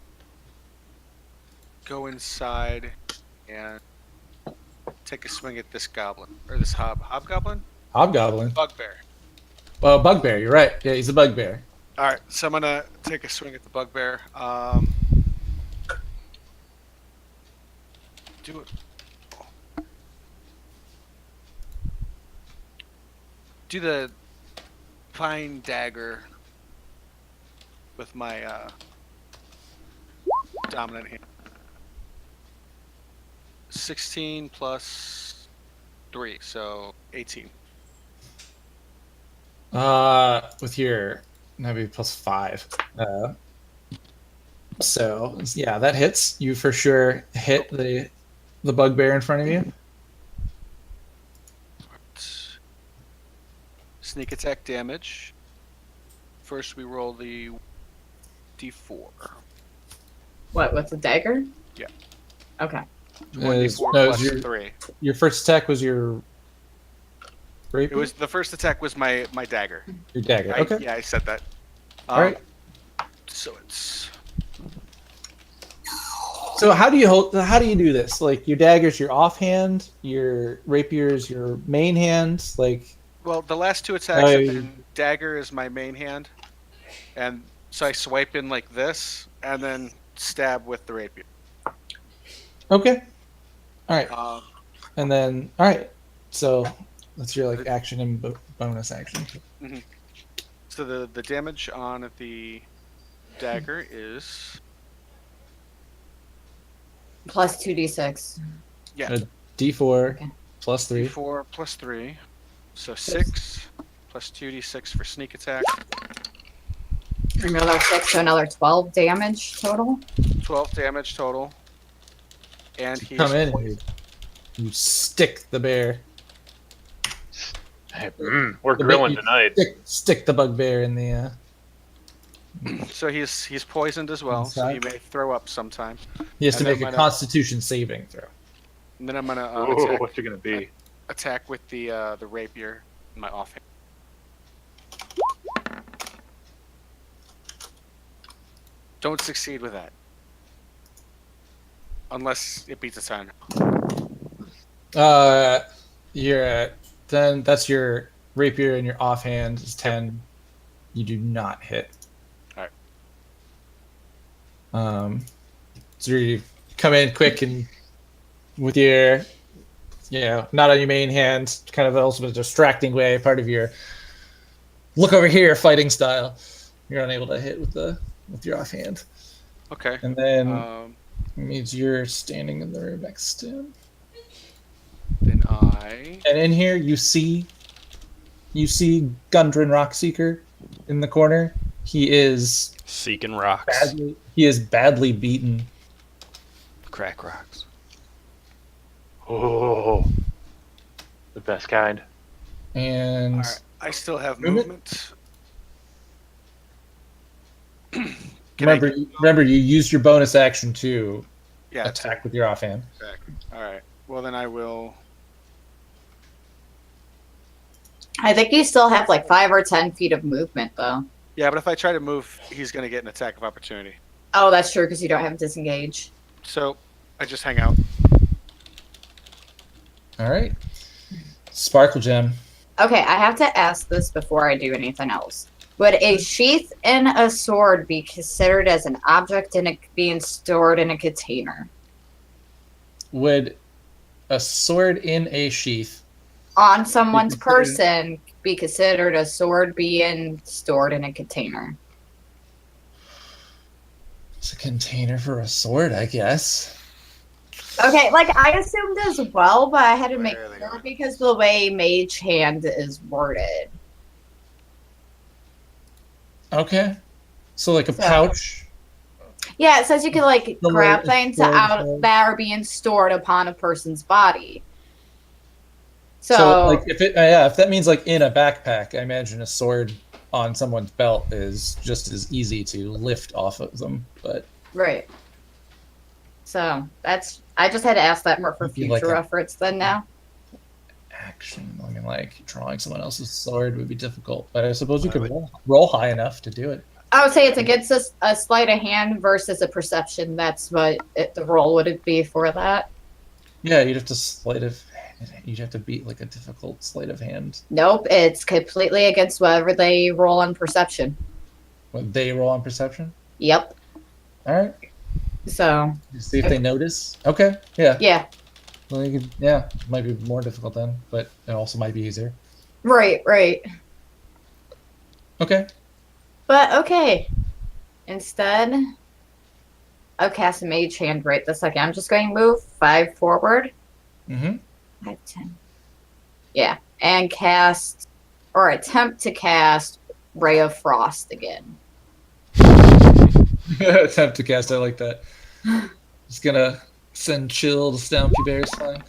go inside and take a swing at this goblin or this hobgoblin,
Hobgoblin.
bugbear.
Oh, bugbear. You're right. Yeah, he's a bugbear.
All right, so I'm gonna take a swing at the bugbear. Do it. Do the fine dagger with my dominant hand. 16 plus 3, so 18.
With your maybe plus 5. So yeah, that hits. You for sure hit the bugbear in front of you.
Sneak attack damage. First, we roll the d4.
What, with the dagger?
Yeah.
Okay.
1d4
no,
plus
your
3.
your first attack was your rapier?
It was the first attack was my dagger.
your dagger.
I-
Okay.
Yeah, I said that.
All right.
So it's
So how do you do this? Like your dagger's your offhand, your rapier's your main hand. Like
well, the last 2 attacks
I-
have been dagger is my main hand, and so I swipe in like this, and then stab with the rapier.
okay, all right,
Um,
and then all right. So that's your like action and bonus action.
so the damage on the dagger is
Plus 2d6.
yeah
D4
Okay.
plus 3.
4 plus 3, so 6 plus 2d6 for sneak attack.
Another 6, so another 12 damage total.
12 damage total. And he's
Come in and
poisoned.
you stick the bear.
We're
The
grilling
bit-
tonight.
Stick the bugbear in the
So he's poisoned as well, so he may throw up sometime.
He has to
And then
make a
I'm gonna-
Constitution saving throw.
And then I'm gonna
Oh, what's it gonna be?
attack with the rapier in my offhand. Don't succeed with that. Unless it beats a 10.
You're at 10. That's your rapier, and your offhand is 10. You do not hit.
Alright.
So you come in quick and with your, not on your main hand, kind of also a distracting way, part of your look over here fighting style. You're unable to hit with your offhand.
Okay.
And then
Um,
it means you're standing in the room next to him.
then I.
And in here, you see Gundren Rockseeker in the corner. He is
Seeking rocks.
badly beaten.
Crack rocks.
Oh, the best kind.
And
Alright, I still have
Movement?
movement. Can I
remember, you used your bonus action to
Yeah,
attack with your offhand.
attack. Alright. Well, then I will.
I think you still have like 5 or 10 feet of movement, though.
Yeah, but if I try to move, he's going to get an attack of opportunity.
Oh, that's true, because you don't have disengage.
So I just hang out.
All right. Sparkle Gem.
Okay, I have to ask this before I do anything else. Would a sheath in a sword be considered as an object being stored in a container?
Would a sword in a sheath?
On someone's
considered-
person be considered a sword being stored in a container?
It's a container for a sword, I guess.
Okay, like I assumed as well, but I had to make
Where are they
sure
going?
because the way Mage Hand is worded.
Okay. So like a
So-
pouch.
Yeah, it says you can like
The
grab
word is
things
stored
out
for-
that are being stored upon a person's body.
So like if that means like in a backpack, I imagine a sword on someone's belt is just as easy to lift off of them. But
right. So I just had to ask that more for
It'd be like
future
a-
reference then now.
action, I mean, like drawing someone else's sword would be difficult. But I suppose you
I
could
would-
roll high enough to do it.
I would say it's against a sleight of hand versus a perception. That's what the roll would be for that.
Yeah, you'd have to beat like a difficult sleight of hand.
Nope, it's completely against whatever they roll on perception.
What they roll on perception.
Yep.
All right.
So
See if they notice. Okay. Yeah.
yeah,
Well, you could, yeah. It might be more difficult then, but it also might be easier.
right.
Okay.
But okay. Instead of casting Mage Hand right this second, I'm just going to move 5 forward.
Mm-hmm.
5, 10. Yeah, and cast or attempt to cast Ray of Frost again.
Attempt to cast. I like that. Just gonna send chill to Stampy Bears flying.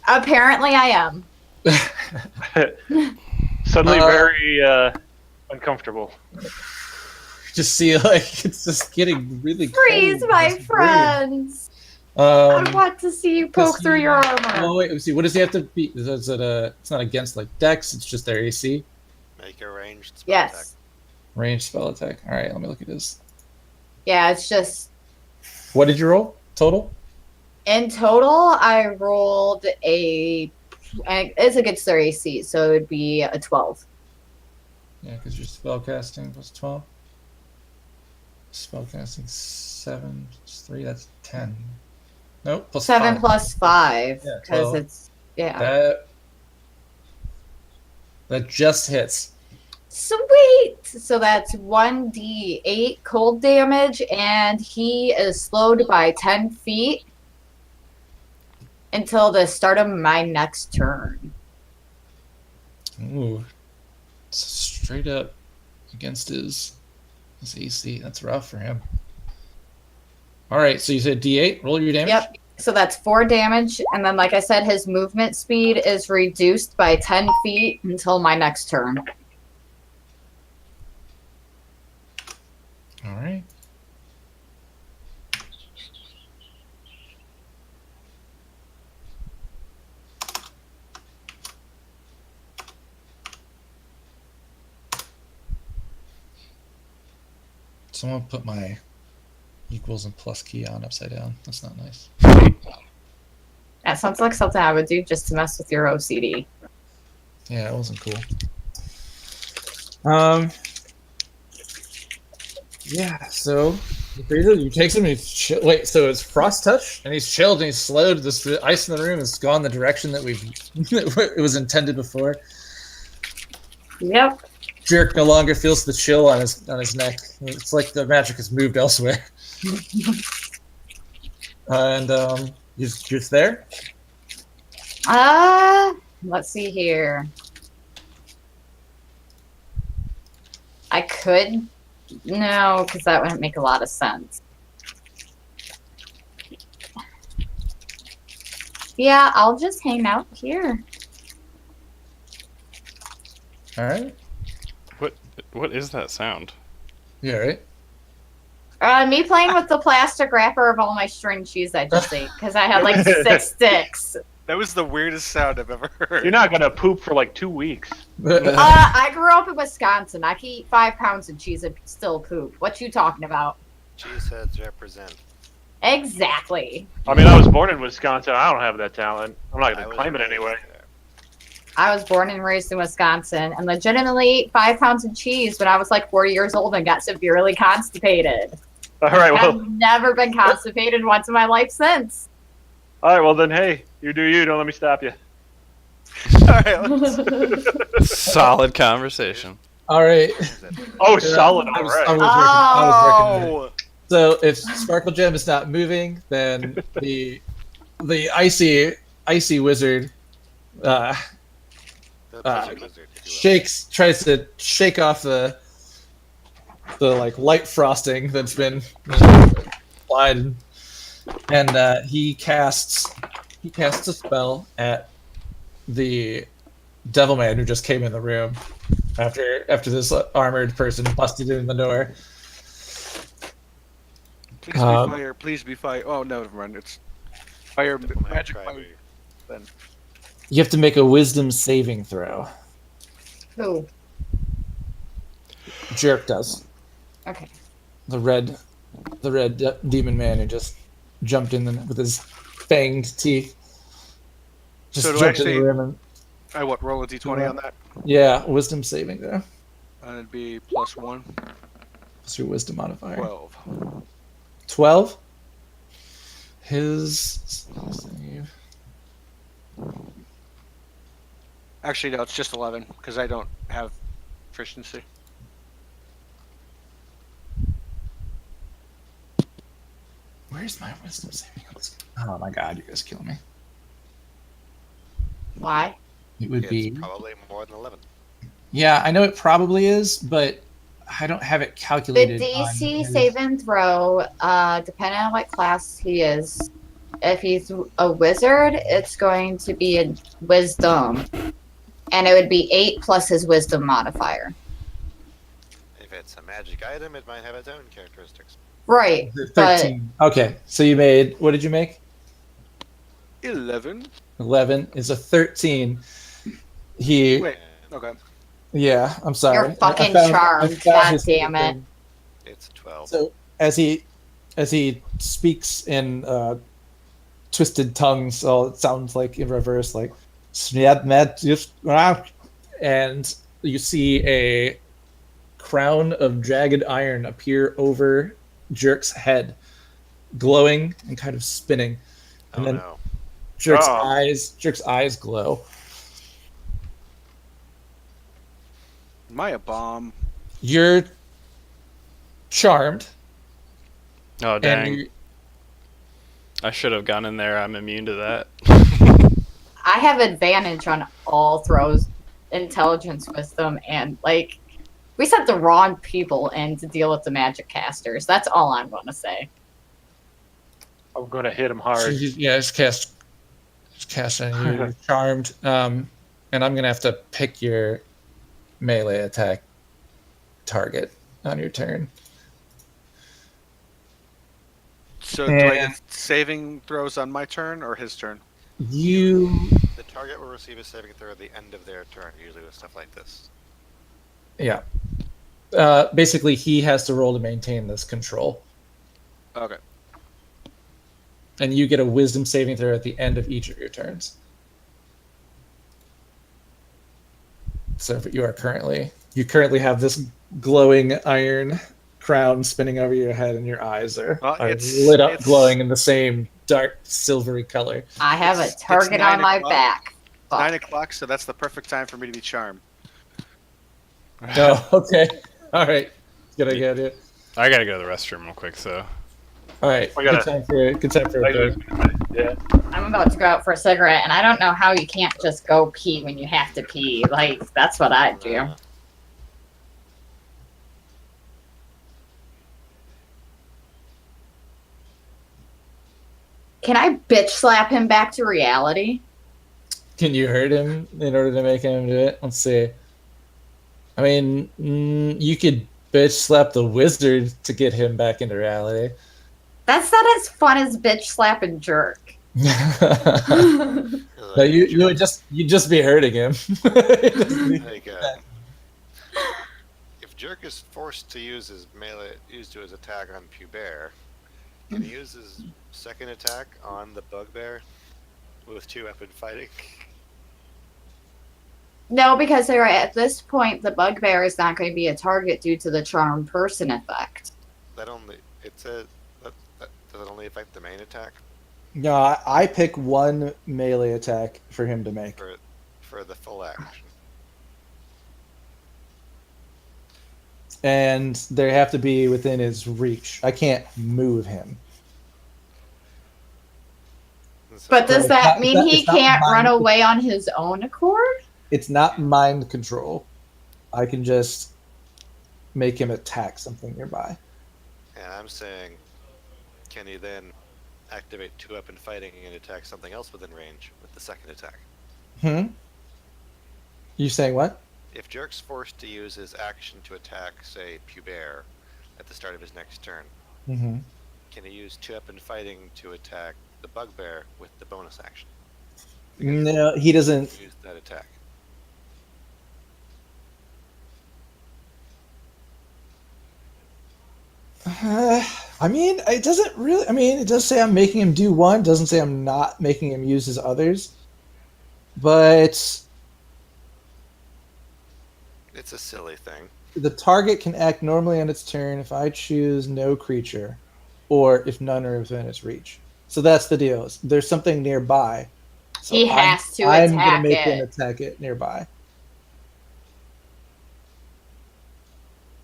Apparently, I am.
Suddenly
Uh,
very uncomfortable.
Just see like it's just getting really
Freeze,
cold.
my
It's weird.
friends! I want to see you poke
does
through
he-
your armor.
Oh wait, let's see. What does he have to beat? Is it it's not against like Dex. It's just their AC.
Make a ranged spell attack.
Yes.
Range spell attack. All right, let me look at this.
Yeah, it's just
What did you roll total?
in total, I rolled it's against their AC, so it would be a 12.
Yeah, because you're spell casting plus 12. Spell casting 7 plus 3. That's 10. Nope. Plus
7
5.
plus 5,
Yeah,
because
12.
it's, yeah.
That just hits.
Sweet! So that's 1d8 cold damage, and he is slowed by 10 feet until the start of my next turn.
Ooh. Straight up against his AC. That's rough for him. All right, so you said D8. Roll your damage.
Yep. So that's 4 damage, and then, like I said, his movement speed is reduced by 10 feet until my next turn.
Someone put my equals and plus key on upside down. That's not nice.
That sounds like something I would do just to mess with your OCD.
Yeah, it wasn't cool. Yeah, so you take him. Wait, so it's frost touch, and he's chilled and he's slowed. The ice in the room has gone the direction that it was intended before.
Yep.
Jerk no longer feels the chill on his neck. It's like the magic has moved elsewhere. And you're just there.
Let's see here. I could. No, because that wouldn't make a lot of sense. Yeah, I'll just hang out here.
All right.
What is that sound?
Yeah, right.
Me playing with the plastic wrapper of all my string cheese I just ate because I had like 6 sticks.
That was the weirdest sound I've ever heard.
You're not gonna poop for like 2 weeks.
I grew up in Wisconsin. I can eat 5 pounds of cheese and still poop. What you talking about?
Cheeseheads represent.
Exactly.
I mean, I was born in Wisconsin. I don't have that talent. I'm not
I
gonna
was
claim it
raised
anyway.
there.
I was born and raised in Wisconsin and legitimately ate 5 pounds of cheese when I was like 4 years old and got severely constipated.
All right, well,
I've never been constipated once in my life since.
all right, well then, hey, you do you. Don't let me stop you.
All right, let's-
Solid conversation.
All right.
Oh, solid.
I
All
was,
right.
I was working there.
Oh,
So if Sparkle Gem is not moving, then the icy wizard
The Blizzard Wizard, if you will.
tries to shake off the like light frosting that's been applied, and he casts a spell at the devil man who just came in the room after this armored person busted in the door.
please be fire. Please be fire. Oh no, never mind. It's fire. Magic
Try
fire.
to-
Then
You have to make a wisdom saving throw.
Who?
Jerk does.
Okay.
The red demon man who just jumped in with his fanged teeth. Just
So do I
jumped in
actually-
the room and
I what? Roll a d20 on that,
yeah, wisdom saving throw.
and it'd be +1,
What's your wisdom modifier?
12.
12. His save.
Actually, no, it's just 11 because I don't have proficiency.
Where's my wisdom saving? Oh my god, you guys killing me.
Why?
It would
It's
be.
probably more than 11.
Yeah, I know it probably is, but I don't have it
The
calculated. on
DC
his-
save and throw, depending on what class he is. If he's a wizard, it's going to be a wisdom. And it would be 8 plus his wisdom modifier.
If it's a magic item, it might have its own characteristics.
Right.
13. Okay, so you made. What did you make?
11.
11 is a 13. He.
Wait. Okay.
Yeah, I'm sorry.
You're fucking
I
charmed.
found
God
his
damn it.
thing.
It's 12.
So as he speaks in twisted tongues, so it sounds like in reverse, like and you see a crown of jagged iron appear over Jerk's head, glowing and kind of spinning.
oh
And then
no.
Jerk's
Oh.
eyes glow.
Am I a bomb?
You're charmed,
Oh
and
dang!
you,
I should have gone in there. I'm immune to that.
I have advantage on all throws, intelligence, wisdom, and like we sent the wrong people in to deal with the magic casters. That's all I'm going to say.
I'm gonna hit him
so
hard.
it's cast on you. You're charmed, and I'm gonna have to pick your melee attack target on your turn.
So do I
And-
get saving throws on my turn or his turn?
You,
The target will receive a saving throw at the end of their turn, usually with stuff like this.
yeah. Basically, he has to roll to maintain this control.
Okay.
And you get a wisdom saving throw at the end of each of your turns. So you currently have this glowing iron crown spinning over your head, and your eyes are lit up, glowing in the same dark silvery color.
I have a target on my back.
9 o'clock, so that's the perfect time for me to be charmed.
Oh, okay. All right. Good idea.
I gotta go to the restroom real quick, so.
All right. Good time for a break.
Yeah.
I'm about to go out for a cigarette, and I don't know how you can't just go pee when you have to pee. Like, that's what I do. Can I bitch slap him back to reality?
Can you hurt him in order to make him do it? Let's see. I mean, you could bitch slap the wizard to get him back into reality.
That's not as fun as bitch slapping Jerk.
No, you'd just be hurting him.
Like, if Jerk is forced to use his his attack on Pubert, can he use his second attack on the Bugbear with 2-weapon fighting?
No, because at this point, the Bugbear is not going to be a target due to the charmed person effect.
Does it only affect the main attack?
No, I pick one melee attack for him to make.
For the full action.
And they have to be within his reach. I can't move him.
But does that mean he
it's not
can't run
mind-
away on his own accord?
It's not mind control. I can just make him attack something nearby.
And I'm saying, can he then activate 2-weapon fighting and attack something else within range with the second attack?
You saying what?
If Jerk's forced to use his action to attack, say, Pubert at the start of his next turn,
Mm-hmm.
can he use 2-weapon fighting to attack the Bugbear with the bonus action?
No, he doesn't.
Use that attack.
I mean, it doesn't really. I mean, it does say I'm making him do one. It doesn't say I'm not making him use his others. But
It's a silly thing.
the target can act normally on its turn if I choose no creature, or if none are within its reach. So that's the deal. There's something nearby. So
He has to
I'm gonna
attack
make
it.
him attack it nearby.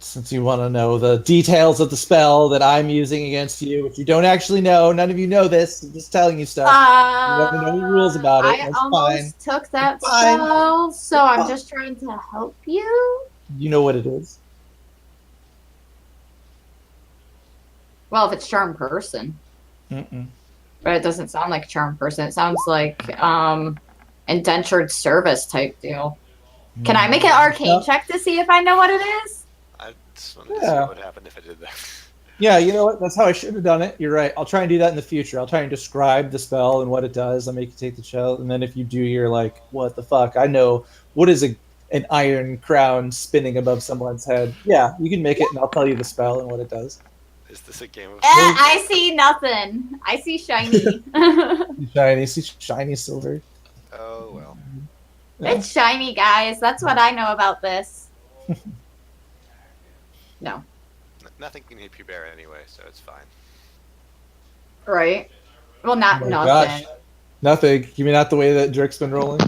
Since you want to know the details of the spell that I'm using against you, which you don't actually know, none of you know this. I'm just telling you stuff. You want to know the rules about it.
I
That's
almost took that
It's fine.
spell, so
It's
I'm
fine.
just trying to help you.
You know what it is.
Well, if it's charm person,
Mm-mm.
but it doesn't sound like charm person. It sounds like indentured service type deal. Can I make an arcane
No.
check to see if I know what it is?
I just wanted to see
Yeah.
what would happen if I did that.
Yeah, you know what? That's how I should have done it. You're right. I'll try and do that in the future. I'll try and describe the spell and what it does. I'll make you take the shell, and then if you do, you're like, "What the fuck?" I know what is an iron crown spinning above someone's head. Yeah, you can make it, and I'll tell you the spell and what it does.
Is this a game of...
I see nothing. I see shiny.
Shiny silver.
Oh, well.
It's shiny, guys. That's what I know about this. No.
Nothing can hit Pubert anyway, so it's fine.
Right? Well, not
Oh my
nothing.
gosh. Nothing. You mean not the way that Jerk's been rolling?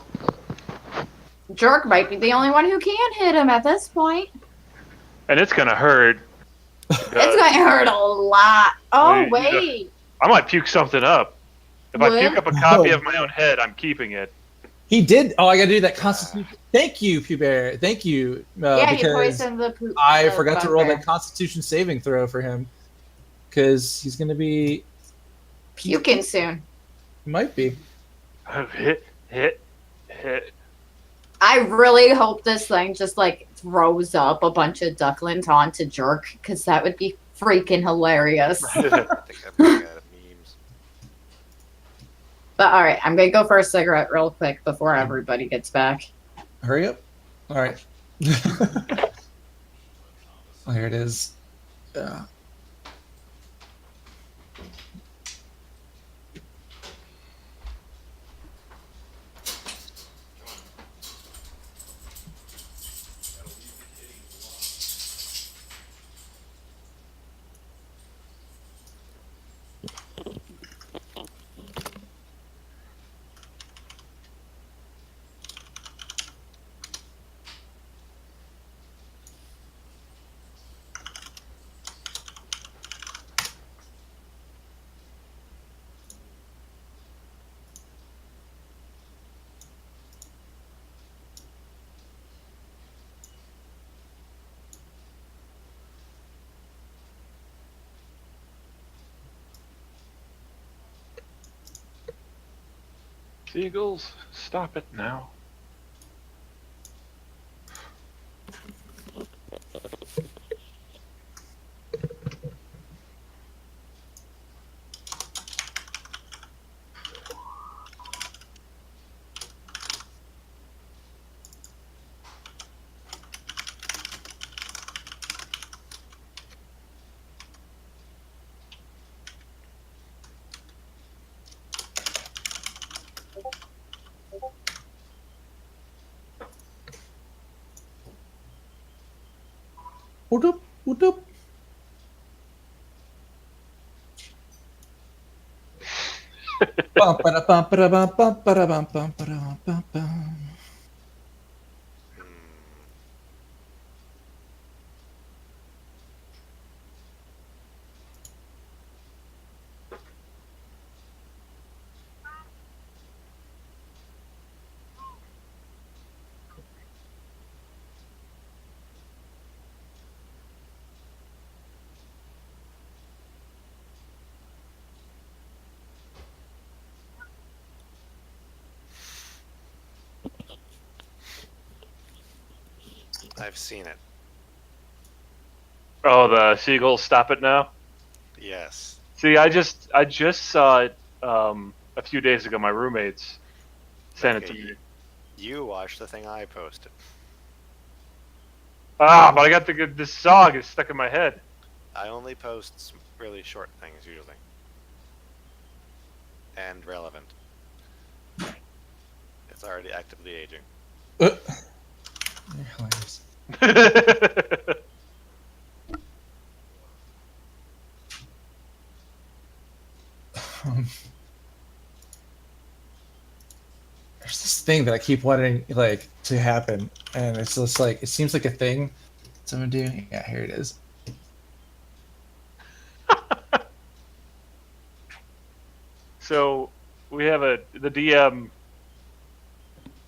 Jerk might be the only one who can hit him at this point.
And it's gonna hurt.
It's going to hurt a lot. Oh,
Wait,
wait.
I might puke something up. If I
What?
puke up a copy
No.
of my own head, I'm keeping it.
He did. Oh, I got to do that Constitution. Thank you, Pubert. Thank you.
Yeah, you
because
poisoned the poop.
I
the
forgot to roll
bugbear.
that Constitution saving throw for him because he's going to be.
Puking soon.
He might be.
Hit.
I really hope this thing just like throws up a bunch of ducklings onto Jerk, because that would be freaking hilarious.
I think I'm looking at memes.
But all right, I'm gonna go for a cigarette real quick before everybody gets back.
Hurry up. All right. There it is.
Seagulls, stop it now.
Whoop, whoop. Bum, ba-da, bum, ba-da, bum, bum, ba-da, bum, bum, ba-da, bum, bum, bum.
I've seen it.
Oh, the seagulls, stop it now.
Yes.
See, I just saw it a few days ago. My roommates sent it to
Okay,
me.
You watched the thing I posted.
Ah, but I got this song is stuck in my head.
I only post some really short things usually. And relevant. It's already actively aging.
You're hilarious. There's this thing that I keep wanting like to happen, and it's just like it seems like a thing someone do. Yeah, here it is.
So we have the DM.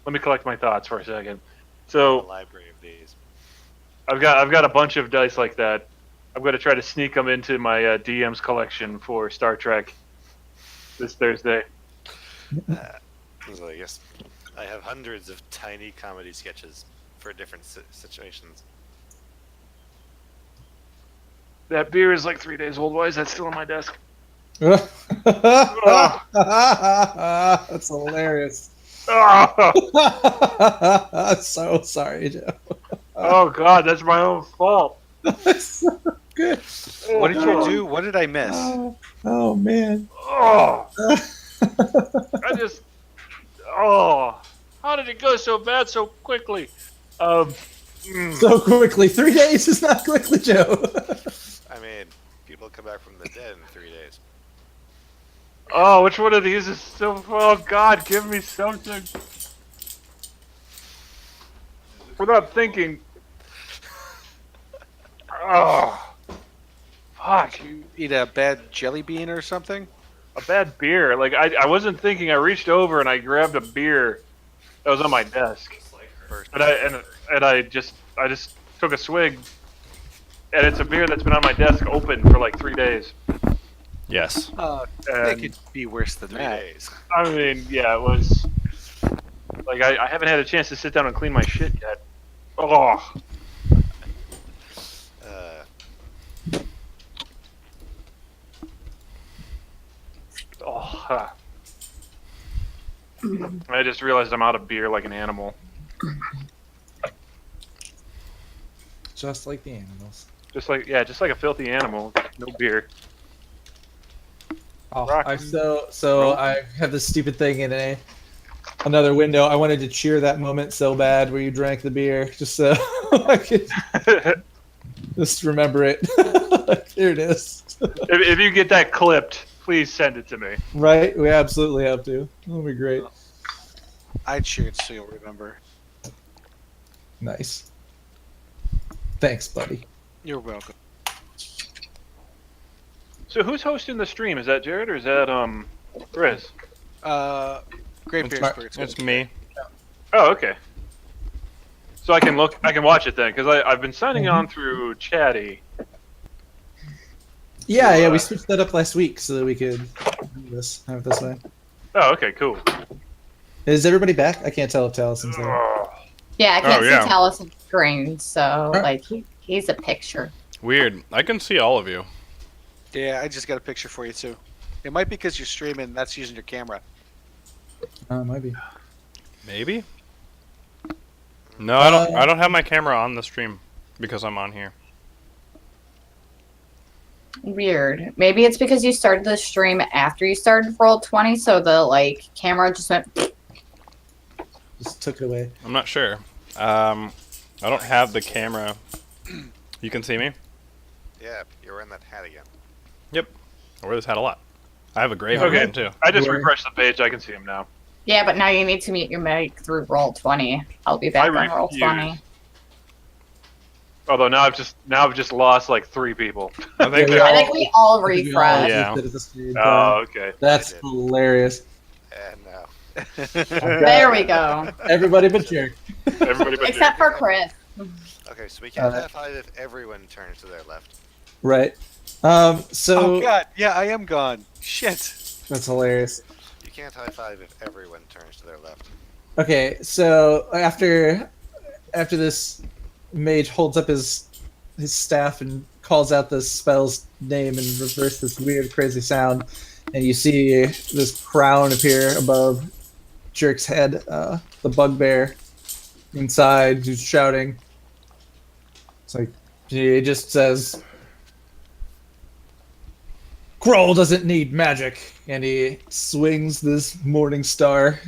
Let me collect my thoughts for a second.
A
So
library of these.
I've got a bunch of dice like that. I'm going to try to sneak them into my DM's collection for Star Trek this Thursday.
So I guess I have hundreds of tiny comedy sketches for different situations.
That beer is like 3 days old. Why is that still on my desk?
That's hilarious.
Oh,
So sorry, Joe.
oh God, that's my own fault.
That's so good.
What did you do? What did I miss?
Oh man.
Oh, I just. Oh, how did it go so bad so quickly?
So quickly. 3 days is not quickly, Joe.
I mean, people come back from the dead in 3 days.
Oh, which one of these is so? Oh God, give me something. Without thinking. Oh, fuck.
You eat a bad jelly bean or something?
A bad beer. Like I wasn't thinking. I reached over and I grabbed a beer that was on my desk,
First,
and I just took a swig, and it's a beer that's been on my desk open for like 3 days.
Yes.
It
And
could be worse than
3
that.
days.
I mean, yeah, it was like I haven't had a chance to sit down and clean my shit yet. Oh, huh. I just realized I'm out of beer like an animal.
Just like the animals.
Just like a filthy animal. No beer.
Oh,
Rock.
I have this stupid thing in another window. I wanted to cheer that moment so bad where you drank the beer, just so I could just remember it. Here it is.
If you get that clipped, please send it to me.
Right? We absolutely have to. That'll be great.
I cheered so you'll remember.
Nice. Thanks, buddy.
You're welcome.
So who's hosting the stream? Is that Jared or is that Chris?
Great
It's,
Beersburg.
it's me.
Oh, okay. So I can watch it then, because I've been signing on through Chatty.
Yeah, we switched that up last week so that we could have it this way.
Oh, okay, cool.
Is everybody back? I can't tell if Talison's there.
Oh,
Yeah, I can't
yeah.
see Taliesin's screen, so
Huh?
like he's a picture.
Weird. I can see all of you.
Yeah, I just got a picture for you too. It might be because you're streaming. That's using your camera.
Might be.
Maybe. No, I don't have my camera on the stream because I'm on here.
Weird. Maybe it's because you started the stream after you started Roll20, so the camera just went.
Just took it away.
I'm not sure. I don't have the camera. You can see me?
Yeah, you're wearing that hat again.
Yep. I wear this hat a lot. I have a gray
Okay.
version too.
I just
Where-
refreshed the page. I can see him now.
Yeah, but now you need to mute your mic through Roll20. I'll be back
I
on Roll20.
refuse. Although now I've just lost like 3 people.
I think
Yeah,
they're
I
all,
think we all refresh.
Yeah.
Did it at the same
Oh,
time.
okay.
That's
I did.
hilarious.
And no.
There we go.
Everybody but Jerk.
Everybody but
Except for Chris.
Okay, so we can't
Uh,
high five if everyone turns to their left.
Right. So
Oh god, yeah, I am gone. Shit.
that's hilarious.
You can't high five if everyone turns to their left.
Okay, so after this mage holds up his staff and calls out the spell's name and reverse this weird crazy sound, and you see this crown appear above Jerk's head, the bugbear inside who's shouting. It's like he just says Kroll doesn't need magic, and he swings this morning star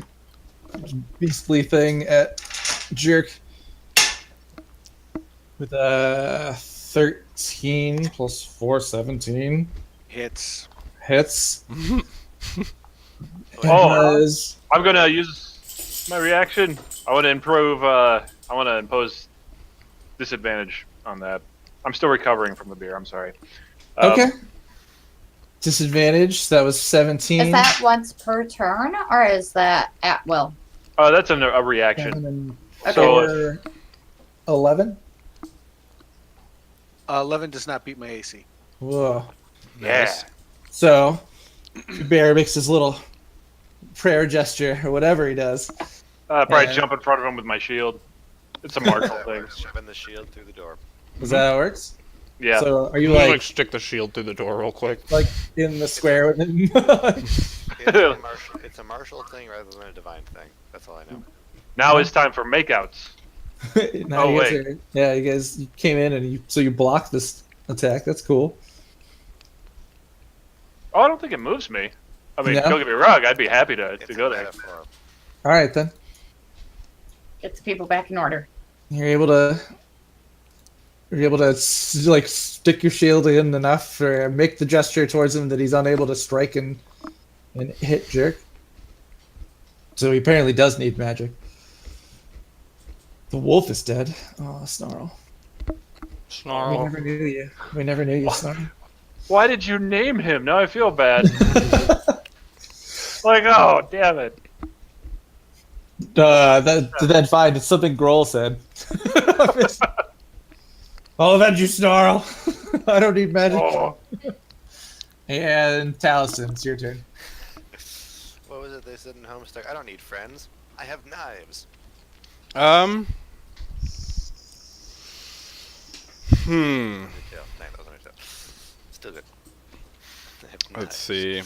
beastly thing at Jerk with a 13 plus 4, 17
Hits.
hits.
Oh.
Does-
I'm gonna use my reaction. I want to improve. I want to impose disadvantage on that. I'm still recovering from the beer. I'm sorry.
okay. Disadvantage. That was 17.
Is that once per turn, or is that at will?
That's a reaction.
7 and
Okay.
So
11.
11 does not beat my AC.
Whoa.
nice.
So, Bear makes his little prayer gesture or whatever he does.
Probably
Yeah.
jump in front of him with my shield. It's a martial
That
thing.
works, shoving the shield through the door.
Is that how it works?
Yeah.
So, are you
Like,
like
stick the shield through the door real quick.
in the square with him?
It's a martial thing rather than a divine thing. That's all I know.
Now it's time for makeouts.
Now
Oh,
you guys
wait.
you guys came in and you blocked this attack. That's cool.
Oh, I don't think it moves me. I mean,
No?
don't get me wrong. I'd be happy to
It's
go
a
there.
metaphor.
All right then.
Get the people back in order.
You're able to like stick your shield in enough or make the gesture towards him that he's unable to strike and hit Jerk. So he apparently does need magic. The wolf is dead. Oh, Snarl. We
Snarl.
never knew you. We never knew you, Snarl.
Why did you name him? Now I feel bad. Like, oh, damn it.
Then fine. It's something Grohl said. I'll avenge you, Snarl. I don't need magic.
Oh,
And Taliesin, it's your turn.
What was it they said in Homestuck? I don't need friends. I have knives. Undertale. No, that was Undertale. Still good. I have
Let's
knives.
see.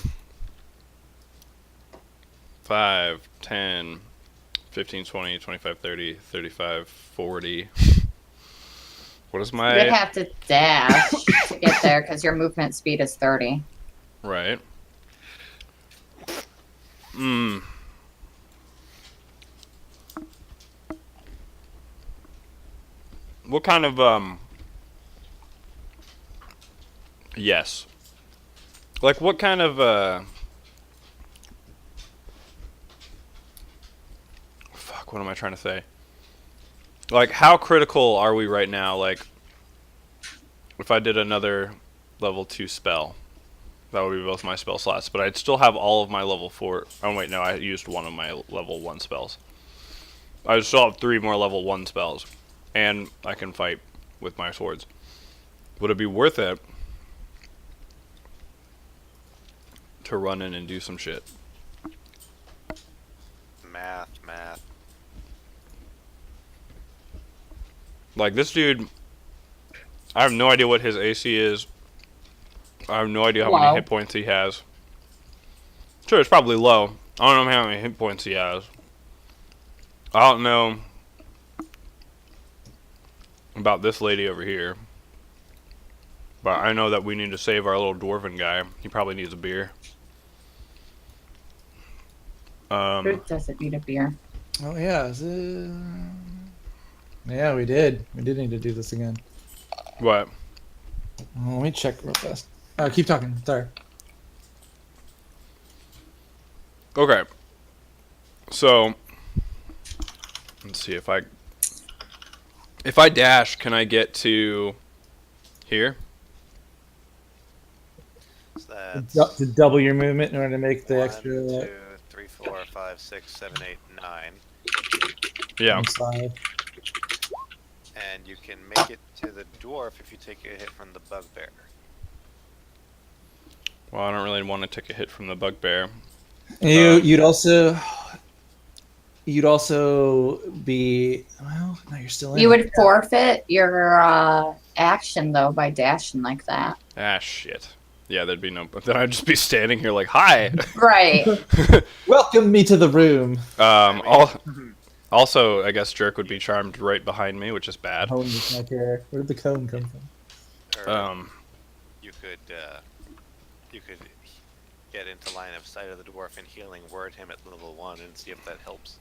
5, 10, 15, 20, 25, 30, 35, 40. What is
You would
my
have to dash to get there because your movement speed is 30.
right? Hmm. What kind of Yes. Like what kind of fuck, what am I trying to say? Like how critical are we right now? Like if I did another level 2 spell, that would be both my spell slots, but I'd still have all of my level 4. Oh wait, no, I used one of my level 1 spells. I would still have 3 more level 1 spells, and I can fight with my swords. Would it be worth it to run in and do some shit?
Math.
Like this dude, I have no idea what his AC is. I have no idea how many
Low.
hit points he has. Sure, it's probably low. I don't know how many hit points he has. I don't know about this lady over here. But I know that we need to save our little dwarven guy. He probably needs a beer.
Who doesn't need a beer?
Oh yeah. Yeah, we did. We did need to do this again.
What?
Oh, let me check real fast. Keep talking. Sorry.
Okay. So, let's see if I dash, can I get to here?
So that's
To double your movement in order to make the
1,
extra.
2, 3, 4, 5, 6, 7, 8, 9.
Yeah.
5.
And you can make it to the dwarf if you take a hit from the bugbear.
Well, I don't really want to take a hit from the bugbear.
You'd also be well. No, you're still in.
You
it.
would forfeit your action though by dashing like that.
Ah, shit. Yeah, there'd be no. Then I'd just be standing here like, hi.
Right.
Welcome me to the room.
Also, I guess Jerk would be charmed right behind me, which is bad.
Cone is my character. Where did the cone come from?
Or you could get into line of sight of the dwarf and healing word him at level 1 and see if that helps.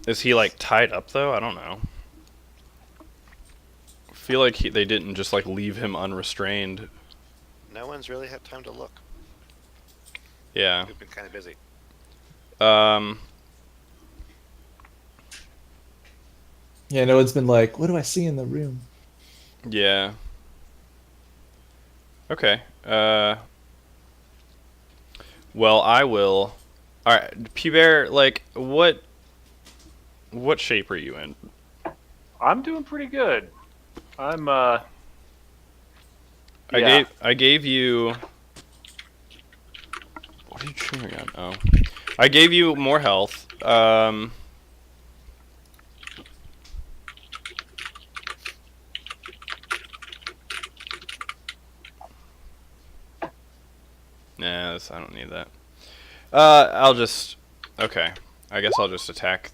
Is he like tied up though? I don't know. I feel like they didn't just like leave him unrestrained.
No one's really had time to look.
Yeah.
We've been kind of busy.
Yeah, no one's been like, what do I see in the room?
Yeah. Okay. Well, I will. All right, P-Bear, like, what shape are you in?
I'm doing pretty good. I'm
I gave you. What are you chewing on? Oh, I gave you more health. Nah, I don't need that. I'll just. Okay, I guess I'll just attack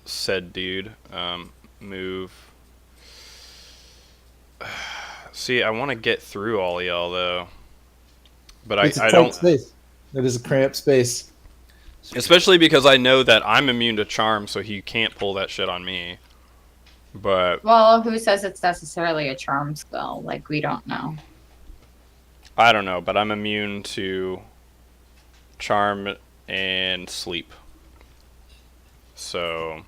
said dude. Move. See, I want to get through all y'all though, but
It's a
I
tight
don't.
space. It is a cramped space.
Especially because I know that I'm immune to charm, so he can't pull that shit on me. But
Well, who says it's necessarily a charm spell? Like, we don't know.
I don't know. But I'm immune to charm and sleep. So,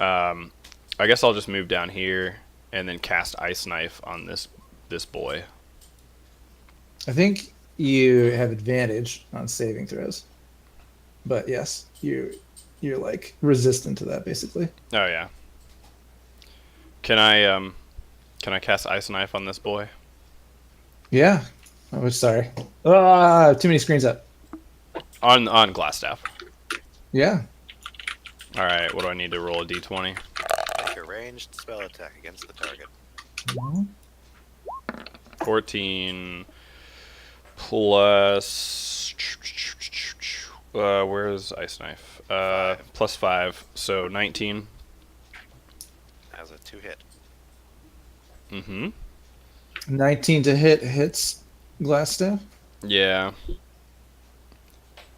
I guess I'll just move down here and then cast Ice Knife on this boy.
I think you have advantage on saving throws. But yes, you're like resistant to that basically.
Oh yeah. Can I cast Ice Knife on this boy?
Yeah. Oh, sorry. Ah, too many screens up.
On Glassstaff.
Yeah.
All right. What do I need to roll a d20?
Make a ranged spell attack against the target.
14 plus Where's Ice Knife? Plus 5, so 19.
As a 2-hit.
Mm-hmm.
19 to hits glass staff.
Yeah.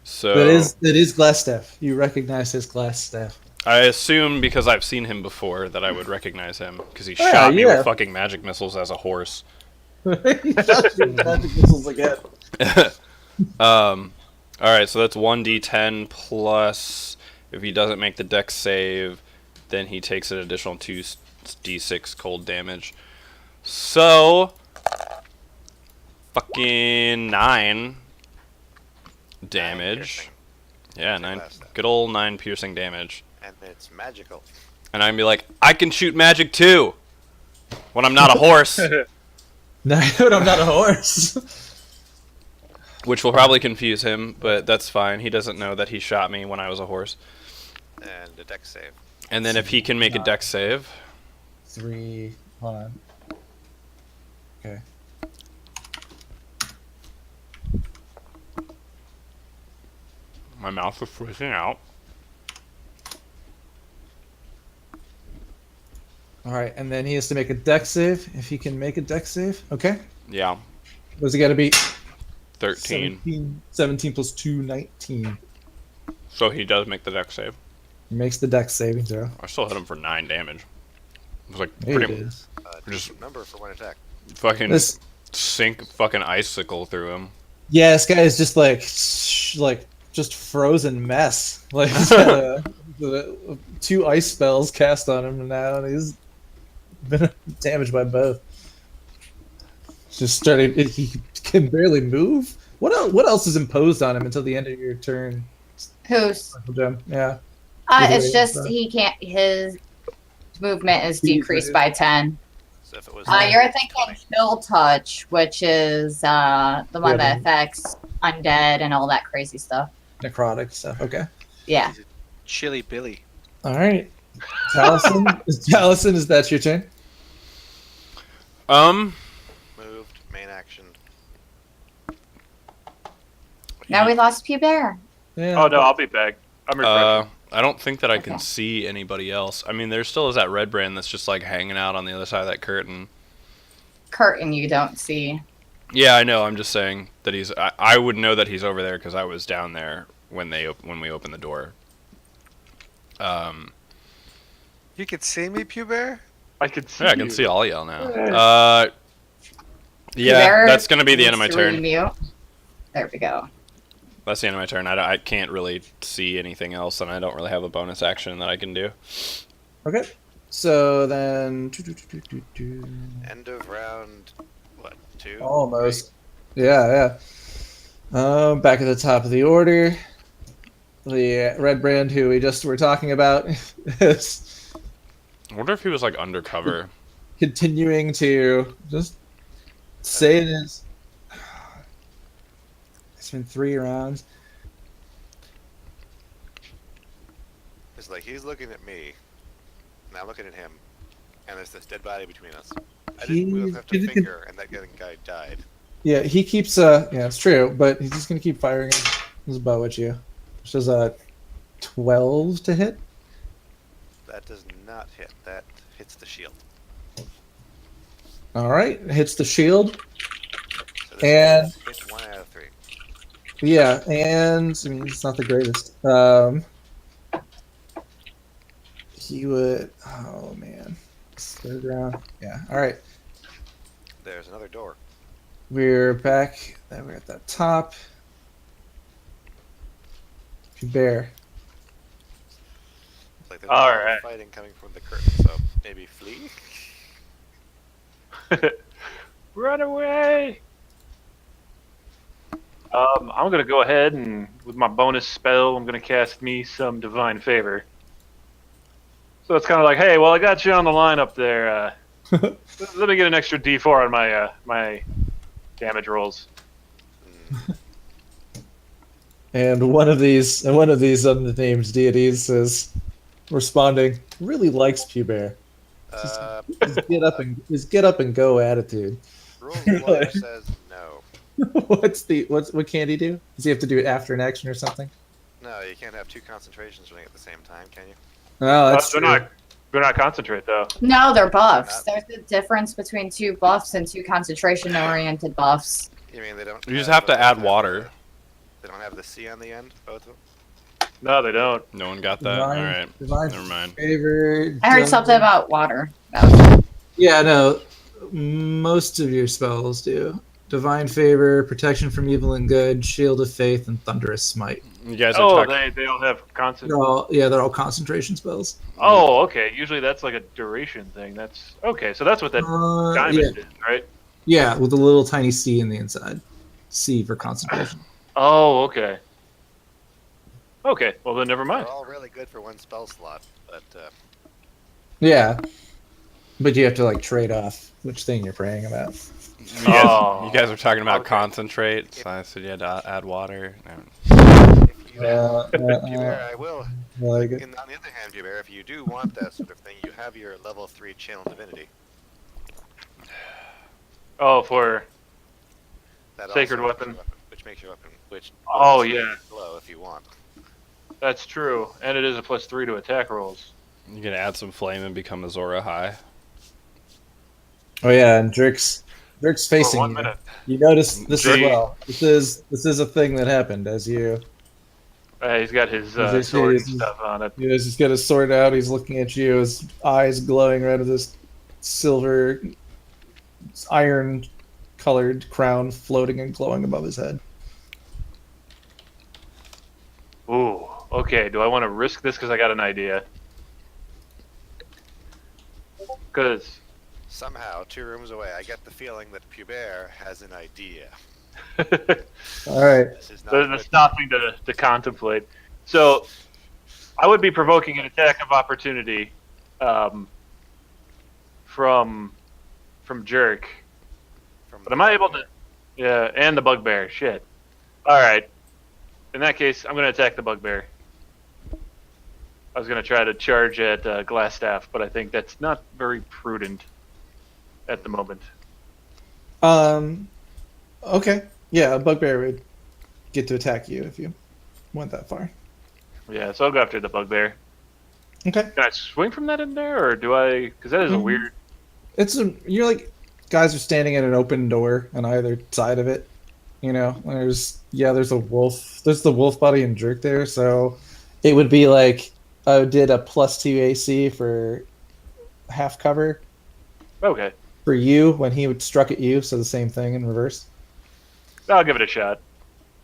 So
That is glass staff. You recognize his glass staff.
I assume because I've seen him before that I would recognize him because he
Oh,
shot me
yeah.
with fucking magic missiles as a horse.
He shot you with magic missiles again.
All right, so that's 1d10 plus if he doesn't make the dex save, then he takes an additional 2d6 cold damage. So fucking 9 damage.
piercing.
Yeah,
Two
9.
last then.
Good old 9 piercing damage.
And it's magical.
And I'd be like, I can shoot magic too when I'm not a horse.
No, I'm not a horse.
Which will probably confuse him, but that's fine. He doesn't know that he shot me when I was a horse.
And a dex save.
And then if he can make a dex save,
3. Hold on. Okay.
my mouth is freezing out.
All right, and then he has to make a dex save. If he can make a dex save, okay.
Yeah,
What's it got to be?
13.
17 plus 2, 19.
So he does make the dex save.
He makes the dex saving throw.
I still hit him for 9 damage. It was like
There it
pretty
is.
Just-
Decent number for one attack.
fucking
This,
sink fucking icicle through him.
yeah, this guy is just like just frozen mess. Like he's got two ice spells cast on him now, and he's been damaged by both. Just starting. He can barely move. What else is imposed on him until the end of your turn,
Who's?
Uncle Jim? Yeah.
It's just he can't. His movement is decreased by 10.
So if it was
You're thinking Chill Touch, which is the one that affects undead and all that crazy stuff.
Necrotic stuff. Okay.
Yeah.
Chili Billy.
All right. Taliesin, is that your turn?
moved, main action.
Now we lost Pew Bear.
Yeah.
Oh no, I'll be back. I'm refreshing.
I don't think that I can
Okay.
see anybody else. I mean, there still is that red brand that's just like hanging out on the other side of that curtain.
Curtain you don't see.
Yeah, I know. I'm just saying that he's. I would know that he's over there because I was down there when we opened the door.
You could see me, Pew Bear?
I could see.
Yeah, I can
you.
see all y'all now.
Pew
Yeah,
Bear
that's gonna be the end of my
needs to
turn.
remute. There we go.
That's the end of my turn. I can't really see anything else, and I don't really have a bonus action that I can do.
Okay. So then.
End of round, what, 2?
Almost. Yeah, yeah. Back at the top of the order. The red brand who we just were talking about is
I wonder if he was like undercover.
continuing to just say it is. It's been 3 rounds.
It's like he's looking at me, and I'm looking at him, and there's this dead body between us. I didn't move after
He's-
finger, and that guy died.
Yeah, he keeps. Yeah, it's true, but he's just gonna keep firing his bow at you, which is a 12 to hit.
That does not hit. That hits the shield.
All right, hits the shield.
So this
And-
is hit 1 out of 3.
Yeah, and I mean it's not the greatest. He would. Oh man, it's 3rd round. Yeah. All right,
There's another door.
we're back. We're at the top. Bear.
It's like there's
All
a lot of
right.
fighting coming from the curtain, so maybe flee?
Run away! I'm gonna go ahead and with my bonus spell, I'm gonna cast me some divine favor. So it's kind of like, hey, well, I got you on the line up there. Let me get an extra D4 on my my damage rolls.
And one of these unnamed deities is responding. Really likes Pew Bear. His get up and go attitude.
Rule of Lawyer says no.
What can't he do? Does he have to do it after an action or something?
No, you can't have two concentrations running at the same time, can you?
Oh, that's
they're
true.
not. They're not concentrate though.
No, they're buffs. There's a difference between 2 buffs and 2 concentration-oriented buffs.
You mean they don't?
You just have to
they don't
add
have
water.
They don't have the C on the end, both of them.
No, they don't.
No one got that. All right.
Divine
Never mind.
favor.
I heard something about water. That was it.
Yeah, no. Most of your spells do. Divine favor, protection from evil and good, shield of faith, and thunderous smite.
You guys are
Oh,
talking.
they don't have concent.
They're all concentration spells.
Oh, okay. Usually that's like a duration thing. That's okay. So that's what that diamond
Yeah,
is, right?
yeah, with a little tiny C in the inside. C for concentration.
Oh, okay. Okay. Well, then never mind.
They're all really good for one spell slot, but
Yeah, but you have to like trade off which thing you're praying about.
You guys are talking about
Okay.
concentrate. So I said you had to add water. No.
if you Jubert, I will.
Like it.
On the other hand, Jubert, if you do want that sort of thing, you have your level 3 channel divinity.
Oh, for
That
Sacred
also makes
weapon.
your which makes your weapon, which
Oh,
makes
yeah.
it glow if you want.
that's true, and it is a +3 to attack rolls.
You can add some flame and become a Zora High.
Oh yeah, and Dirk's
For
facing
1
you.
minute.
You notice this as
Gee.
well. This is a thing that happened as you.
He's got his
He's-
sword and
he's-
stuff on it.
He's got his sword out. He's looking at you. His eyes glowing red with this silver, iron-colored crown floating and glowing above his head.
Ooh. Okay. Do I want to risk this? Because I got an idea. Because
Somehow, 2 rooms away, I get the feeling that Pubert has an idea.
All right.
This is not
there's
good.
nothing to contemplate. So, I would be provoking an attack of opportunity from Jerk.
From
But am I able to? Yeah, and the bugbear. Shit. All right. In that case, I'm going to attack the bugbear. I was going to try to charge at Glassstaff, but I think that's not very prudent at the moment.
Okay. Yeah, a bugbear would get to attack you if you went that far.
Yeah, so I'll go after the bugbear.
Okay.
Can I swing from that in there, or do I? Because that is a
Mhm.
weird.
You're like guys are standing at an open door on either side of it. You know, there's a wolf. There's the wolf body and Jerk there, so it would be like I did a +2 AC for half cover
Okay,
for you when he would struck at you, so the same thing in reverse.
I'll give it a shot.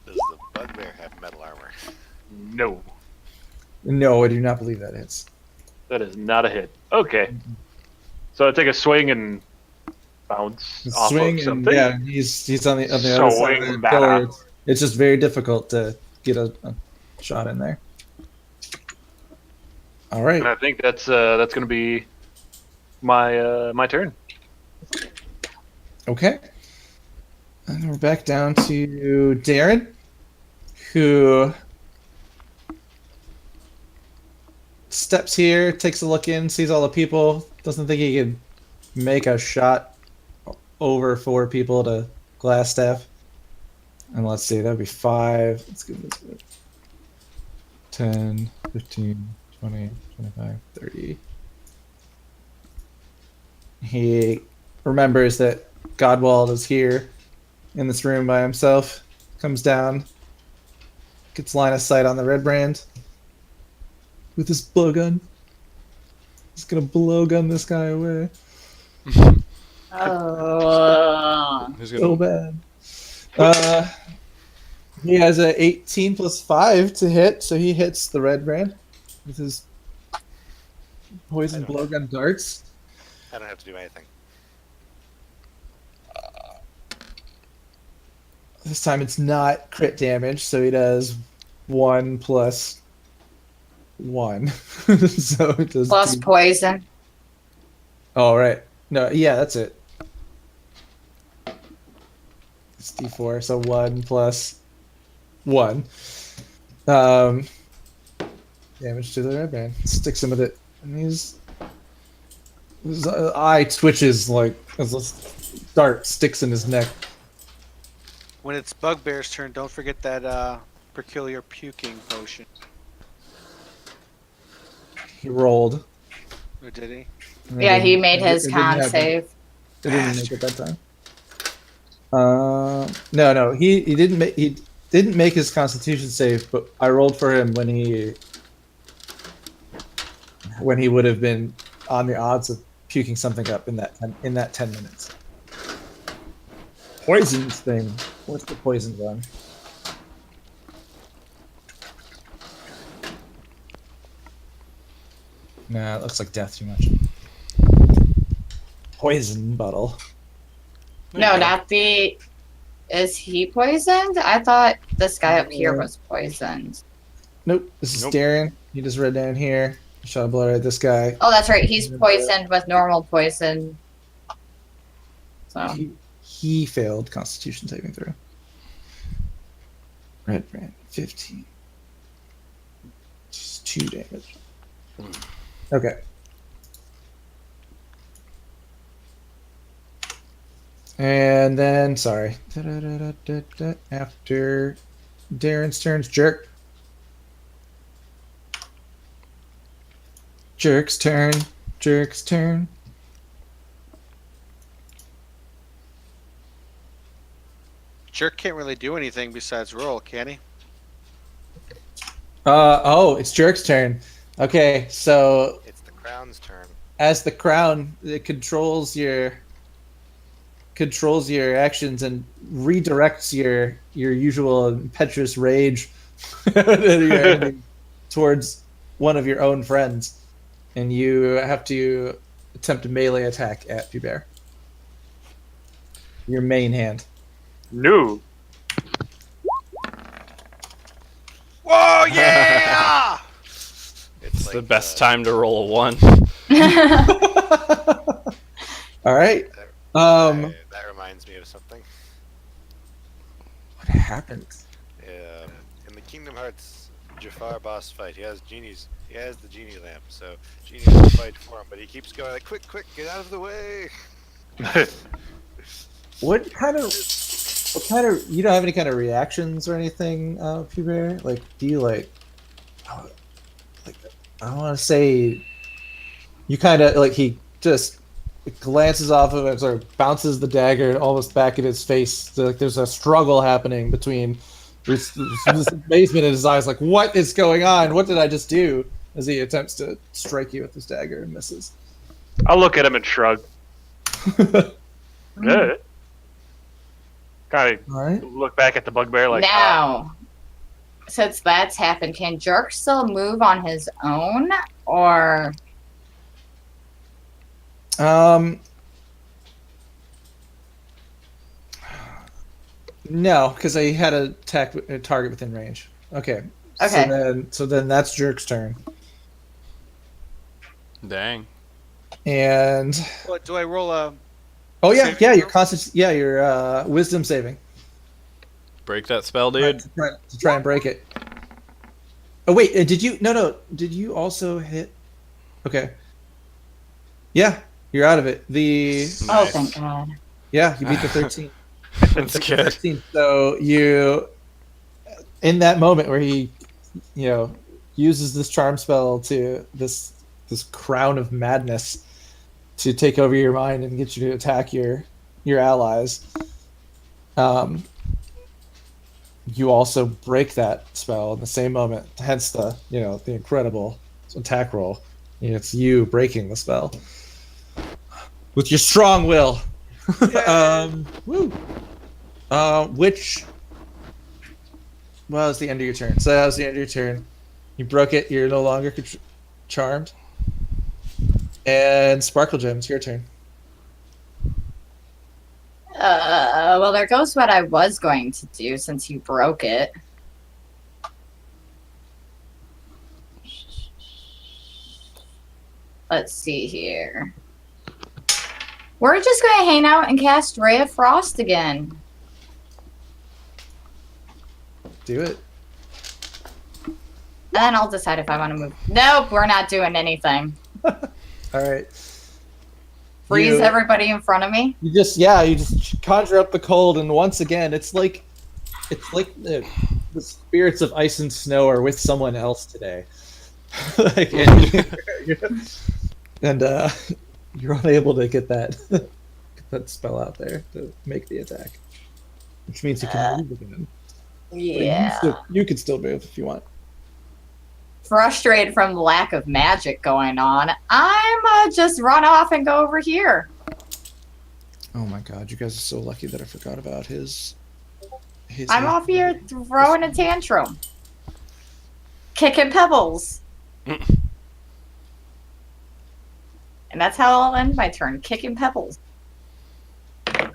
Does the bugbear have metal armor?
No,
No, I do not believe that hits.
that is not a hit. Okay, so I take a swing and bounce off
Swing
of
and
something.
yeah, he's on the other side of
Swing
the
back.
pillar. It's just very difficult to get a shot in there. All right.
And I think that's going to be my turn.
Okay. And we're back down to Darren, who steps here, takes a look in, sees all the people, doesn't think he can make a shot over 4 people to Glassstaff. And let's see, that'd be 5. Let's give this 10, 15, 20, 25, 30. He remembers that Godwald is here in this room by himself, comes down, gets line of sight on the red brand with his blowgun. He's gonna blowgun this guy away.
Oh.
Who's
So
gonna?
bad. He has a 18 plus 5 to hit, so he hits the red brand with his poison blowgun darts.
I don't have to do anything.
This time it's not crit damage, so he does 1 plus 1. So it does
Plus
2.
poison.
Oh, right. No, yeah, that's it. It's D4, so 1 plus 1. Damage to the red band. Sticks him with it. And his eye twitches like as a dart sticks in his neck.
When it's Bugbear's turn, don't forget that peculiar puking potion.
He rolled.
Or did he?
Yeah, he made
It
his
didn't
con
happen.
save.
It didn't make it that time. No, he didn't make his Constitution save, but I rolled for him when he would have been on the odds of puking something up in that 10 minutes. Poison thing. What's the poison one? Nah, it looks like death too much. Poison bottle.
No, not the. Is he poisoned? I thought this guy up here was poisoned.
Nope, this is
Nope.
Darren. You just read down here. Shot a blood at this guy.
Oh, that's right. He's poisoned with normal poison. So
He failed Constitution saving throw. Red brand 15. Just 2 damage. Okay. And then, sorry. After Darren's turn's Jerk. Jerk's turn. Jerk's turn.
Jerk can't really do anything besides roll, can he?
Oh, it's Jerk's turn. Okay, so
It's the crown's turn.
as the crown, it controls your actions and redirects your usual impetuous rage towards one of your own friends, and you have to attempt a melee attack at Hubert. Your main hand.
No.
Whoa, yeah!
It's
The best time to roll a 1.
All right.
That reminds me of something.
What happened?
In the Kingdom Hearts Jafar boss fight, he has genies. He has the genie lamp, so genie has to fight for him, but he keeps going like, "Quick, quick, get out of the way!"
What kind of? You don't have any kind of reactions or anything, Hubert? Like, do you like? I don't want to say. You kind of like he just glances off of it, sort of bounces the dagger almost back at his face. So, like, there's a struggle happening between this amazement in his eyes. Like, what is going on? What did I just do? As he attempts to strike you with his dagger and misses.
I'll look at him and shrug. Yeah. Kind of
All right.
look back at the bugbear like,
now, since that's happened, can Jerk still move on his own, or
No, because I had a target within range. Okay.
Okay.
So then that's Jerk's turn.
Dang.
And
What, do I roll a...
oh yeah,
Saving
yeah, your
throw?
constant, yeah, your wisdom saving.
Break that spell, dude.
To try and break it. Oh wait, did you? No. Did you also hit? Okay. Yeah, you're out of it.
oh, thank God.
Yeah, you beat the 13.
That's good.
13. So you, in that moment where he, uses this charm spell to this crown of madness to take over your mind and get you to attack your allies. You also break that spell in the same moment. Hence the the incredible attack roll. It's you breaking the spell with your strong will. Woo. Which it's the end of your turn. So that was the end of your turn. You broke it. You're no longer charmed. And Sparkle Gem, it's your turn.
Well, there goes what I was going to do since you broke it. Let's see here. We're just going to hang out and cast Ray of Frost again.
Do it.
And then I'll decide if I want to move. Nope, we're not doing anything.
All right.
Freeze
You-
everybody in front of me.
You just conjure up the cold, and once again, it's like it's like the spirits of ice and snow are with someone else today. Like, and you're unable to get that spell out there to make the attack, which means you can move again. But
Yeah.
you can still move if you want.
Frustrated from the lack of magic going on, I'm just run off and go over here.
Oh my god, you guys are so lucky that I forgot about his.
I'm off here throwing a tantrum. Kicking pebbles. And that's how I'll end my turn, kicking pebbles.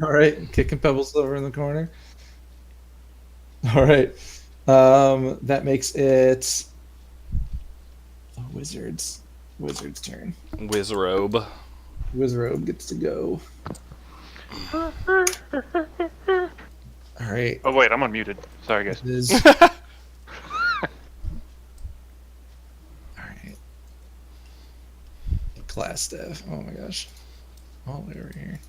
All right, kicking pebbles over in the corner. All right, that makes it the wizard's turn.
Wizrobe.
Wizrobe gets to go. All right.
Oh wait, I'm unmuted. Sorry, guys.
It is. All right. Class staff. Oh my gosh. All the way over here.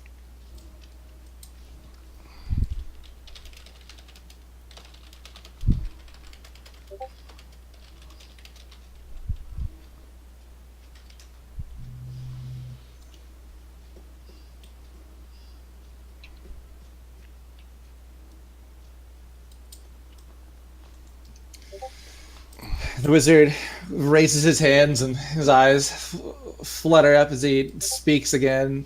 The wizard raises his hands and his eyes flutter up as he speaks again.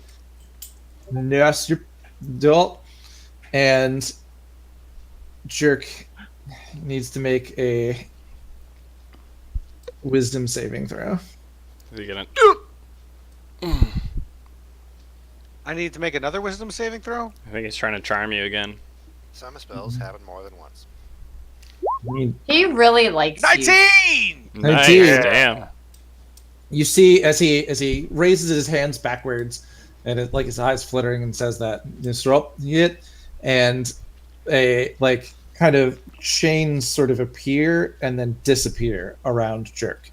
Yes, you're adult. And Jerk needs to make a wisdom saving throw.
Is he gonna?
I need to make another wisdom saving throw?
I think he's trying to charm you again.
Some spells happen more than once.
I mean,
He really likes you.
19!
Nice,
do.
damn.
you see as he raises his hands backwards, and it, like his eyes fluttering, and says that disrupt it, and a like kind of chains sort of appear and then disappear around Jerk.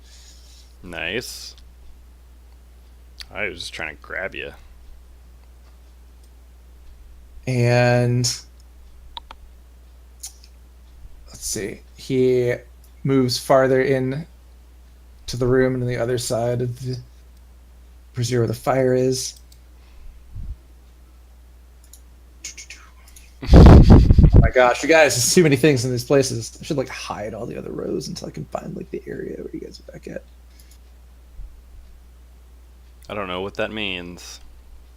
Nice. I was just trying to grab you.
And let's see, he moves farther in to the room and on the other side of the brazier where the fire is. Oh my gosh, you guys, there's too many things in these places. I should like hide all the other rows until I can find like the area where you guys are back at.
I don't know what that means.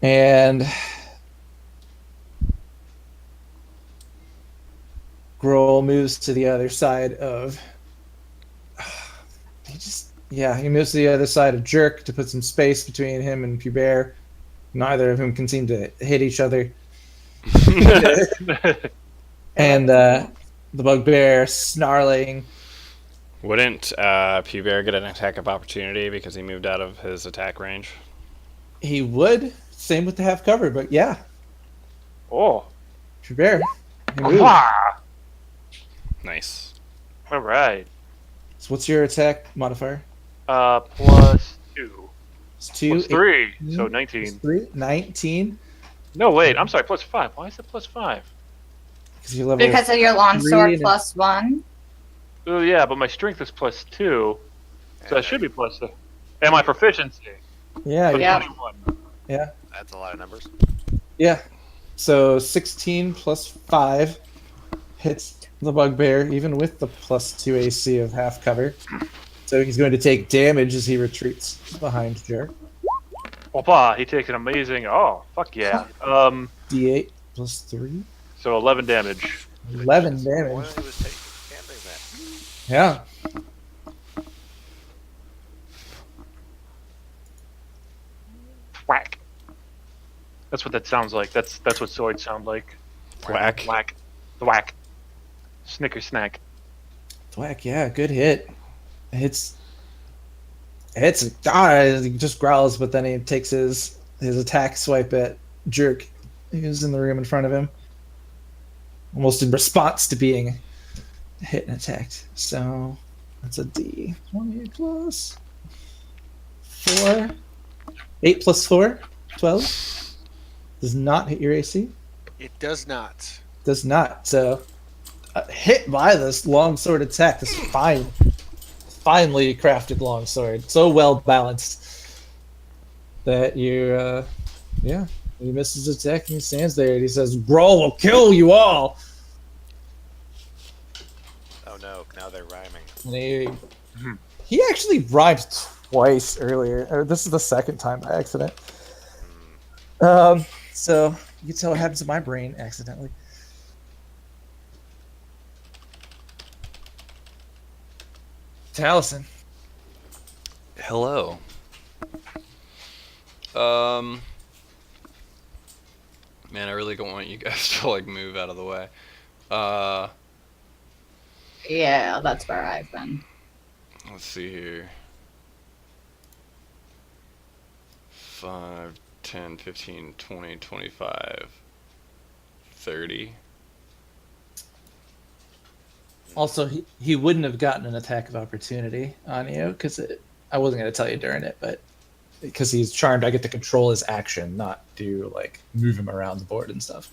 And Grohl moves to the other side of. He moves to the other side of Jerk to put some space between him and Pubert. Neither of them can seem to hit each other. And the bugbear snarling.
Wouldn't Pubert get an attack of opportunity because he moved out of his attack range?
He would. Same with the half cover, but yeah.
Oh.
Pubert. he moved.
Ah,
Nice.
all right.
So what's your attack modifier?
Plus 2.
It's 2.
Plus 3. So
plus
19.
3. 19.
No, wait. I'm sorry. Plus 5. Why is it plus 5?
Because you're level
Because of your longsword
3
plus 1.
Oh, yeah, but my strength is plus 2. So that should be plus 2. And my proficiency.
Yeah,
So
Yeah.
21.
That's a lot of numbers.
yeah. So 16 plus 5 hits the bugbear, even with the plus 2 AC of half cover. So he's going to take damage as he retreats behind Jerk.
Opa, he takes an amazing. Oh, fuck yeah.
D8 plus 3.
So 11 damage.
11
More
damage.
than he was handling that.
Yeah.
Whack. That's what that sounds like. That's what swords sound like.
Whack.
Whack. Whack. Snicker snack.
Thwack, yeah, good hit. Hits. He just growls, but then he takes his attack swipe at Jerk, who's in the room in front of him. Almost in response to being hit and attacked. So that's a D. 20 plus 4. 8 plus 4. 12. Does not hit your AC.
It does not.
Does not. So hit by this longsword attack. This finely crafted longsword, so well balanced that you, yeah, he misses his attack and he stands there and he says, "Brawl will kill you all."
Oh no, now they're rhyming.
And he actually rhymed twice earlier. Or this is the second time by accident. So you can tell what happens to my brain accidentally. Taliesin.
Hello. Man, I really don't want you guys to like move out of the way.
Yeah, that's where I've been.
Let's see here. 5, 10, 15, 20, 25, 30.
Also, he wouldn't have gotten an attack of opportunity on you because I wasn't going to tell you during it, but because he's charmed, I get to control his action, not do like move him around the board and stuff.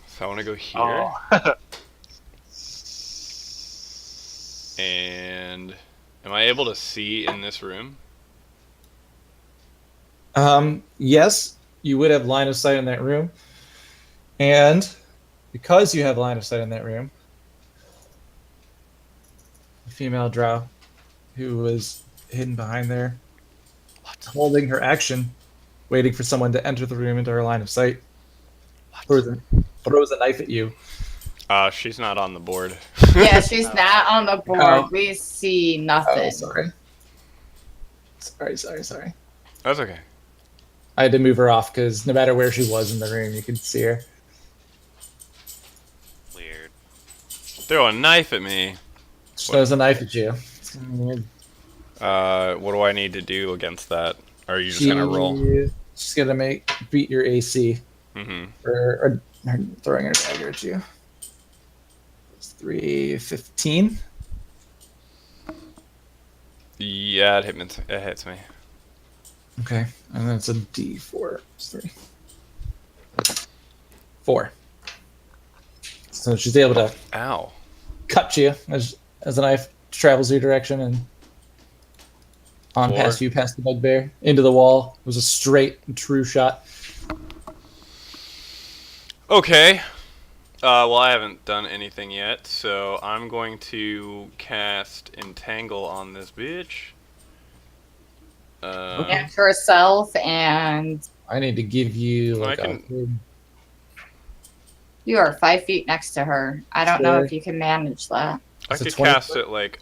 So I want to go here.
Oh.
And am I able to see in this room?
Yes, you would have line of sight in that room, and because you have line of sight in that room, the female drow who was hidden behind there, holding her action, waiting for someone to enter the room into her line of sight, throws a knife at you.
She's not on the board.
Yeah, she's not on the board.
Oh.
We see nothing.
Oh, sorry.
That's okay.
I had to move her off because no matter where she was in the room, you could see her.
Weird.
Throw a knife at me.
She throws a knife at you.
What do I need to do against that? Or are you just gonna roll?
She's gonna beat your AC
Mm-hmm.
or her throwing her dagger at you. It's 315.
Yeah, it hits me.
Okay, and then it's a D4. It's 3. 4. So she's able to
Ow.
cut you as the knife travels your direction and on
4.
past you, past the bugbear, into the wall. It was a straight and true shot.
Okay. Well, I haven't done anything yet, so I'm going to cast Entangle on this bitch.
And herself, and
I need to give you like
you are 5 feet next to her. I don't know
Sure.
if you can manage that.
I
Is it
could
20
cast
foot?
it like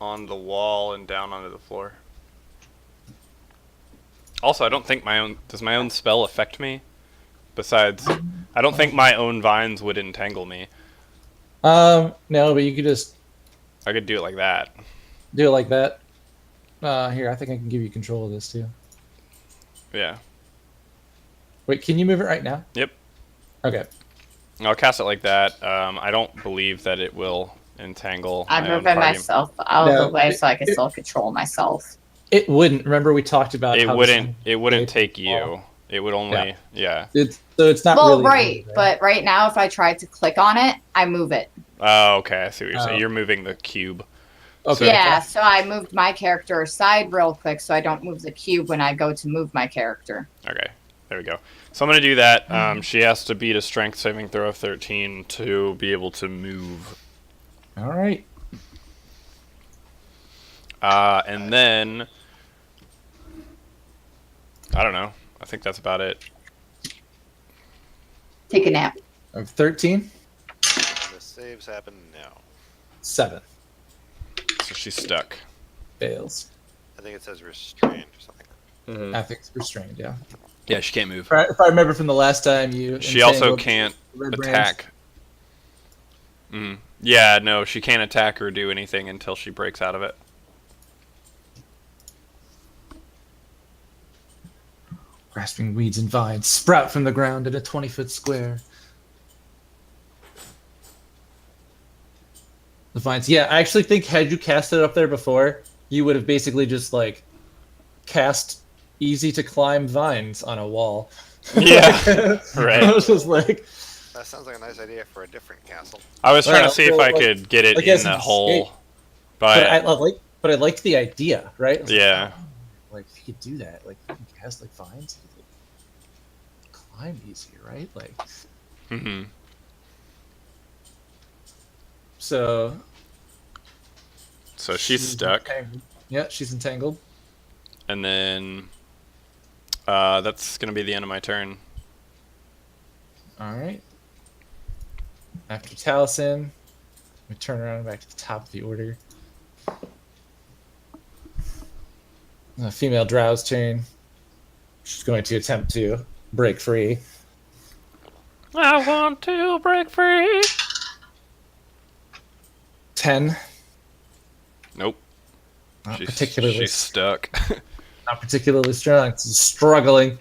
on the wall and down onto the floor. Also, I don't think does my own spell affect me? Besides, I don't think my own vines would entangle me.
no, but you could just
I could do it like that.
do it like that. Here, I think I can give you control of this too.
Yeah.
Wait, can you move it right now?
Yep.
Okay.
I'll cast it like that. I don't believe that it will entangle
I'm
my own
moving
party.
myself out of
No,
the way
it-
so I can
it-
still control myself.
It wouldn't. Remember we talked about
It
how
wouldn't
this-
take you. It would only yeah.
it's not
Well,
really
right, but right now if I try to click on it, I move it.
Oh, okay. I see what you're saying.
Oh.
You're moving the cube.
okay.
Yeah, so I moved my character aside real quick so I don't move the cube when I go to move my character.
Okay. There we go. So I'm gonna do that. She has to beat a strength saving throw of 13 to be able to move.
All right.
And then I don't know. I think that's about it.
Take a nap.
Of 13,
The saves happen now.
7
So she's stuck.
fails.
I think it says restrained or something.
I think it's restrained. Yeah.
Yeah, she can't move.
If I remember from the last time you.
She also
entangled
can't
the red branch.
attack. Yeah, no, she can't attack or do anything until she breaks out of it.
Grasping weeds and vines sprout from the ground in a 20-foot square. The vines. Yeah, I actually think had you cast it up there before, you would have basically just like cast easy to climb vines on a wall.
Yeah, right.
I was just like,
That sounds like a nice idea for a different castle.
I was trying
Well,
to see if
well,
I
like-
could get it
like
in
as
the
an
hole,
escape.
but
But I liked the idea, right? I was like,
yeah.
oh, like if you could do that, like you can cast like vines, you could like, climb easier, right? Like
hmm
so.
So she's stuck,
entangled. Yeah, she's entangled.
and then that's gonna be the end of my turn.
All right. After Taliesin, we turn around back to the top of the order. The female Drow's turn. She's going to attempt to break free.
I want to break free.
10.
Nope.
Not
She's
particularly
stuck.
not particularly strong. It's struggling.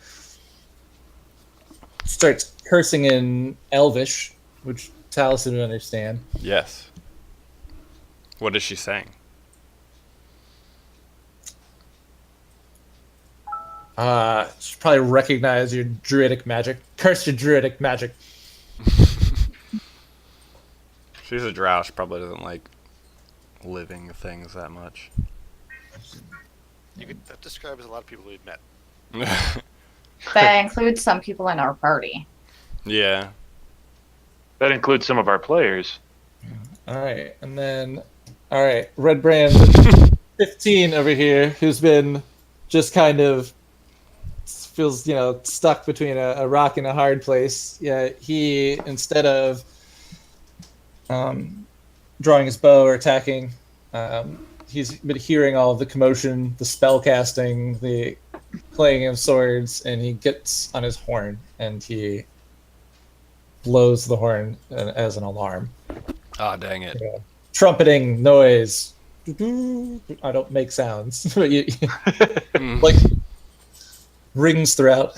Starts cursing in Elvish, which Taliesin would understand.
Yes. What is she saying?
She probably recognize your druidic magic. Curse your druidic magic.
She's a drow. She probably doesn't like living things that much.
That describes a lot of people we've met.
That includes some people in our party.
Yeah.
That includes some of our players.
All right, and then, all right, Red Brand 15 over here, who's been just kind of feels, stuck between a rock and a hard place. Yeah, he, instead of drawing his bow or attacking, he's been hearing all of the commotion, the spell casting, the playing of swords, and he gets on his horn and he blows the horn as an alarm.
Oh, dang it.
Trumpeting noise. I don't make sounds, but like rings throughout.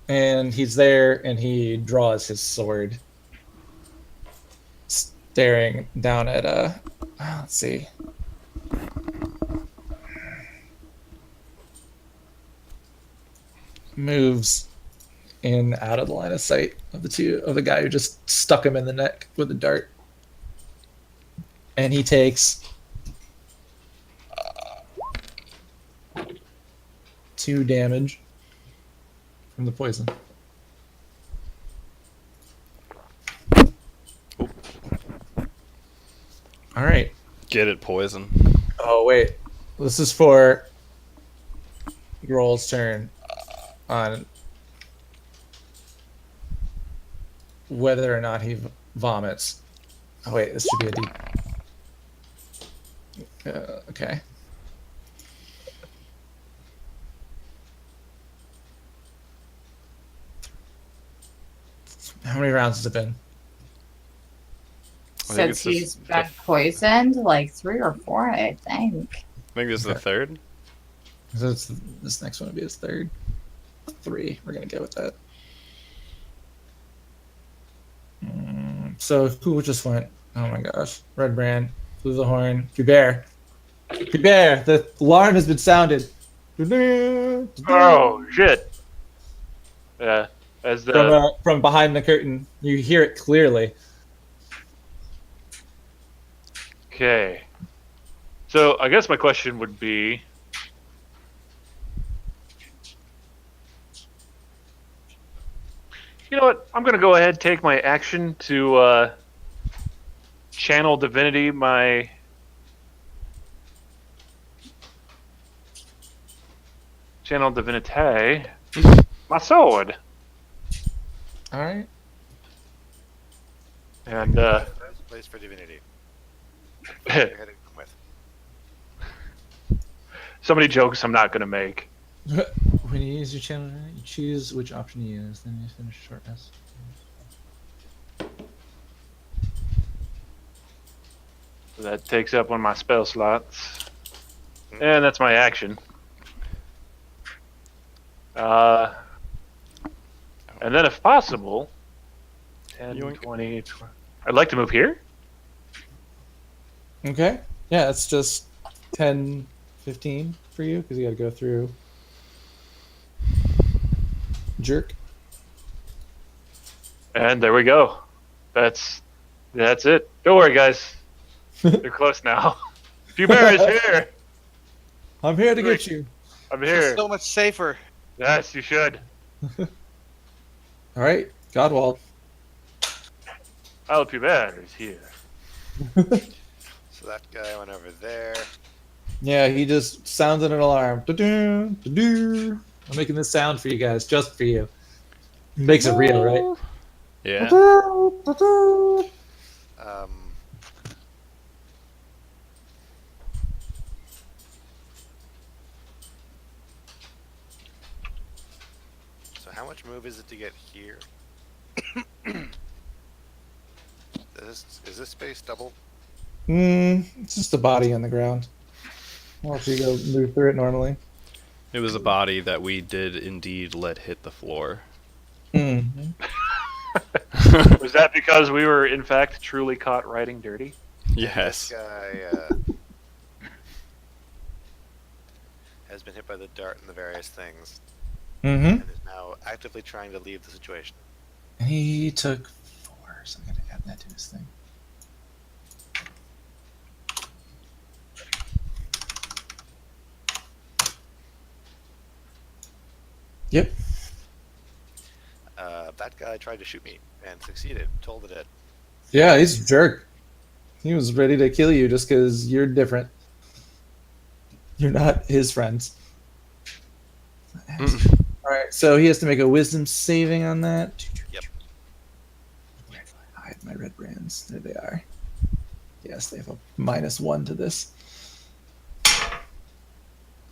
And he's there, and he draws his sword, staring down at let's see. Moves in out of the line of sight of the guy who just stuck him in the neck with a dart. And he takes 2 damage from the poison. All right.
Get it, poison.
Oh wait, this is for Grohl's turn on whether or not he vomits. Oh wait, this should be a D. Okay. How many rounds has it been?
I think
Since
it's just
he's been poisoned, like 3 or 4, I think.
I think this is the third.
So this next one would be his third. 3. We're gonna go with that. So who just went? Oh my gosh! Red Brand blew the horn. Hubert, the alarm has been sounded.
Oh shit! Yeah, as the
From behind the curtain, you hear it clearly.
okay. So I guess my question would be, you know what? I'm gonna go ahead and take my action to channel divinity my my sword,
All right.
and
Nice place for divinity. Go ahead and come with.
so many jokes I'm not gonna make.
When you use your channel, you choose which option you use. Then you finish short rest.
That takes up one of my spell slots, and that's my action. And then if possible, 10,
Yoink.
20, 20. I'd like to move here.
Okay. Yeah, it's just 10, 15 for you because you got to go through jerk.
And there we go. That's it. Don't worry, guys. They're close now. Hubert is here.
I'm here to
Great.
get you.
I'm
This
here.
is so much safer.
Yes, you should.
All right, Godwald.
Al Hubert is here.
So that guy went over there.
Yeah, he just sounded an alarm. Da-doo, da-doo. I'm making this sound for you guys, just for you. It makes it real, right?
Yeah.
Da-doo, da-doo.
So how much move is it to get here? Is this space double?
It's just a body on the ground. I'll let you go move through it normally.
It was a body that we did indeed let hit the floor.
Mm.
Was that because we were, in fact, truly caught riding dirty?
Yes.
This guy has been hit by the dart and the various things,
Mm-hmm.
and is now actively trying to leave the situation.
He took 4, so I'm gonna add that to his thing. Yep.
That guy tried to shoot me and succeeded. Told it.
Yeah, he's a jerk. He was ready to kill you just because you're different. You're not his friends.
Mm.
Alright, so he has to make a wisdom saving on that.
Yep.
Where did I hide my red brands? There they are. Yes, they have a -1 to this.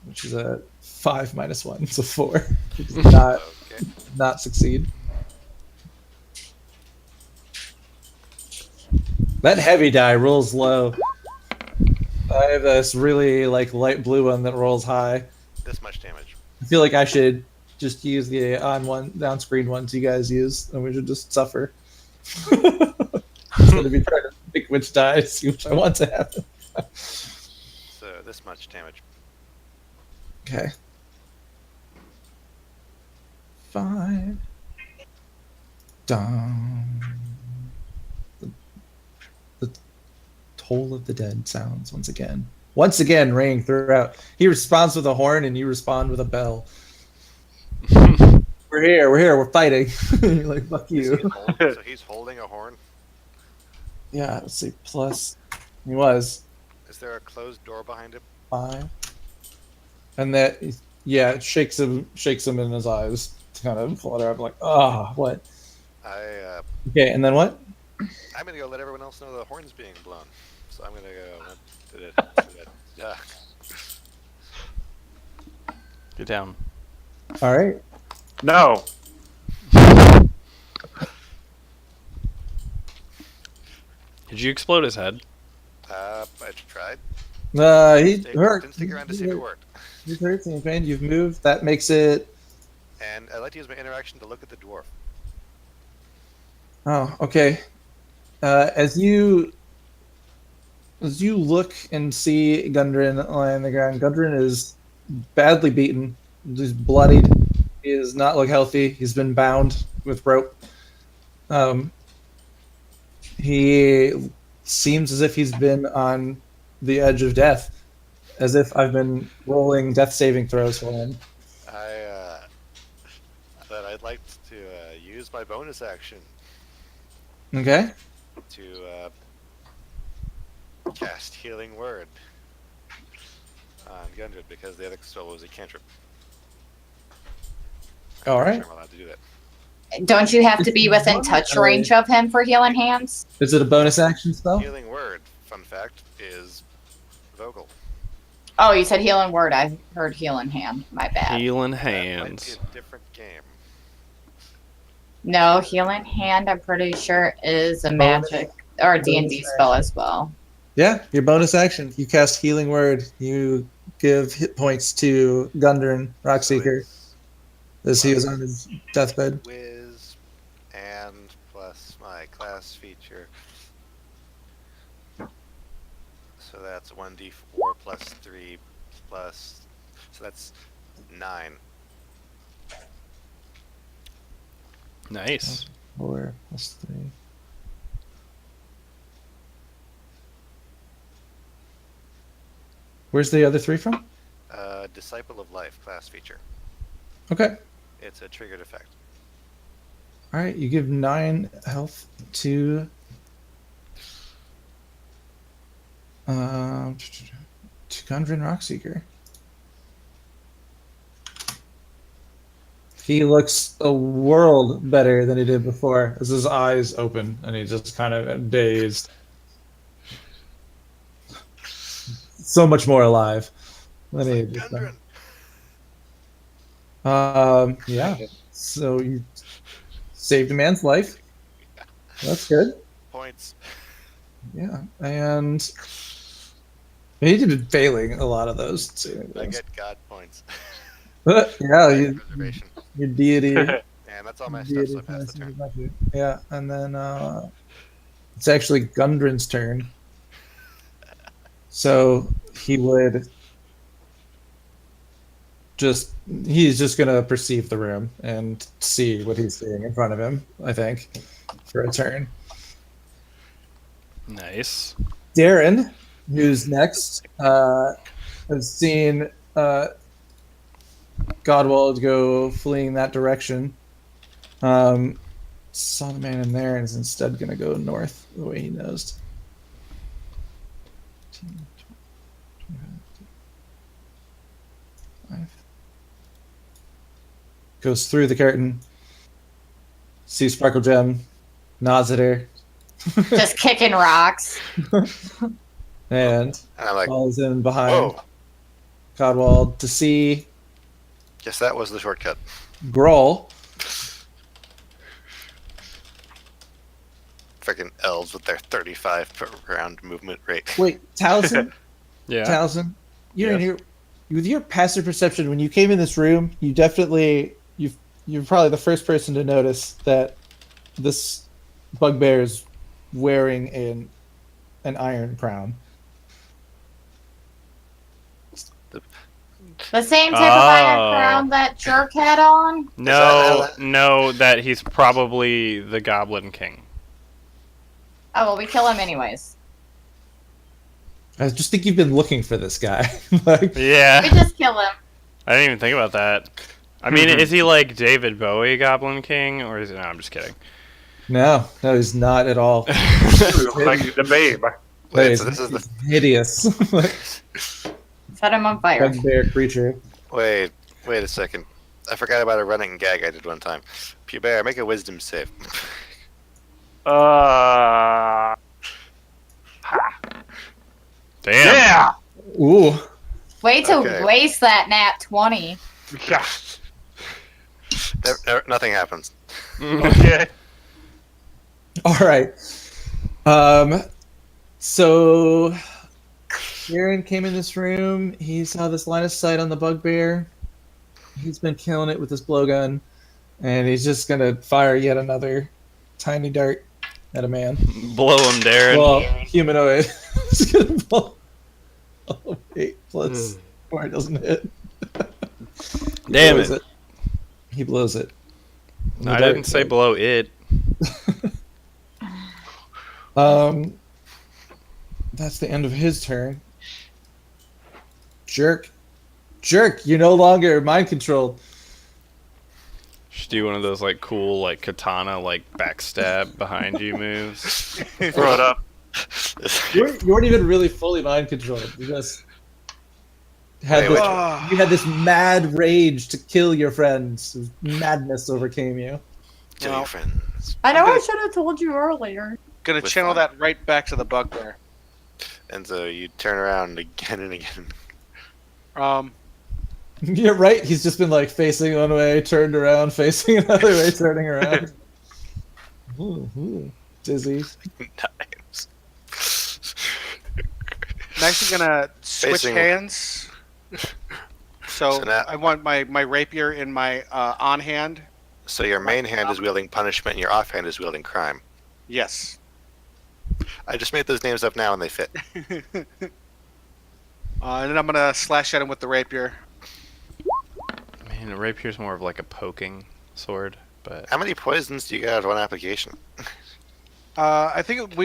Which is a 5 - 1, so 4. He does
Okay.
not succeed. That heavy die rolls low. I have this really like light blue one that rolls high.
This much damage.
I feel like I should just use the down screen ones you guys use, and we should just suffer. Instead of me trying to pick which die, see which I want to happen.
So this much damage.
Okay. 5. Down. The toll of the dead sounds once again. Once again, ringing throughout. He responds with a horn, and you respond with a bell. We're here. We're fighting. You're like, fuck you.
So he's holding a horn.
Yeah, let's see. Plus, he was
Is there a closed door behind him?
5. And that, yeah, it shakes him in his eyes to kind of flutter up, like, ah, what? Okay, and then what?
I'm gonna go let everyone else know the horn's being blown. So I'm gonna go.
Get down.
All right.
No.
Did you explode his head?
I tried.
He hurt.
Didn't stick around to see if it worked.
He's hurt, in pain. You've moved. That makes it.
And I'd like to use my interaction to look at the dwarf.
Oh, okay. As you look and see Gundren lying on the ground, Gundren is badly beaten. He's bloodied. He does not look healthy. He's been bound with rope. He seems as if he's been on the edge of death, as if I've been rolling death saving throws for him.
I'd like to use my bonus action
Okay.
to cast Healing Word on Gundred because the other spell was a cantrip.
All right.
I'm allowed to do that.
Don't you have to be within touch range of him for healing hands?
Is it a bonus action spell?
Healing Word, fun fact, is Vogel.
Oh, you said healing word. I heard healing hand. My bad.
Healing
That might
hands.
be a different game.
No, healing hand. I'm pretty sure is a magic or D&D spell as well.
Yeah, your bonus action. You cast Healing Word. You give hit points to Gundren, Rockseeker, as he was on his deathbed.
Whiz and plus my class feature. So that's 1d4 plus 3 plus. So that's 9.
Nice.
4 plus 3. Where's the other 3 from?
Disciple of Life class feature.
Okay.
It's a triggered effect.
All right. You give 9 health to. To Gundren Rockseeker. He looks a world better than he did before as his eyes open and he's just kind of dazed. So much more alive than he did.
Gundren.
Yeah. So you saved a man's life. That's good.
Points.
Yeah. And he's been failing a lot of those too.
I get God points.
Yeah,
Life
you,
preservation.
your deity.
And that's all my stuff,
deity
so I pass the turn.
Yeah, and then it's actually Gundren's turn. So he would he's just gonna perceive the room and see what he's seeing in front of him, I think, for a turn.
Nice.
Darren, who's next, has seen Godwald go fleeing that direction. Saw the man in there and is instead going to go north the way he knows. Goes through the curtain, sees Sparkle Gem, nods at her,
Just kicking rocks.
and
And I'm like,
follows in behind
whoa,
Godwald to see
guess that was the shortcut.
Groll.
Freaking elves with their 35 per round movement rate.
Wait, Taliesin?
Yeah.
Taliesin, you're in
Yes.
here with your passive perception. When you came in this room, you're probably the first person to notice that this bugbear is wearing an iron crown.
The same type of iron
Oh.
crown that Jerk had on.
No, that he's probably the Goblin King.
Oh, well, we kill him anyways.
I just think you've been looking for this guy. Like,
We
Yeah.
just kill him.
I didn't even think about that. I mean, is he like David Bowie Goblin King, or is he? No, I'm just kidding.
no, he's not at all.
Like the babe.
Wait,
He's
so this is the
hideous
Set him on fire.
bugbear creature.
wait a second. I forgot about a running gag I did one time. Bear, make a wisdom save.
Uh,
Damn.
yeah.
Ooh.
Way to
Okay.
waste that nat 20.
Yeah.
Nothing happens.
Okay.
All right. So Aaron came in this room. He saw this line of sight on the bugbear. He's been killing it with his blowgun, and he's just gonna fire yet another tiny dart at a man.
Blow him, Darren.
Well, humanoid. He's gonna blow. Oh wait, plus 4 doesn't hit. He
Damn
blows
it.
He blows it. The
I
dart-
didn't say blow it.
That's the end of his turn. Jerk, you're no longer mind controlled.
Should do one of those like cool like katana like backstab behind you moves.
Throw it up.
You weren't even really fully mind controlled. You just had
Wait,
this,
Ah,
you had this mad rage to kill your friends. Madness overcame you.
Kill
Well.
your friends.
I know I
Okay.
should have told you earlier.
gonna
With
channel
fun.
that right back to the bugbear.
And so you turn around again and again.
You're right. He's just been like facing one way, turned around, facing another way, turning around. Ooh, dizzy.
Knives.
I'm actually gonna switch
Facing-
hands. So,
So now-
I want my rapier in my on hand.
So your main hand is wielding punishment and your offhand is wielding crime.
Yes.
I just made those names up now and they fit.
And then I'm gonna slash at him with the rapier.
Man, a rapier's more of like a poking sword. But
How many poisons do you get out of one application?
I think it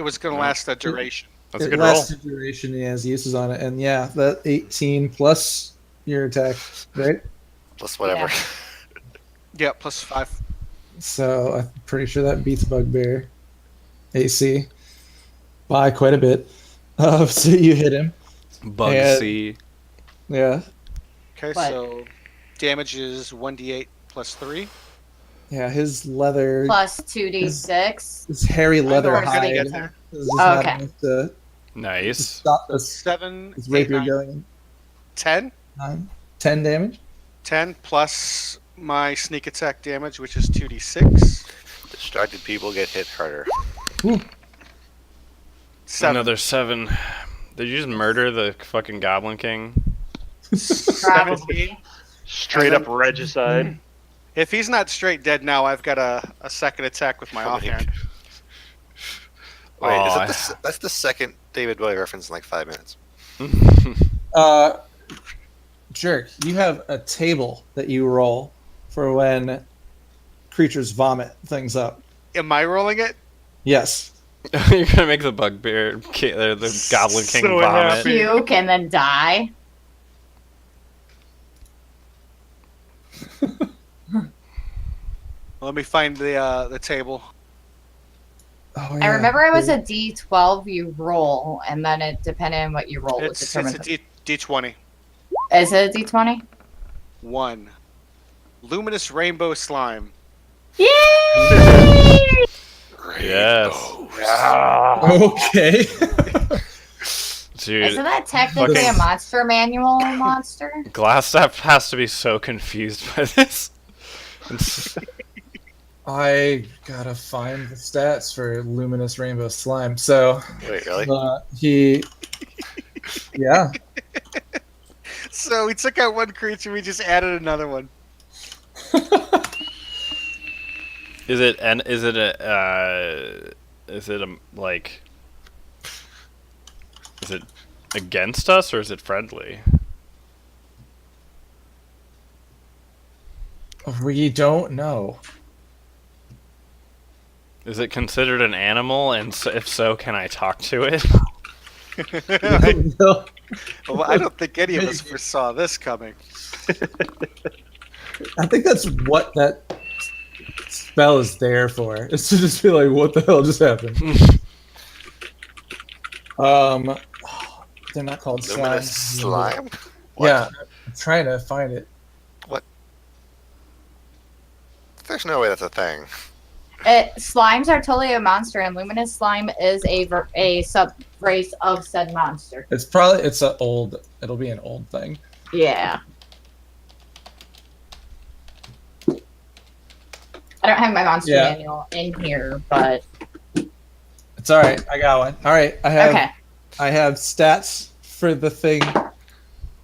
was going to last a duration.
that's a
It
good roll.
lasts a duration. He has uses on it, and yeah, that 18 plus your attack, right?
Plus whatever.
Yeah, plus 5.
So I'm pretty sure that beats Bugbear AC by quite a bit. So you hit him.
Bug
And-
C.
Yeah,
Okay,
What?
so damage is 1d8 plus 3.
yeah. His leather,
Plus 2d6.
his hairy leather
we're gonna
hide
get there.
is just not
Okay.
enough to
Nice.
stop this
7,
his
8,
rapier
9,
going.
10.
10 damage.
10 plus my sneak attack damage, which is 2d6.
Distracted people get hit harder.
7.
Another 7. Did you just murder the fucking Goblin King?
17.
Straight up regicide.
If he's not straight dead now, I've got a second attack with my
How many-
offhand.
Wait,
Oh,
that's the second David Bowie reference in like 5 minutes.
Jerk, you have a table that you roll for when creatures vomit things up.
Am I rolling it?
Yes.
You're gonna make the Bugbear, the Goblin King
So
vomit.
happy.
Puke and then die.
Let me find the table.
Oh,
I remember it was a d12 you roll, and then it depended on what you roll would
It's
determine.
a D20.
Is it a d20?
1. Luminous rainbow slime.
Yay!
Yes.
Okay.
Dude,
Isn't that technically
fucking-
a monster manual monster?
Glassstaff has to be so confused by this.
I gotta find the stats for luminous rainbow slime. So
Wait, really?
yeah.
So we took out one creature, we just added another one.
Is it against us or is it friendly?
We don't know.
Is it considered an animal? And so, if so, can I talk to it?
No.
Well, I don't think any of us foresaw this coming.
I think that's what that spell is there for. It's to just be like, what the hell just happened? They're not called
Luminous
slimes.
slime? What?
Yeah, I'm trying to find it.
There's no way that's a thing.
Slimes are totally a monster, and luminous slime is a sub race of said monster.
It'll be an old thing.
Yeah. I don't have my monster
Yeah.
manual in here, but
It's all right. I got one. All right. I have stats for the thing.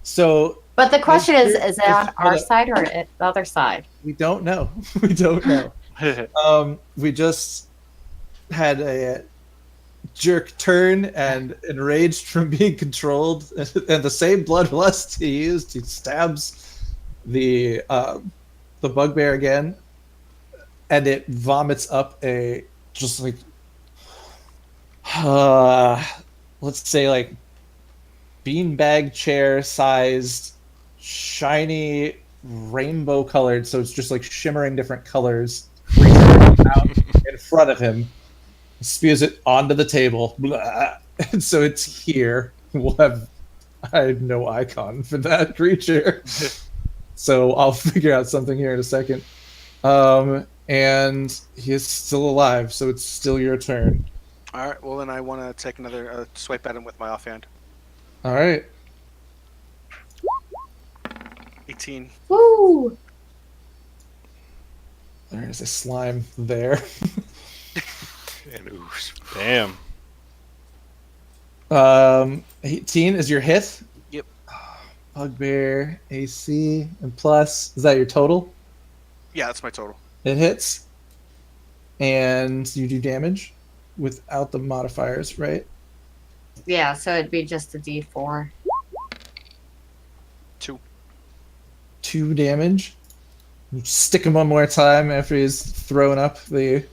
So
But the question is it
It's-
on our
hold up.
side or the other side?
we don't know. We don't know. We just had a jerk turn and enraged from being controlled, and the same bloodlust he used, he stabs the bugbear again, and it vomits up a just like let's say like beanbag chair sized shiny rainbow colored, so it's just like shimmering different colors out in front of him, spews it onto the table. Blah. And so it's here. I have no icon for that creature. So I'll figure out something here in a second. And he is still alive, so it's still your turn.
All right. Well, then I want to take another swipe at him with my offhand.
All right.
18.
Woo!
There's a slime there.
And ooze.
Damn.
18 is your hit.
Yep.
Bugbear, AC, and plus. Is that your total?
Yeah, that's my total.
It hits. And you do damage without the modifiers, right?
Yeah, so it'd be just a D4.
2.
2 damage. Stick him one more time after he's thrown up the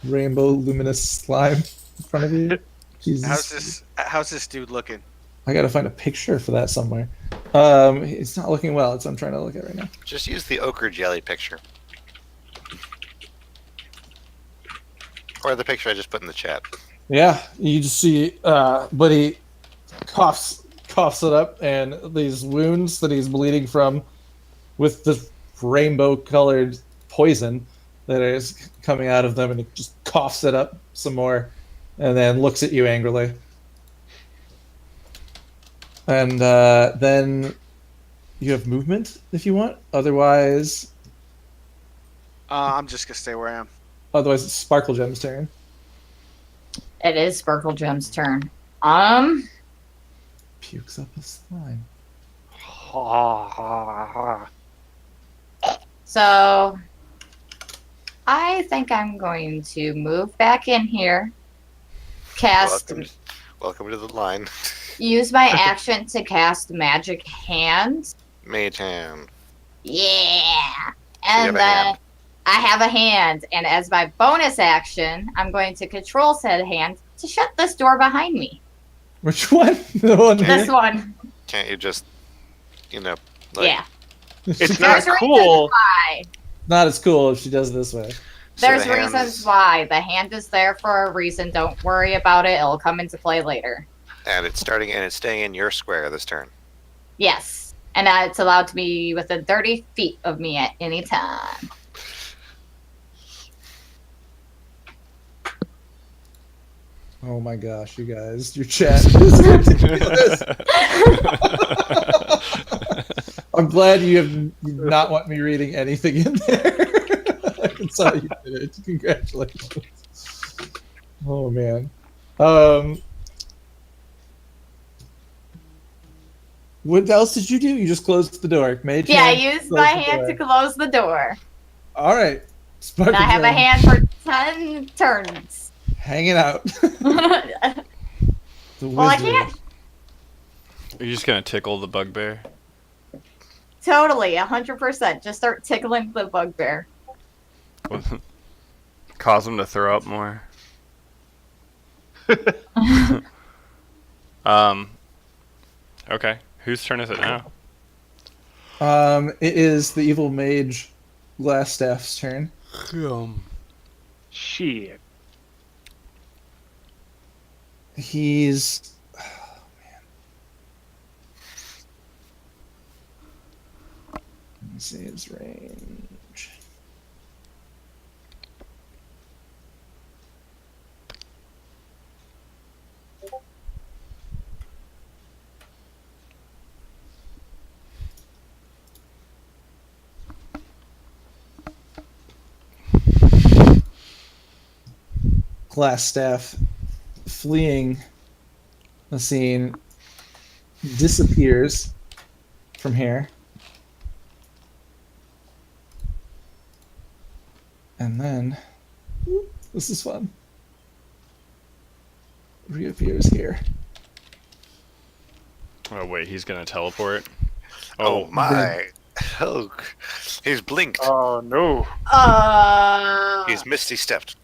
rainbow luminous slime in front of you. Jesus.
How's this dude looking?
I gotta find a picture for that somewhere. It's not looking well. It's what I'm trying to look at right now.
Just use the ochre jelly picture. Or the picture I just put in the chat.
Yeah, you just see Buddy coughs it up, and these wounds that he's bleeding from with the rainbow-colored poison that is coming out of them, and he just coughs it up some more, and then looks at you angrily. And then you have movement if you want. Otherwise
I'm just gonna stay where I am.
it's Sparkle Gem's turn.
It is Sparkle Gem's turn.
Pukes up a slime.
So I think I'm going to move back in here, cast,
Welcome to the line.
use my action to cast Magic Hand.
Mage hand.
Yeah.
have
And
a
then
hand.
I have a hand, and as my bonus action, I'm going to control said hand to shut this door behind me.
Which one? The one
This
here?
one.
Can't you just, like,
Yeah.
It's not
There's reasons
cool.
why.
Not as cool if she does it this way.
so
There's
the hand's-
reasons why. The hand is there for a reason. Don't worry about it. It'll come into play later.
And it's staying in your square this turn.
Yes. And it's allowed to be within 30 feet of me at any time.
Oh my gosh, you guys, your chat is ridiculous. I'm glad you have not want me reading anything in there. I saw you did it. Congratulations. Oh man. What else did you do? You just closed the door. Mage
Yeah, I
hand,
used
close
my
the
hand
door.
to close the door.
All right.
And
Sparkle
I have a
Gem,
hand for 10 turns.
hanging out. The
Well, I
wizard.
can't.
Are you just gonna tickle the bugbear?
Totally, 100%. Just start tickling the bugbear.
Cause him to throw up more. Okay. Whose turn is it now?
It is the evil mage Glassstaff's turn.
Shit.
He's. Oh, man. Let me see his range. Glassstaff, fleeing the scene, disappears from here. And then, this is fun, reappears here.
Oh wait, he's gonna teleport.
Oh my. Oh, he's blinked.
Oh no.
He's misty stepped.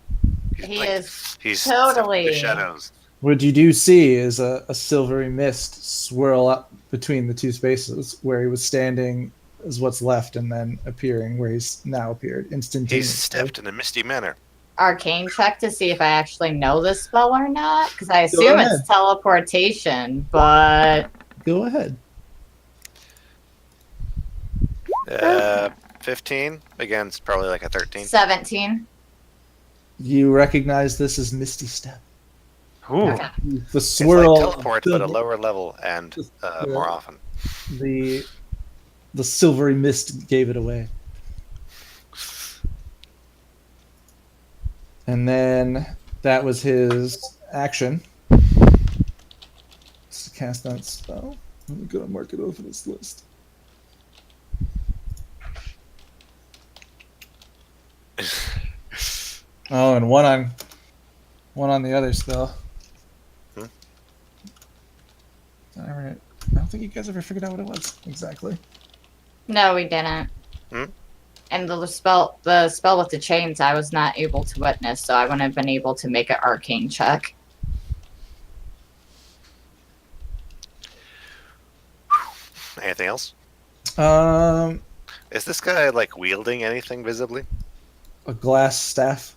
He's
He
blinked.
is
He's
totally-
the shadows.
What you do see is a silvery mist swirl up between the two spaces where he was standing is what's left, and then appearing where he's now appeared
He's
instantaneously.
stepped in a misty manner.
arcane check to see if I actually know this spell or not, because I assume
ahead.
it's teleportation, but
Go ahead.
15 against probably like a 13.
17.
You recognize this as Misty Step.
Ooh.
Okay.
The
It's
swirl,
like teleport, but a lower level and more often.
the silvery mist gave it away. And then that was his action. To cast that spell. Let me go and mark it off this list. Oh, and one on the other spell.
Hmm?
I don't think you guys ever figured out what it was exactly.
No, we didn't. And the spell with the chains, I was not able to witness, so I wouldn't have been able to make an arcane check.
Anything else?
Um,
Is this guy like wielding anything visibly?
a glass staff.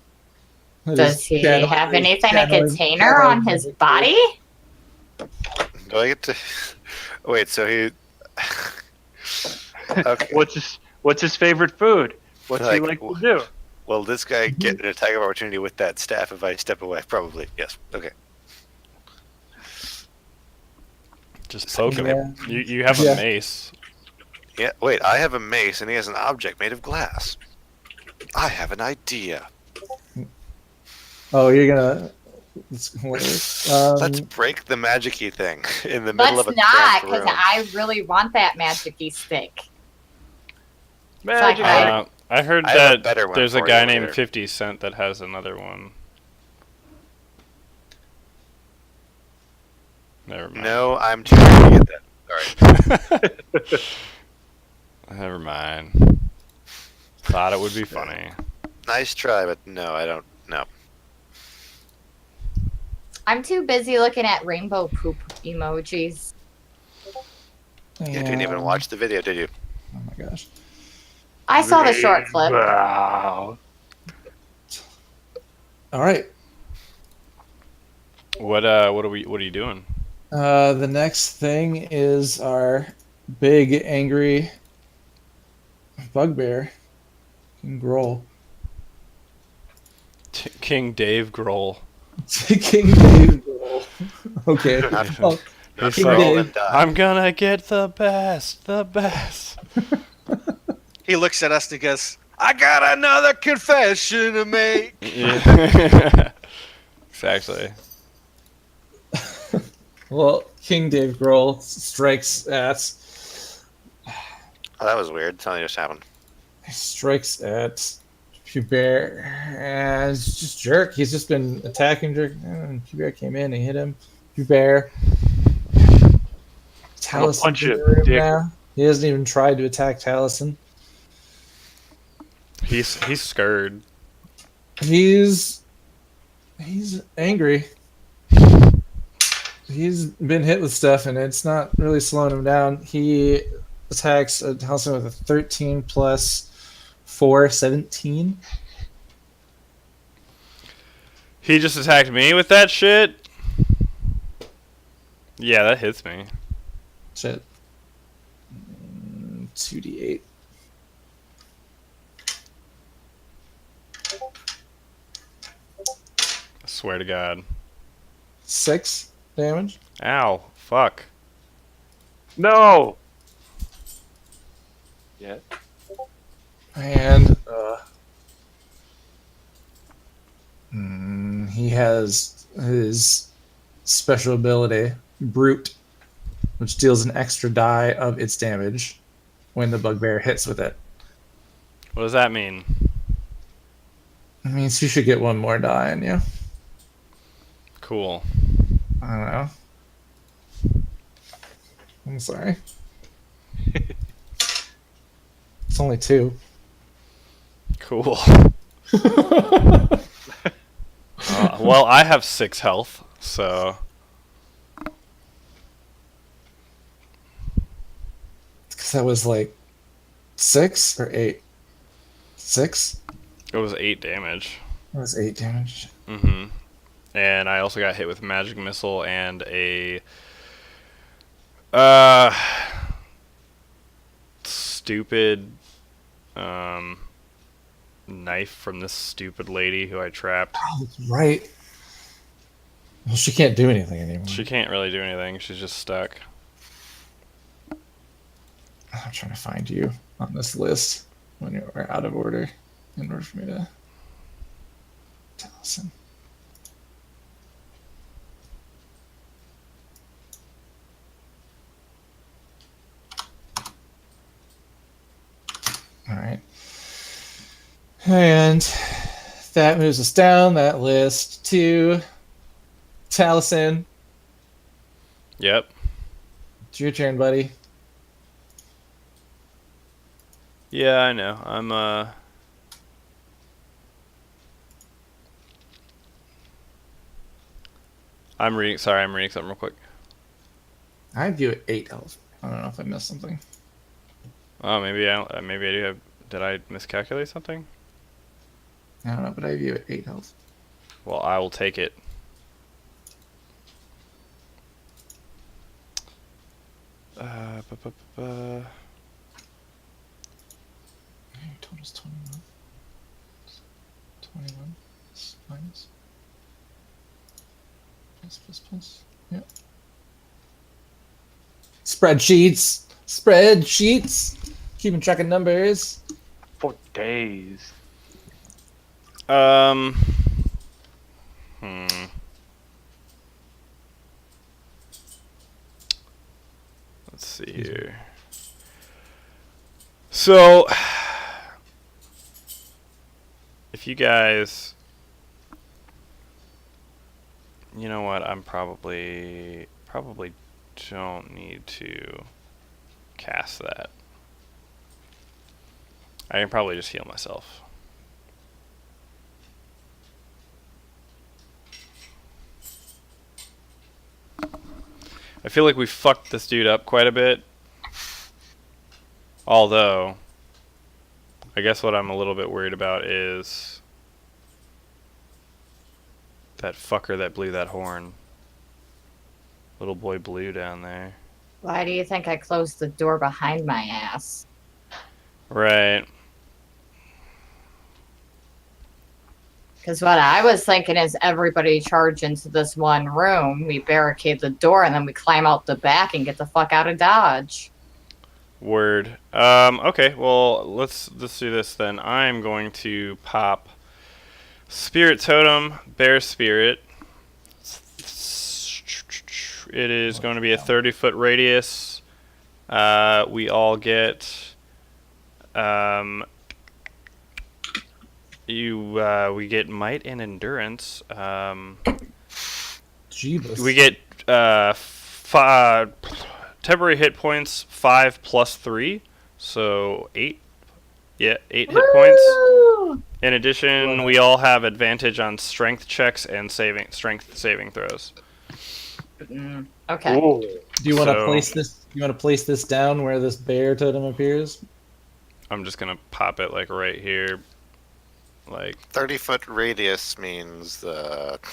It
Does
is
he
channeling-
have anything a
channeling-
container
channeling
on his
magic.
body?
Do I get to? Wait, so he? Okay.
What's his favorite food? What's he
Like,
like to do?
Will this guy get an attack of opportunity with that staff if I step away? Probably. Yes. Okay.
Just poke him.
Yeah.
You have a
Yeah.
mace.
Yeah. Wait, I have a mace and he has an object made of glass. I have an idea.
Oh, you're gonna. It's hilarious.
Let's break the magic-y thing in the middle
Let's
of a
not,
cramped
because
room.
I really want that magic-y stick.
Magic.
I-
I heard
I have a
that
better one
there's a
for
guy
you
named
later.
50 Cent that has another one. Never mind.
No, I'm too ready to get that. Sorry.
Never mind. Thought it would be funny.
Nice try, but no, I don't. No.
I'm too busy looking at rainbow poop emojis.
You didn't even watch the video, did you?
Oh my gosh.
I saw the short clip.
Wow.
All right.
What are you doing?
The next thing is our big angry bugbear, King Grohl.
King Dave Grohl.
King Dave Grohl. Okay.
Not-
Oh,
He's
King
like,
Dave.
and die.
I'm gonna get the best, the best.
He looks at us and he goes, I got another confession to make.
Yeah. Exactly.
Well, King Dave Grohl strikes at
Oh, that was weird. Something just happened.
Hubert, and it's just jerk. He's just been attacking jerk. And Hubert came in and hit him. Hubert. Taliesin
punch
in
you,
the room
dick.
now. He hasn't even tried to attack Taliesin.
He's scared.
He's angry. He's been hit with stuff, and it's not really slowing him down. He attacks Taliesin with a 13 plus 4, 17.
He just attacked me with that shit. Yeah, that hits me.
Shit. 2d8.
I swear to God.
6 damage.
Ow. Fuck.
No. Yeah.
And he has his special ability, Brute, which deals an extra die of its damage when the bugbear hits with it.
What does that mean?
It means you should get one more die on you.
Cool.
I don't know. I'm sorry. It's only 2.
Cool. Well, I have 6 health, so
Because that was like 6 or 8? 6?
it was 8 damage.
That was 8 damage.
Mm-hmm. And I also got hit with magic missile and a stupid knife from this stupid lady who I trapped.
Oh, that's right. Well, she can't do anything anymore.
She can't really do anything. She's just stuck.
I'm trying to find you on this list when you're out of order in order for me to Taliesin. All right. And that moves us down that list to Taliesin.
Yep.
It's your turn, buddy.
Yeah, I know. I'm reading. Sorry, I'm reading something real quick.
I have you at 8 health. I don't know if I missed something.
Oh, maybe I do have. Did I miscalculate something?
I don't know, but I have you at 8 health.
Well, I will take it. Bu- bu- bu- bu.
Total's 21. 21 minus. Plus. Yep. Spreadsheets. Keeping track of numbers.
For days.
Hmm. Let's see here. So, if you guys, you know what, I'm probably don't need to cast that. I can probably just heal myself. I feel like we fucked this dude up quite a bit. Although, I guess what I'm a little bit worried about is that fucker that blew that horn. Little boy Blue down there.
Why do you think I closed the door behind my ass?
Right.
Because what I was thinking is everybody charge into this one room, we barricade the door, and then we climb out the back and get the fuck out of Dodge.
Word. Okay, well, let's do this then. I'm going to pop Spirit Totem, Bear Spirit. It is going to be a 30-foot radius. We all get... we get Might and Endurance.
Jeebus.
We get temporary hit points 5 plus 3, so 8. Yeah, 8 hit points.
Woo!
In addition, we all have advantage on strength checks and strength saving throws.
Okay.
Ooh.
Do you want to
So-
place this? You want to place this down where this bear totem appears?
I'm just gonna pop it like right here, like
30-foot radius means
It's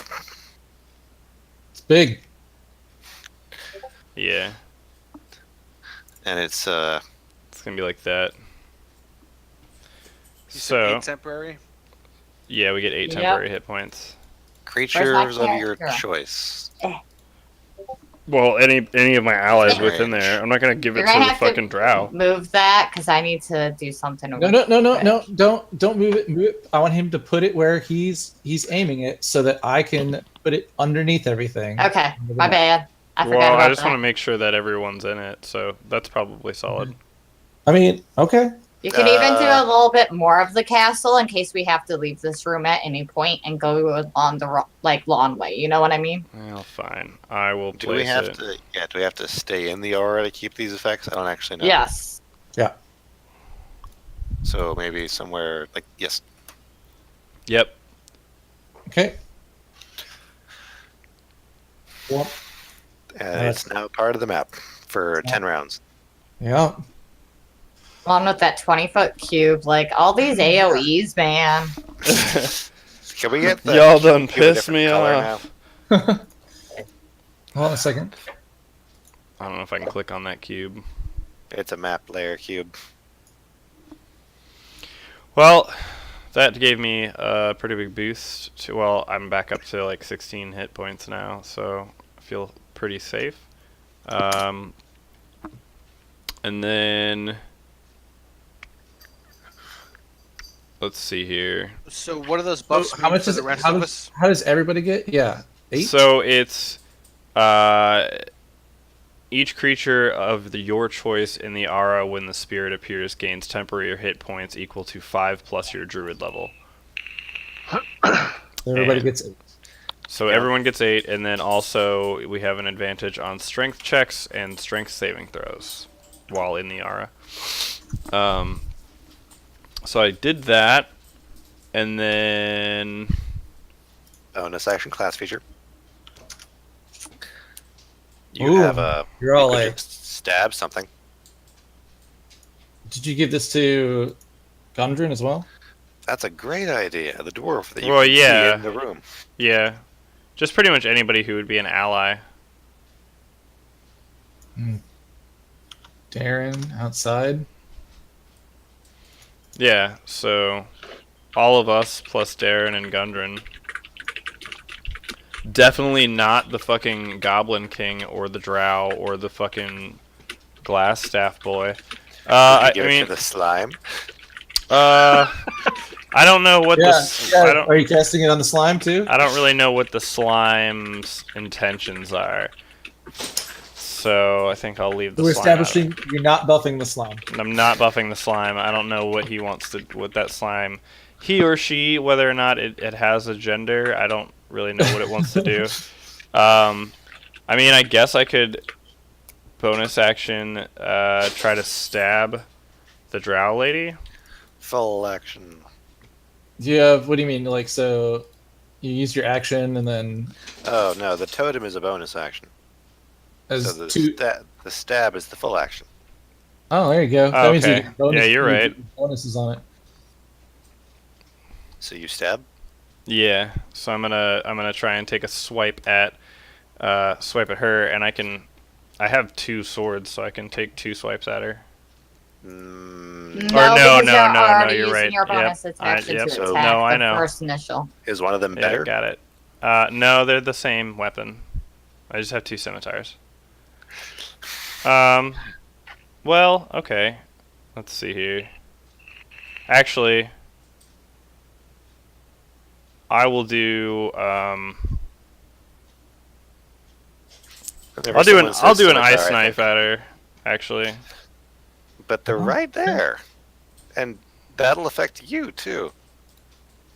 big.
yeah.
and it's
It's gonna be like that.
You said
So
8 temporary.
yeah, we get 8
Yep.
temporary hit points.
creatures of your
character?
choice.
Well, any of my allies
Range.
within there. I'm not gonna give it
You're
to
gonna
the
have to
fucking drow.
Move that because I need to do something.
No. Don't move it. Move it. I want him to put it where he's aiming it, so that I can put it underneath everything.
Okay, my bad. I forgot
Well,
about
I just
that.
want to make sure that everyone's in it, so that's probably solid.
I mean, okay.
You can even do a little bit more of the castle in case we have to leave this room at any point and go along the long way. You know what I mean?
Well, fine. I will
Do we
place
have
it.
to? Yeah. Do we have to stay in the aura to keep these effects? I don't actually know.
Yes.
So maybe somewhere like yes.
Yep.
Okay. Well,
And it's now part of the map for 10 rounds.
yeah.
Along with that 20-foot cube, like all these AOE's, man.
Can we get the
Y'all done
cube a
pissed
different
me
color
off.
now?
Hold on a second.
I don't know if I can click on that cube.
It's a map layer cube.
Well, that gave me a pretty big boost. Well, I'm back up to like 16 hit points now, so I feel pretty safe. And then let's see here.
So what are those buffs
How
mean
much
for
is
the
it?
rest
How
of
does,
us?
how does everybody get? Yeah. 8?
So it's each creature of your choice in the aura when the spirit appears gains temporary hit points equal to 5 plus your druid level.
Everybody
and-
gets 8.
So everyone gets 8, and then also we have an advantage on strength checks and strength saving throws while in the aura. So I did that, and then
Bonus action class feature. You
Ooh,
have a.
you're all
you could
like-
just stab something.
Did you give this to Gundren as well?
That's a great idea. The dwarf that you
Well,
can
yeah.
see in the room.
yeah, just pretty much anybody who would be an ally.
Darren outside.
Yeah, so all of us plus Darren and Gundren. Definitely not the fucking Goblin King or the Drow or the fucking Glass Staff boy. I
Give it
mean,
to the slime.
I don't know what this. I don't.
Are you casting it on the slime too?
I don't really know what the slime's intentions are. So I think I'll leave the
We're
slime out.
establishing you're not buffing the slime.
I'm not buffing the slime. I don't know what he wants to with that slime. He or she, whether or not it has a gender, I don't really know what it wants to do. I mean, I guess I could bonus action try to stab the drow lady.
Full action.
Do you have what do you mean? Like so you use your action and then
Oh no, the totem is a bonus action.
as
So the,
two
the stab is the full action.
Oh, there you go.
Oh,
means you
okay.
get bonus,
Yeah, you're
you
right.
get bonuses on it.
So you stab.
Yeah. So I'm gonna try and take a swipe at her, and I have 2 swords, so I can take 2 swipes at her.
Mm,
Or no,
because
no,
you're
no,
already
you're
using
right.
Your
Yep.
bonus action
Yep.
to
So-
attack
No, I
the
know.
first initial.
is one of them
Yeah,
better?
got it. No, they're the same weapon. I just have 2 scimitars. Well, okay. Let's see here. Actually, I will do.
Whenever
I'll do an.
someone says
I'll do an
scimitar,
ice
I
knife
think-
at her. Actually,
But they're right there, and that'll affect you too.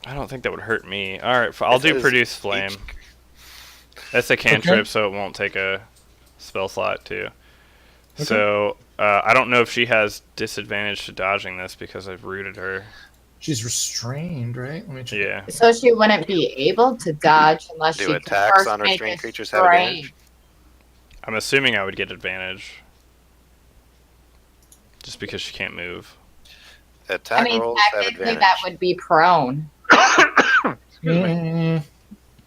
I don't think that would hurt me. All right, I'll
It
do
says
produce flame.
each-
That's a cantrip, so it won't take a spell slot too. So I don't know if she has disadvantage to dodging this because I've rooted her.
She's restrained, right? Let me check.
Yeah.
So she wouldn't be able to dodge unless
Do
she
attacks
first
on
make
restrained
a
creatures have
strain.
advantage?
I'm assuming I would get advantage. Just because she can't move.
Attack
I mean,
rolls have
technically
advantage.
that would be prone.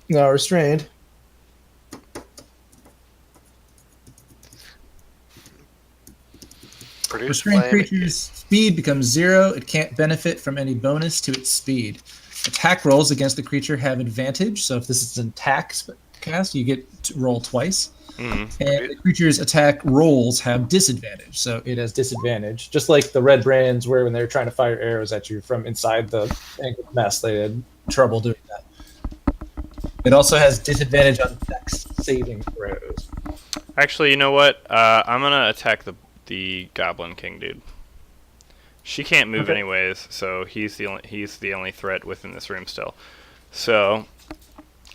No, restrained.
Produce
Restrained
flame.
creature's speed becomes 0. It can't benefit from any bonus to its speed. Attack rolls against the creature have advantage. So if this is an attack cast, you get to roll twice.
Mm.
And the creature's attack rolls have disadvantage. So
It has disadvantage, just like the red brands were when they were trying to fire arrows at you from inside the nest. They had trouble doing that. It also has disadvantage on dex saving throws.
Actually, you know what? I'm gonna attack the Goblin King dude. She can't move
Okay.
anyways, so he's the only threat within this room still. So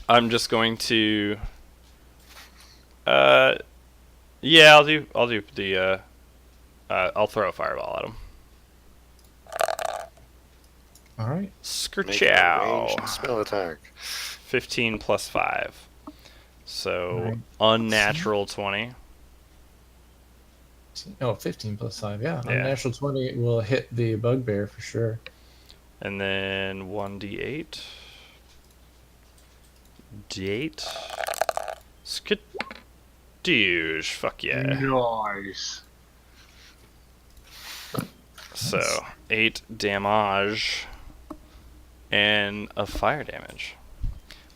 I'm just going to. Yeah, I'll do the. I'll throw a fireball at him.
All right.
Make a
Skerchow.
ranged spell attack.
15 plus 5. So
Alright.
unnatural 20.
Oh, 15 plus 5. Yeah.
Yeah.
Unnatural 20 will hit the bugbear for sure.
And then 1d8. D8. Skadoosh. Fuck yeah.
Nice.
So, 8 damage. And a fire damage.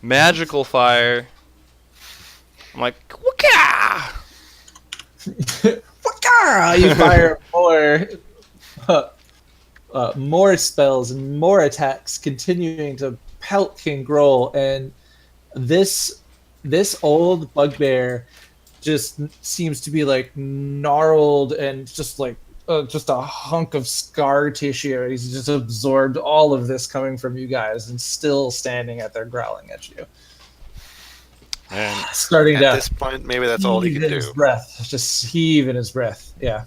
Magical fire. I'm like, waka!
You fire more spells and more attacks, continuing to pelt King Groll, and this old bugbear just seems to be like gnarled and just like just a hunk of scar tissue. He's just absorbed all of this coming from you guys, and still standing at there growling at you,
And
starting
At
to
this point, maybe that's all he
heave
can
in his
do.
breath, just heave in his breath. Yeah.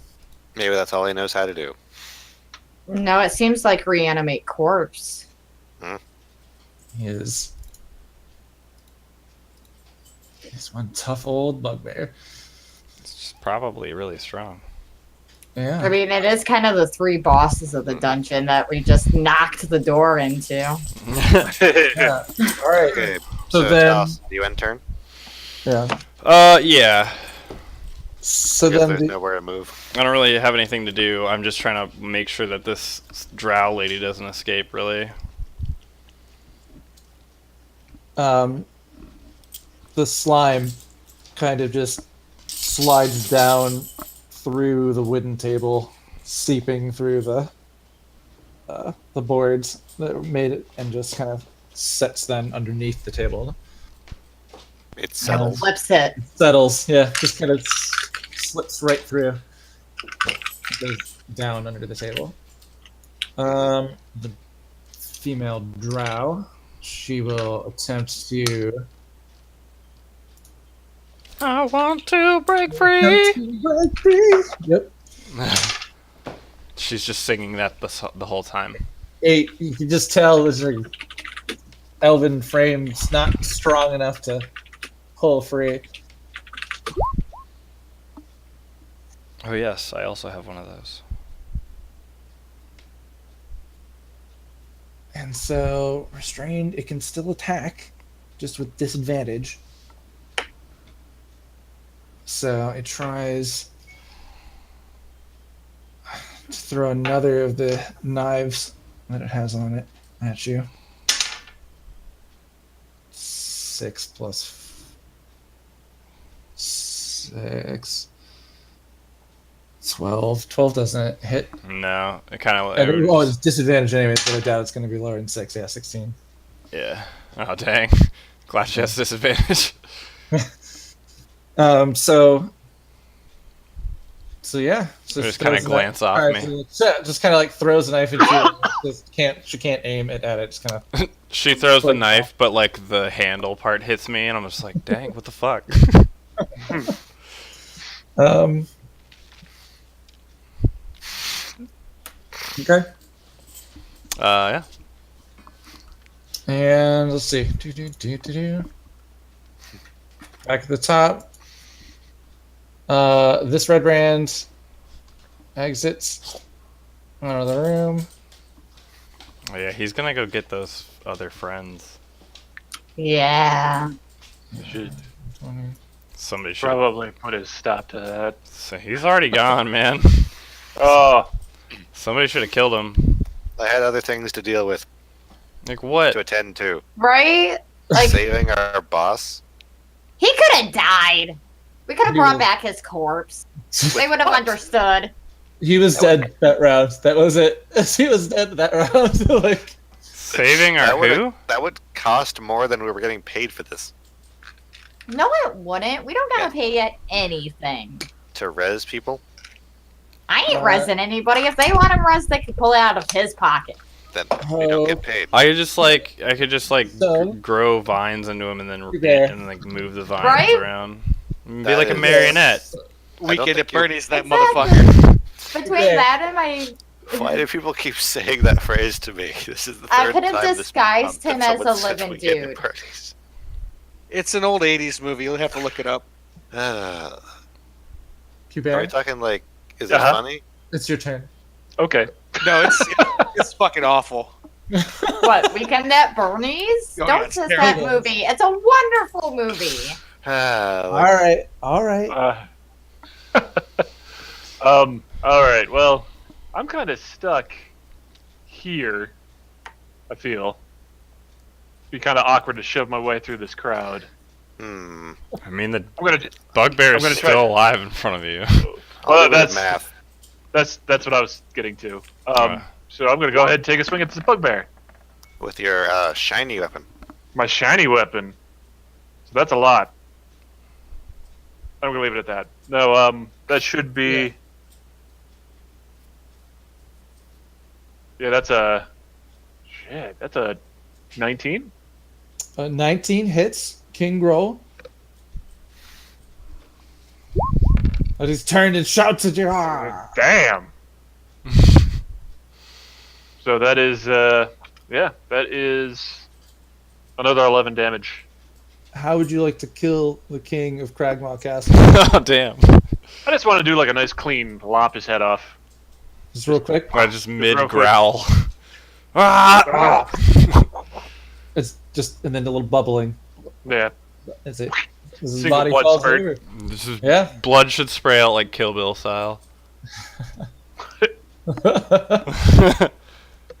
Maybe that's all he knows how to do.
No, it seems like reanimate corpse.
He's one tough old bugbear.
It's just probably really strong.
Yeah.
I mean, it is kind of the 3 bosses of the dungeon that we just knocked the door into.
Yeah. All right.
Okay.
So
So
then-
Talos, you end turn.
Yeah.
Yeah.
So
Guess
then
there's
the,
nowhere to move.
I don't really have anything to do. I'm just trying to make sure that this drow lady doesn't escape, really.
the slime kind of just slides down through the wooden table, seeping through the boards that made it, and just kind of sets then underneath the table.
It settles.
Flips it.
Settles, yeah, just kind of slips right through, goes down under the table. The female drow, she will attempt to
I want to break free.
Yep.
She's just singing that the whole time.
8. You can just tell this her elven frame's not strong enough to pull free.
Oh yes, I also have one of those.
And so, restrained, it can still attack, just with disadvantage. So it tries to throw another of the knives that it has on it at you. 6 plus 6. 12. 12 doesn't hit.
No, it kind of.
Oh, it's disadvantage anyways, but I doubt it's going to be lower than 6. Yeah, 16.
Yeah. Oh dang. Glad she has disadvantage.
So yeah. So
Just
she
kinda
throws a
glance
knife-
off
alright,
me.
so just kind of like throws a knife at you. She can't aim it at it. Just kind of.
She throws the
Like-
knife, but like the handle part hits me, and I'm just like, dang, what the fuck?
Okay.
Yeah.
And let's see. Back at the top. This red brand exits out of the room.
Oh, yeah, he's gonna go get those other friends.
Yeah.
Should
20.
Somebody should.
probably put a stop to that.
So he's already gone, man.
Oh,
Somebody should have killed him.
I had other things to deal with,
Like what?
to attend to.
Right? Like,
Saving our boss.
he could have died. We could have
He
brought
was-
back his corpse. They would have understood.
He was dead that round. That was it. He was dead that round. Like,
Saving our who?
That would cost more than we were getting paid for this.
No, it wouldn't. We don't gotta pay yet anything.
To res people,
I ain't resin anybody. If they want him res, they can pull it out of his pocket.
then we don't get paid.
I could just like
So?
grow vines into him and then
Yeah.
and like move the vines
Right?
around. Be
That
like a
is-
marionette.
Weekend
think
at
you're-
Bernie's, that
Exactly.
motherfucker.
Between
Yeah.
that and my,
Why do people keep saying that phrase to me? This is the
I
third
could have
time
disguised
this month
him
that
as
someone
a
said
living
weekend at
dude.
Bernie's.
It's an old 80s movie. You'll have to look it up.
Are we
Hubert,
talking like, is it
Uh-huh.
funny?
it's your turn.
okay.
No, it's fucking awful.
what, Weekend at Bernie's?
Oh, yeah,
Don't
it's
diss
terrible.
that movie. It's a wonderful movie.
All right.
All right. Well, I'm kind of stuck here. I feel. Be kind of awkward to shove my way through this crowd.
Hmm.
I mean, the
I'm gonna.
bugbear
I'm
is
gonna try-
still alive in front of you.
I'll do
that's-
math.
That's what I was getting to.
Uh.
So I'm gonna go ahead and take a swing at this bugbear.
With your shiny weapon.
My shiny weapon. So that's a lot. I'm gonna leave it at that. No, that should be. Yeah, that's a. Shit, that's a 19.
19 hits. King roll. But he's turned and shouts at you. "Ah!"
Damn. So that is, yeah, that is another 11 damage.
How would you like to kill the king of Cragmaw Castle?
Oh damn!
I just want to do like a nice clean lop his head off.
Just real quick.
I just mid
real quick.
growl. Ah!
It's just and then a little bubbling.
Yeah.
That's it. As his
Single
body
blood
falls
spurt.
over.
This is
Yeah.
blood should spray out like Kill Bill style.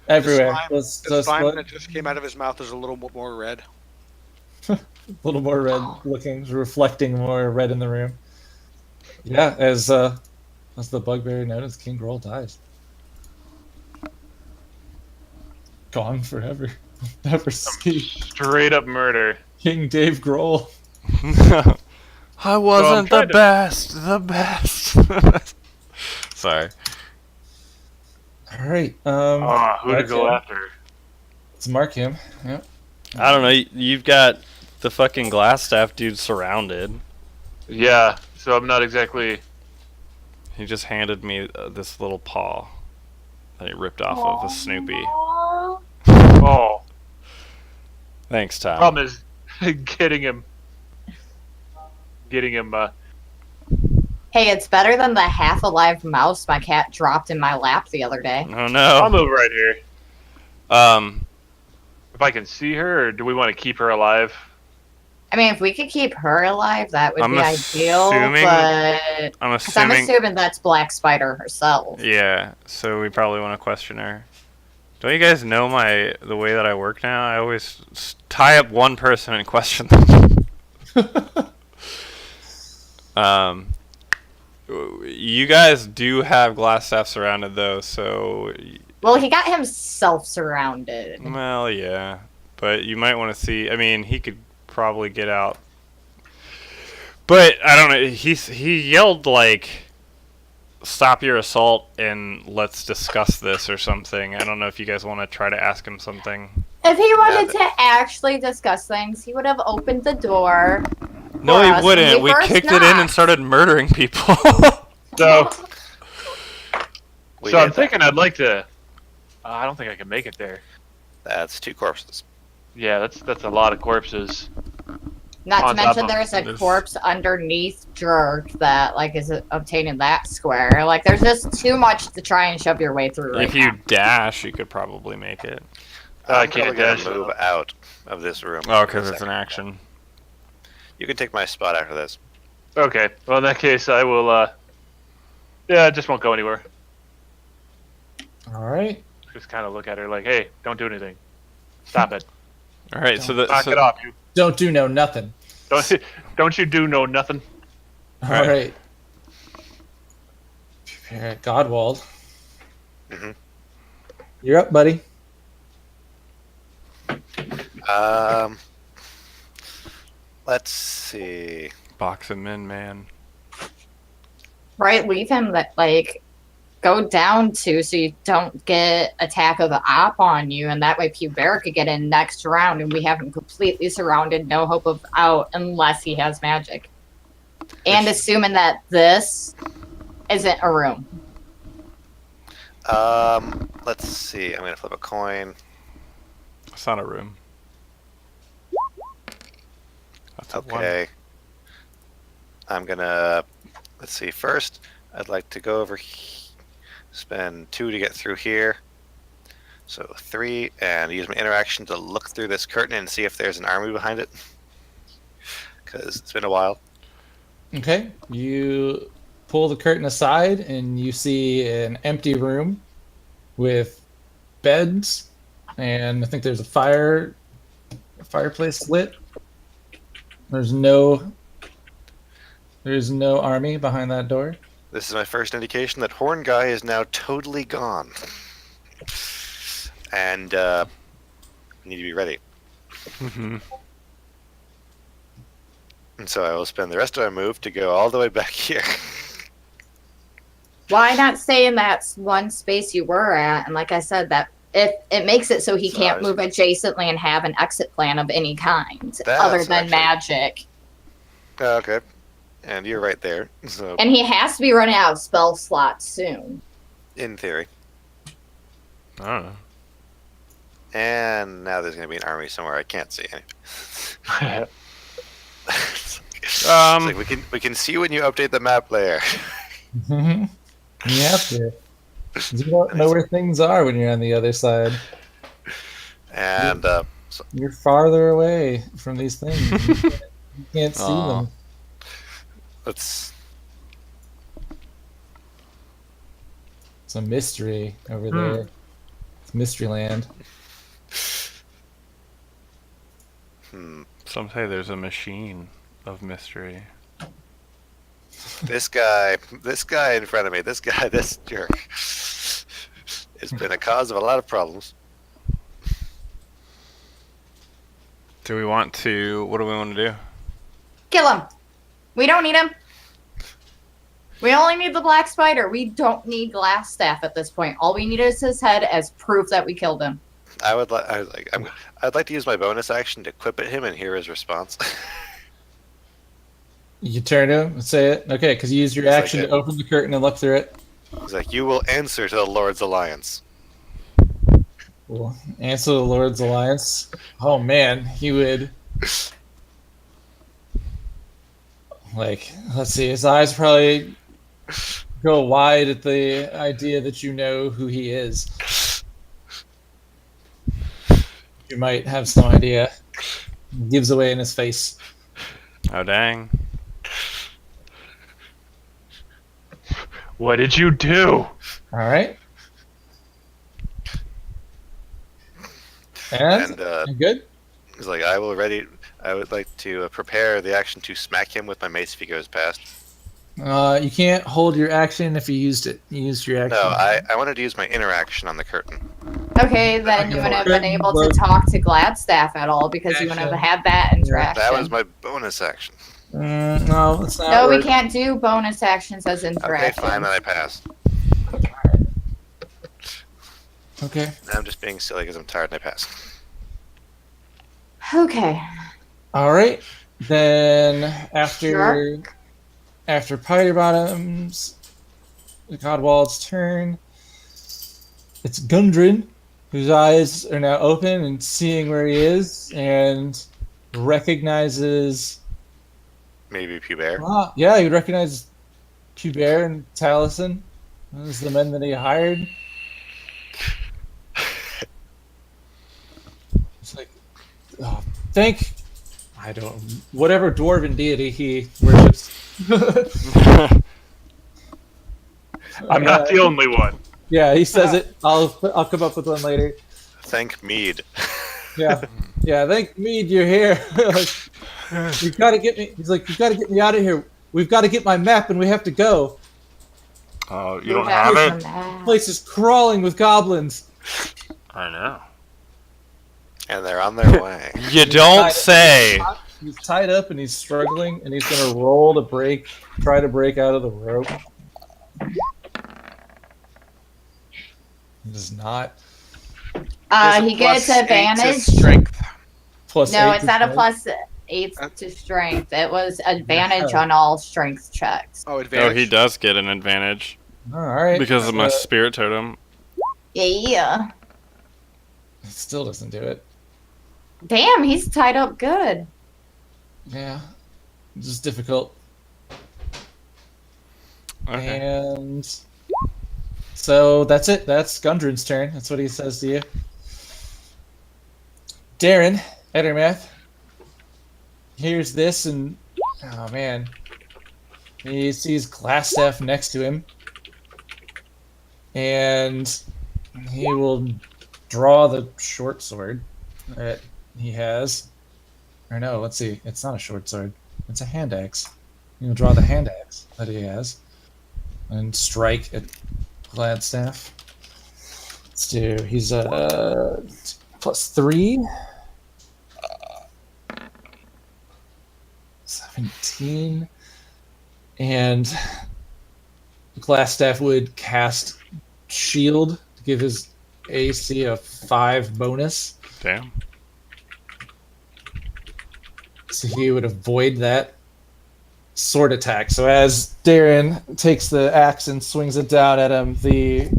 Everywhere.
The
So
The slime
split.
that just came out of his mouth is a little bit more red.
A little more red looking, reflecting more red in the room. Yeah, as the bugbear notice, King Groll dies. Gone forever. Never see
Straight up murder.
King Dave Grohl.
I wasn't
trying
the
to-
the best. Sorry.
All right.
Who to go
Markham.
after?
Let's mark him. Yep.
I don't know. You've got the fucking glass staff dude surrounded.
Yeah, so I'm not exactly.
He just handed me this little paw that he ripped off of a Snoopy.
Oh,
Thanks, Tom.
problem is getting him.
Hey, it's better than the half-alive mouse my cat dropped in my lap the other day.
Oh
I'll
no.
move right here. If I can see her, or do we want to keep her alive?
I mean, if we could keep her alive, that would
I'm
be ideal,
assuming-
but...
I'm
'cause I'm
assuming.
assuming that's Black Spider herself.
Yeah. So we probably want to question her. Don't you guys know the way that I work now? I always tie up one person and question them. You guys do have glass staff surrounded though, so
Well, he got himself surrounded.
well, yeah. But you might want to see. I mean, he could probably get out. But I don't know. He yelled like, "Stop your assault and let's discuss this" or something. I don't know if you guys want to try to ask him something.
If he wanted
Nothing.
to actually discuss things, he would have opened the door.
No,
for
he
us
wouldn't.
when
We
first
kicked it in and
knocked.
started murdering people.
So,
We
so I'm
did that.
thinking I'd like to. I don't think I can make it there.
That's 2 corpses.
Yeah, that's a lot of corpses.
Not to
On top
mention
of
there's a
this.
corpse underneath Jerk that like is obtaining that square. Like there's just too much to try and shove your way through right
If you
now.
dash, you could probably make it.
I
I'm
can't
probably gonna
dash.
move out of this room.
Oh,
in a
because it's an
second.
action.
You can take my spot after this.
Okay, well in that case I will. Yeah, I just won't go anywhere.
All right.
Just kind of look at her like, hey, don't do anything. Stop it.
All right, so
Knock it off. You
Don't do no nothing.
don't you do no nothing.
All
Right.
right. Prepare at Godwald.
Mhm.
You're up, buddy.
Let's see.
box him in, man.
Right, leave him that like go down to so you don't get attack of the op on you, and that way Pubera could get in next round, and we have him completely surrounded, no hope of out unless he has magic. And assuming that this isn't a room.
Let's see. I'm gonna flip a coin.
It's not a room. That's a one.
Okay. I'm gonna. Let's see. First, I'd like to go over. Spend 2 to get through here. So 3, and use my interaction to look through this curtain and see if there's an army behind it. Because it's been a while.
Okay. You pull the curtain aside and you see an empty room with beds, and I think there's a fireplace lit. There's no army behind that door.
This is my first indication that Horn Guy is now totally gone. And I need to be ready.
Mhm.
And so I will spend the rest of my move to go all the way back here.
Why not stay in that one space you were at? And like I said, that if it makes it so he
So
can't
I was-
move adjacently and have an exit plan of any kind
That's
other than
actually-
magic.
Okay. And you're right there. So,
And he has to be running out of spell slots soon.
in theory.
I don't know.
And now there's going to be an army somewhere I can't see any. It's like we can see when you update the map layer.
You have to. You don't know where things are when you're on the other side.
And
You're farther away from these things. You can't see
Aw.
them.
let's
It's a mystery over there. It's Mysteryland.
Some say there's a machine of mystery.
this guy in front of me, this jerk, has been a cause of a lot of problems.
What do we want to do?
Kill him. We don't need him. We only need the black spider. We don't need Glass Staff at this point. All we need is his head as proof that we killed him.
I'd like to use my bonus action to quip at him and hear his response.
You turn to him and say it. Okay, because you used your
It's like
action
it.
to open the curtain and look through it.
He's like, "You will answer to the Lord's Alliance."
Cool. Answer the Lord's Alliance. Oh man, he would. Like, let's see, his eyes probably go wide at the idea that you know who he is. You might have some idea. Gives away in his face.
Oh dang!
What did you do?
All right. And
And
you good?
he's like, I would like to prepare the action to smack him with my mace if he goes past.
You can't hold your action if you used it. You used your action.
No, I wanted to use my interaction on the curtain.
Okay, then you wouldn't have been able to talk to Gladstaff at all because you wouldn't have had that interaction.
That was my bonus action.
No, it's not.
No, we
work.
can't do bonus actions as
Okay,
interactions.
fine, then I pass.
Okay.
I'm just being silly because I'm tired and I pass.
Okay.
All right. Then
Sure.
after Piter Bottom's Godwald's turn, it's Gundren, whose eyes are now open and seeing where he is, and recognizes.
Maybe Pubert.
Yeah, he recognizes Pubert and Taliesin as the men that he hired. It's like, oh, whatever dwarven deity he worships.
I'm not the only one.
Yeah, he says it. I'll come up with one later.
Thank Mead.
Yeah, yeah. Thank Mead, you're here. Like, you gotta get me. He's like, you gotta get me out of here. We've got to get my map, and we have to go.
Oh,
You have some
Place is crawling with goblins.
I know.
And they're on their way.
You don't say.
He's tied up and he's struggling, and he's gonna try to break out of the rope. He does not.
He gets advantage.
Strength.
Plus
No,
8
it's
to
not a
strength.
+8 to strength. It was advantage on all strength checks.
Oh,
Oh,
advantage.
he does get an advantage
All right.
because of my spirit totem.
Yeah.
It still doesn't do it.
Damn, he's tied up good.
Yeah, it's just difficult.
Okay.
And so that's it. That's Gundren's turn. That's what he says to you. Darren, Edermath, hears this and, oh man, he sees Glassstaff next to him. And he will draw the short sword that he has. Or no, let's see. It's not a short sword. It's a hand axe. He'll draw the hand axe that he has and strike at Gladstaff. Let's do. He's +3. 17. And Glassstaff would cast Shield to give his AC a 5 bonus.
Damn.
So he would avoid that sword attack. So as Darren takes the axe and swings it down at him, the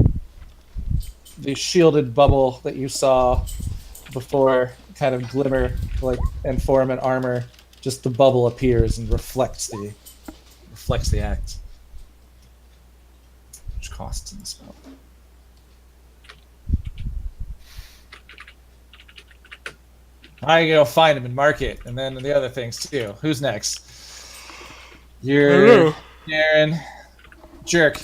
shielded bubble that you saw before kind of glimmer like and form an armor, just the bubble appears and reflects the act. Which costs in the spell. I go find him and mark it, and then the other things too. Who's next? You're Aaron. Jerk.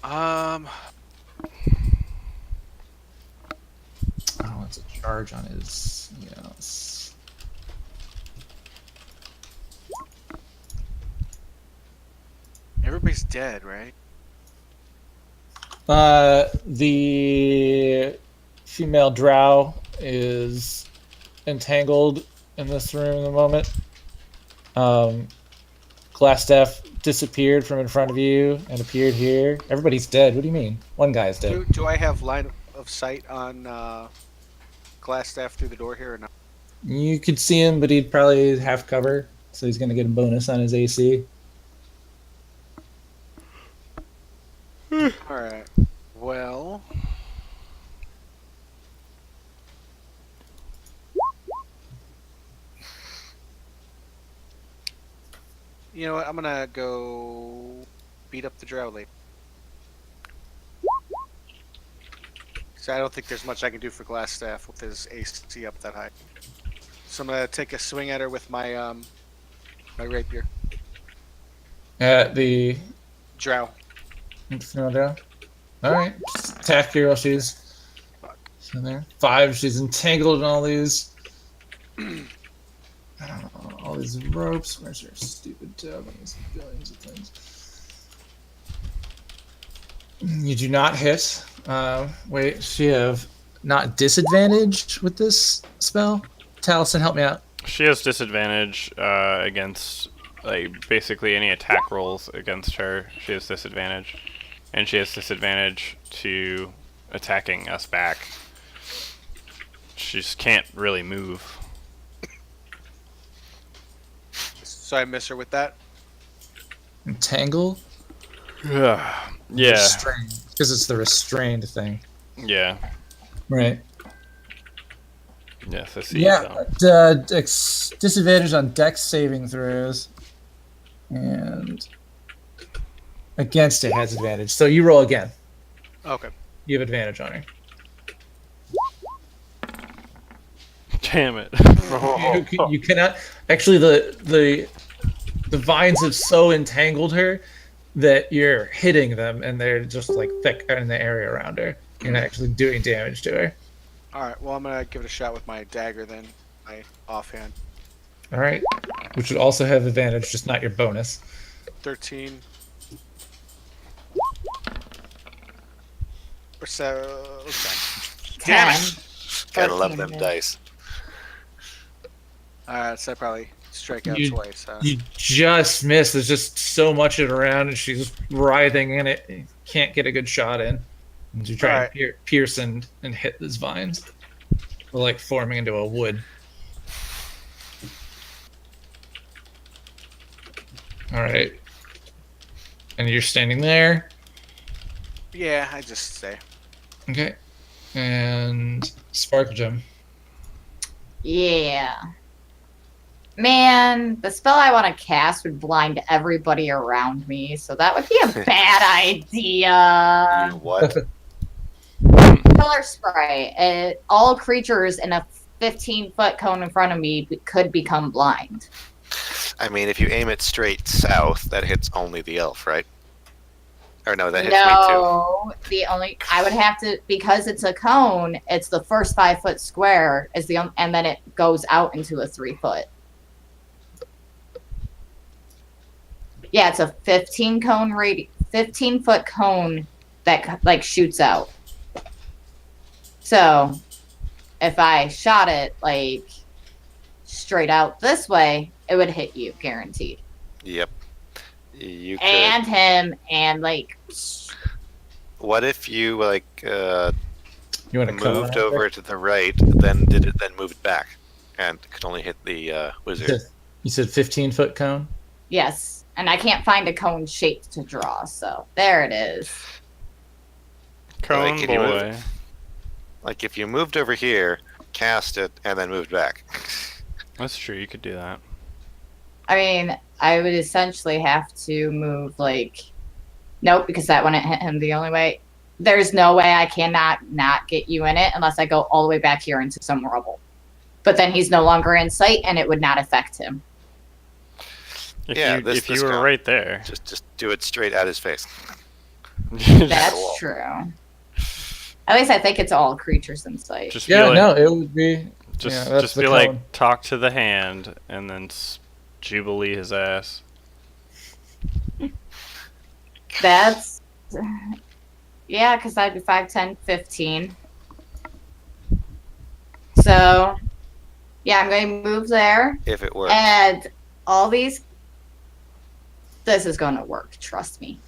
Um,
Oh, it's a charge on his. Yes.
everybody's dead, right?
The female drow is entangled in this room in the moment. Glassstaff disappeared from in front of you and appeared here. Everybody's dead. What do you mean? One guy's dead.
Do I have line of sight on Glassstaff through the door here or not?
You could see him, but he'd probably have cover, so he's going to get a bonus on his AC.
All right. Well, you know what? I'm gonna go beat up the drow lady. So I don't think there's much I can do for Glassstaff with his AC up that high. So I'm gonna take a swing at her with my my rapier.
At the
Drow.
female drow. All right, just attack her while she's in there. 5. She's entangled in all these. I don't know, all these ropes. Where's her stupid tab on these billions of things? You do not hit. Wait, she have not disadvantage with this spell? Taliesin, help me out.
She has disadvantage against basically any attack rolls against her. She has disadvantage, and she has disadvantage to attacking us back. She just can't really move.
So I miss her with that.
Entangle?
Yeah.
Restrain. Because it's the restrained thing.
Yeah.
Right.
Yes, I see.
Yeah, disadvantage on dex saving throws, and against it has advantage. So you roll again.
Okay.
You have advantage on her.
Damn it.
You cannot. Actually, the vines have so entangled her that you're hitting them, and they're just like thick in the area around her. You're not actually doing damage to her.
All right. Well, I'm gonna give it a shot with my dagger then, my offhand.
All right, which would also have advantage, just not your bonus.
13. Or so. Okay. Damn it!
Gotta love them dice.
Alright, so I probably strike out
You-
twice. Huh?
You just missed. There's just so much of it around, and she's writhing in it. You can't get a good shot in. And you try
Alright.
and pierce and hit these vines. They're like forming into a wood. All right. And you're standing there.
Yeah, I just say.
Okay. And Sparkle Gem.
Yeah. Man, the spell I want to cast would blind everybody around me, so that would be a bad idea.
You what?
Pillar spray. All creatures in a 15-foot cone in front of me could become blind.
I mean, if you aim it straight south, that hits only the elf, right? Or no, that hits me too.
No, I would have to, because it's a cone. It's the first 5-foot square and then it goes out into a 3-foot. Yeah, it's a 15-foot cone that like shoots out. So, if I shot it like straight out this way, it would hit you, guaranteed.
Yep. You could.
And him, and like.
What if you like
You want to
moved over to the right, then moved it back, and could only hit the wizard?
You said 15-foot cone?
Yes, and I can't find a cone shape to draw, so there it is.
cone
can you move?
boy.
Like if you moved over here, cast it, and then moved back.
That's true. You could do that.
I mean, I would essentially have to move like, nope, because that wouldn't hit him the only way. There's no way I cannot not get you in it unless I go all the way back here into some rubble. But then he's no longer in sight, and it would not affect him.
If
Yeah,
you,
this-
if you
this
were
cone.
right there.
Just do it straight at his face.
That's true. At least I think it's all creatures in sight.
Just be
Yeah,
like,
no, it would be.
just,
yeah, that's
just
the
be
cone.
like, talk to the hand, and then jubilee his ass.
That's yeah, because I'd be 5, 10, 15. So yeah, I'm going to move there,
If it works.
and all these. This is going to work. Trust me.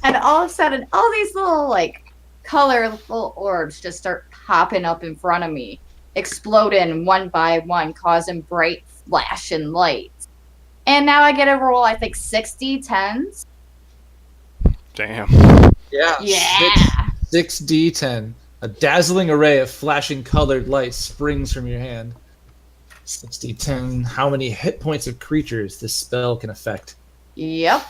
And all of a sudden, all these little like colorful orbs just start popping up in front of me, exploding one by one, causing bright flashing lights. And now I get to roll, I think, 60 10s.
Damn.
Yeah.
Yeah.
6d10. A dazzling array of flashing colored lights springs from your hand. 6d10. How many hit points of creatures this spell can affect?
Yep.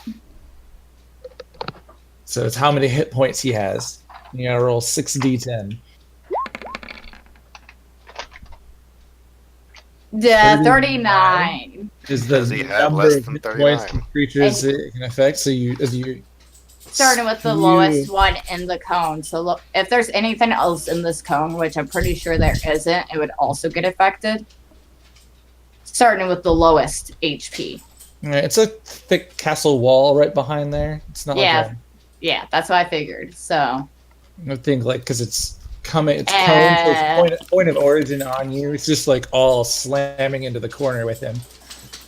So it's how many hit points he has. You gotta roll 6d10.
Yeah, 39.
Is the
Does he have
number
less
of
than
hit points
39?
of creatures it can affect? So you
Starting with the
spew-
lowest one in the cone. So look, if there's anything else in this cone, which I'm pretty sure there isn't, it would also get affected. Starting with the lowest HP.
Alright, it's a thick castle wall right behind there. It's not
Yeah.
like
Yeah, that's what I figured. So
I think like because it's coming, it's coming to its point of origin on you. It's just like all slamming into the corner with him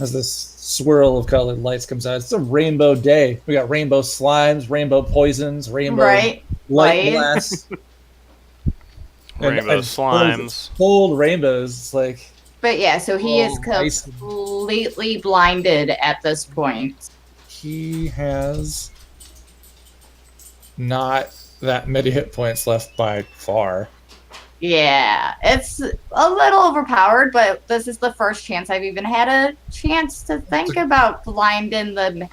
as this swirl of colored lights comes out. It's a rainbow day. We got rainbow slimes, rainbow poisons, rainbow
right.
light
Light.
blasts,
Rainbow
and
slimes.
cold rainbows. It's like
But yeah, so he is
ice.
completely blinded at this point.
He has not that many hit points left by far.
Yeah, it's a little overpowered, but this is the first chance I've even had a chance to think about blinding the,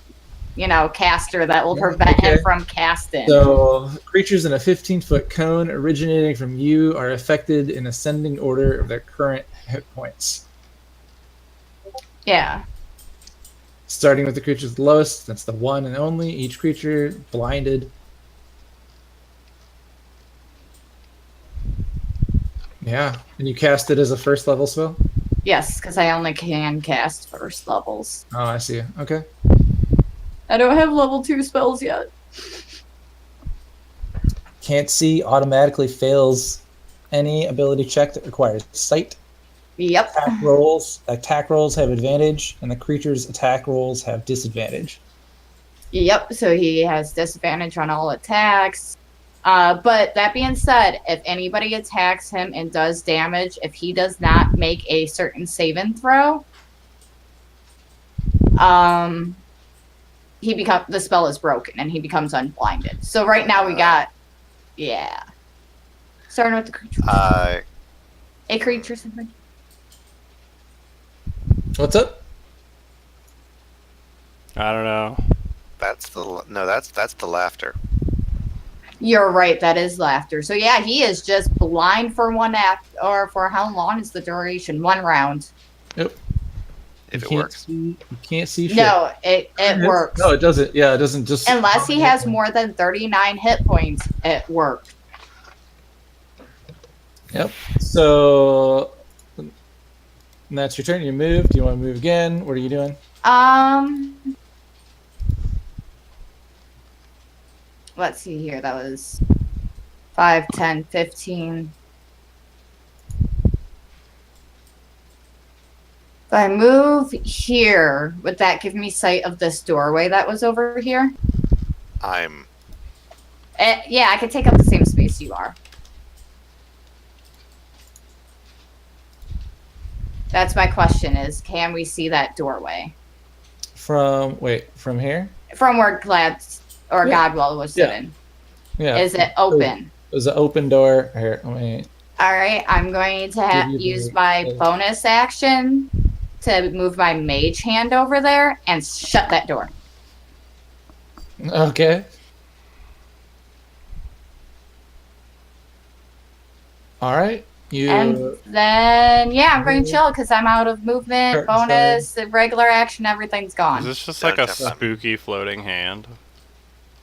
caster that will
Yeah,
prevent
okay.
him from casting.
So, creatures in a 15-foot cone originating from you are affected in ascending order of their current hit points.
Yeah.
Starting with the creature's lowest, that's the one and only. Each creature blinded. Yeah, and you cast it as a first level spell?
Yes, because I only can cast first levels.
Oh, I see. Okay.
I don't have level 2 spells yet.
Can't see automatically fails any ability check that requires sight.
Yep.
Attack rolls have advantage, and the creature's attack rolls have disadvantage.
Yep, so he has disadvantage on all attacks. But that being said, if anybody attacks him and does damage, if he does not make a certain save-in throw, the spell is broken and he becomes unblinded. So right now we got, starting with the creature. A creature something.
What's up?
I don't know.
That's the laughter.
You're right, that is laughter. So yeah, he is just blind for or for how long is the duration? 1 round.
If it works.
You can't see shit.
No, it works.
No, it doesn't. Yeah, it doesn't just.
Unless he has more than 39 hit points, it worked.
Yep. So that's your turn. You move. Do you want to move again? What are you doing?
Let's see here. That was 5, 10, 15. If I move here, would that give me sight of this doorway that was over here? Yeah, I could take up the same space you are. That's my question is, can we see that doorway?
From here?
From where
Yeah.
Godwell was
Yeah.
sitting.
Yeah.
Is it open?
There's an open door. Here, let me.
All right, I'm going to
Give you the-
use my bonus action to move my mage hand over there and shut that door.
Okay. All right. You.
And then, yeah, I'm going to chill because I'm out of movement,
Sure,
bonus, the regular action, everything's
Is
gone.
this just
Don't
like a
have fun.
spooky floating hand?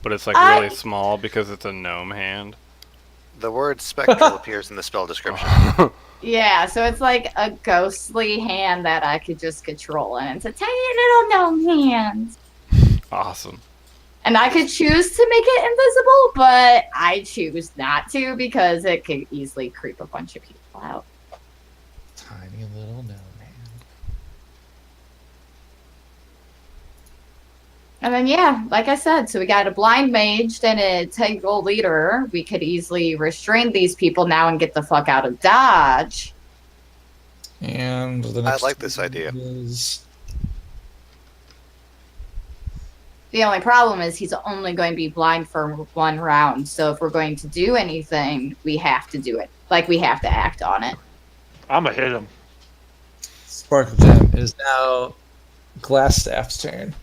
But it's like
I-
really small because it's a gnome hand.
The word spectral appears in the spell description.
Yeah, so it's like a ghostly hand that I could just control, and it's a tiny little gnome hand.
Awesome.
And I could choose to make it invisible, but I choose not to because it could easily creep a bunch of people out.
Tiny little gnome hand.
And then, yeah, like I said, so we got a blind mage and a Tegel leader. We could easily restrain these people now and get the fuck out of Dodge.
And the
I
next
like this idea.
is
The only problem is he's only going to be blind for 1 round. So if we're going to do anything, we have to do it. Like, we have to act on it.
I'm gonna hit him.
Sparkle Gem. It is now Glassstaff's turn.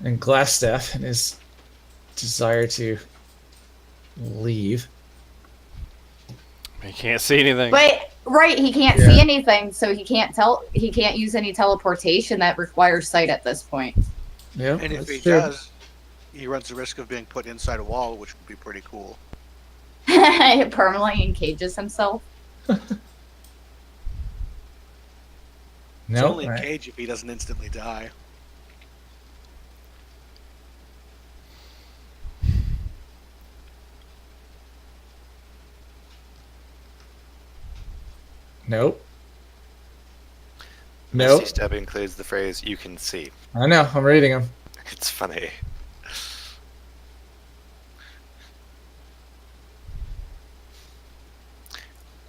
And Glassstaff, in his desire to leave.
You can't see anything.
But right, he can't
Yeah.
see anything, so he can't use any teleportation that requires sight at this point.
Yep,
And if
that's
he
true.
does, he runs the risk of being put inside a wall, which would be pretty cool.
It permanently encages himself.
It's
Nope.
only a
Alright.
cage if he doesn't instantly die.
Nope.
Misty
Nope.
Step includes the phrase "you can see."
I know. I'm reading them.
It's funny.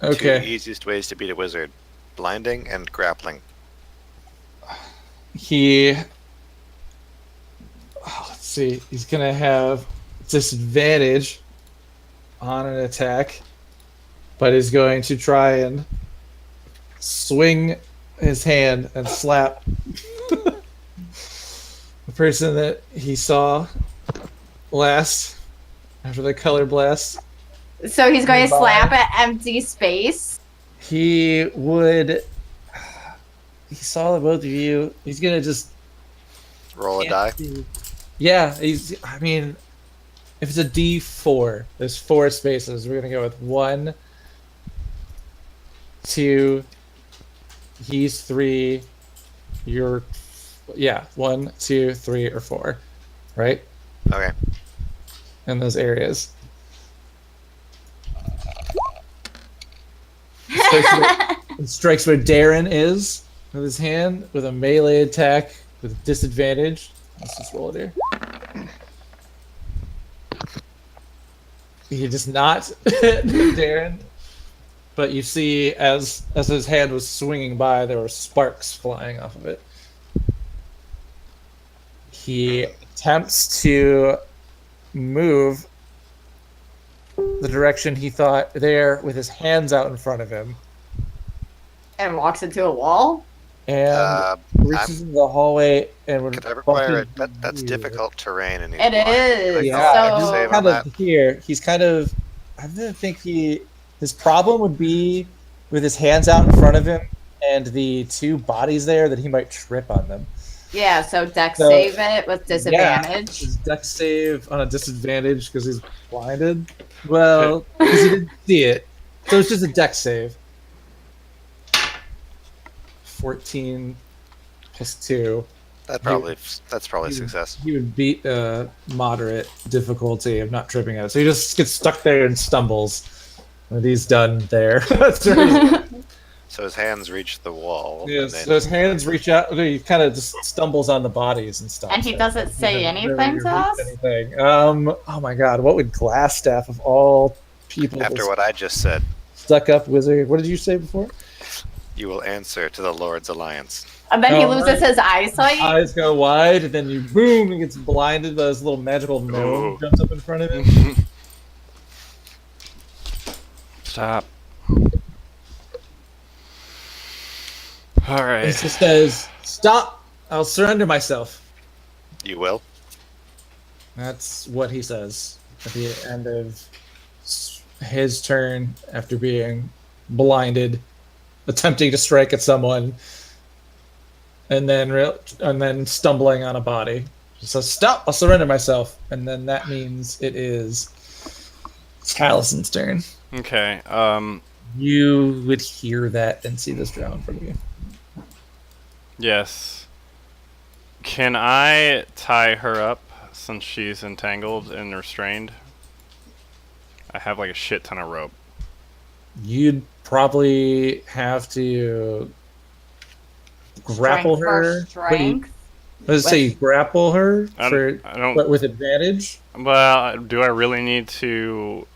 Okay.
2 easiest ways to beat a wizard: blinding and grappling.
He. Oh, let's see. He's gonna have disadvantage on an attack, but is going to try and swing his hand and slap the person that he saw last after the color blast.
So he's going to
Bye.
slap at empty space.
He would. He saw the both of you. He's gonna just.
Roll a die.
Yeah, he's. I mean, if it's a D4, there's 4 spaces. We're gonna go with 1, 2. He's 3. You're. Yeah, 1, 2, 3, or 4, right?
Okay.
In those areas. It strikes where Darren is with his hand with a melee attack with disadvantage. Let's just roll it here. He does not hit Darren, but you see as his hand was swinging by, there were sparks flying off of it. He attempts to move the direction he thought there with his hands out in front of him
And walks into a wall.
and reaches into the hallway and would
Could I require it?
bump
That's
into you.
difficult terrain, and he's
It
blind.
is,
Like,
Yeah,
I'll
so-
save on
kind
that.
of here. He's kind of. I don't think his problem would be with his hands out in front of him and the 2 bodies there that he might trip on them.
Yeah, so deck
So-
save it with disadvantage.
His dex save on a disadvantage because he's blinded. Well, because he didn't see it, so it's just a dex save. 14 plus 2.
That's probably
he-
success.
He would beat moderate difficulty of not tripping at it. So he just gets stuck there and stumbles. And he's done there. That's right.
So his hands reach the wall.
Yeah,
and
so
then
his hands reach out. He kind of just stumbles on the bodies and stuff.
And he doesn't say
doesn't
anything
really
to us?
reach anything. Oh my god, what would Glassstaff of all people
after what I just said,
stuck up wizard? What did you say before?
you will answer to the Lord's Alliance.
And then he
Oh,
loses
right.
his eyesight.
Eyes go wide, and then you boom, and gets blinded by this little magical gnome
Ooh.
jumps up in front of him.
Stop. All
He
right.
just says, "Stop! I'll surrender myself."
You will.
That's what he says at the end of his turn after being blinded, attempting to strike at someone, and then stumbling on a body. He says, "Stop! I'll surrender myself." And then that means it is Talison's turn.
Okay.
You would hear that and see this drown in front of you.
Yes. Can I tie her up since she's entangled and restrained? I have like a shit ton of rope.
You'd probably have to grapple
Strength
her.
versus strength.
Let's say you grapple her
I
for,
don't.
but with advantage.
Well, do I really need to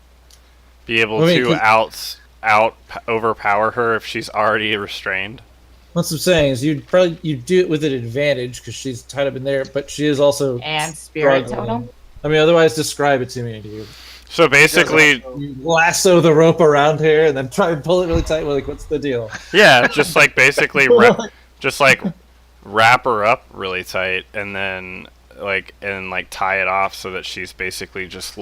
be able
I mean,
to overpower her if she's already restrained?
What I'm saying is you'd do it with an advantage because she's tied up in there, but she is also
And spirit
struggling.
totem.
I mean, otherwise describe it to me. You
So basically,
lasso the rope around her and then try and pull it really tight. Like, what's the deal?
yeah, just like basically, just like wrap her up really tight and then tie it off so that she's basically just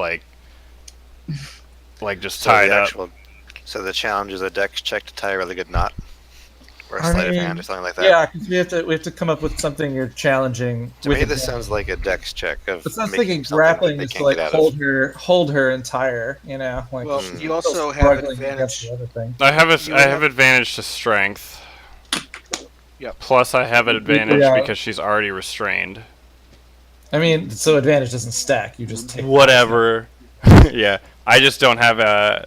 just
So
tied
the
up.
actual, so the challenge is a dex check to tie a really good knot, or a
I
sleight of
mean,
hand, or something like that.
Yeah, 'cause we have to come up with something you're challenging.
To me, this
advantage.
sounds like a dex check of.
But I'm
making
thinking
something
grappling
that they
is to
can't
like
get out of.
hold her and tie her. You know, like
Well,
Mm.
you also have
struggling against
advantage.
the other thing.
I have
You
I
have-
have advantage to strength.
Yep.
Plus, I have an advantage
Yeah.
because she's already restrained.
I mean, so advantage doesn't stack. You just take
Whatever. Yeah, I just don't have a.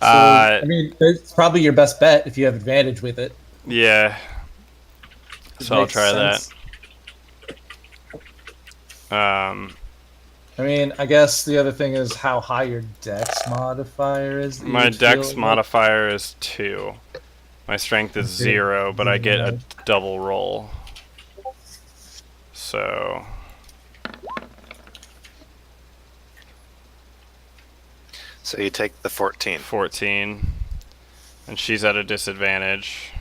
So, I mean, it's probably your best bet if you have advantage with it.
Yeah.
It
So I'll
makes
try
sense.
that.
I mean, I guess the other thing is how high your dex modifier is. that you
My
would
dex
feel
modifier is 2. My strength is
Okay.
0, but I get a double roll. So.
So you take the 14.
14. And she's at a disadvantage.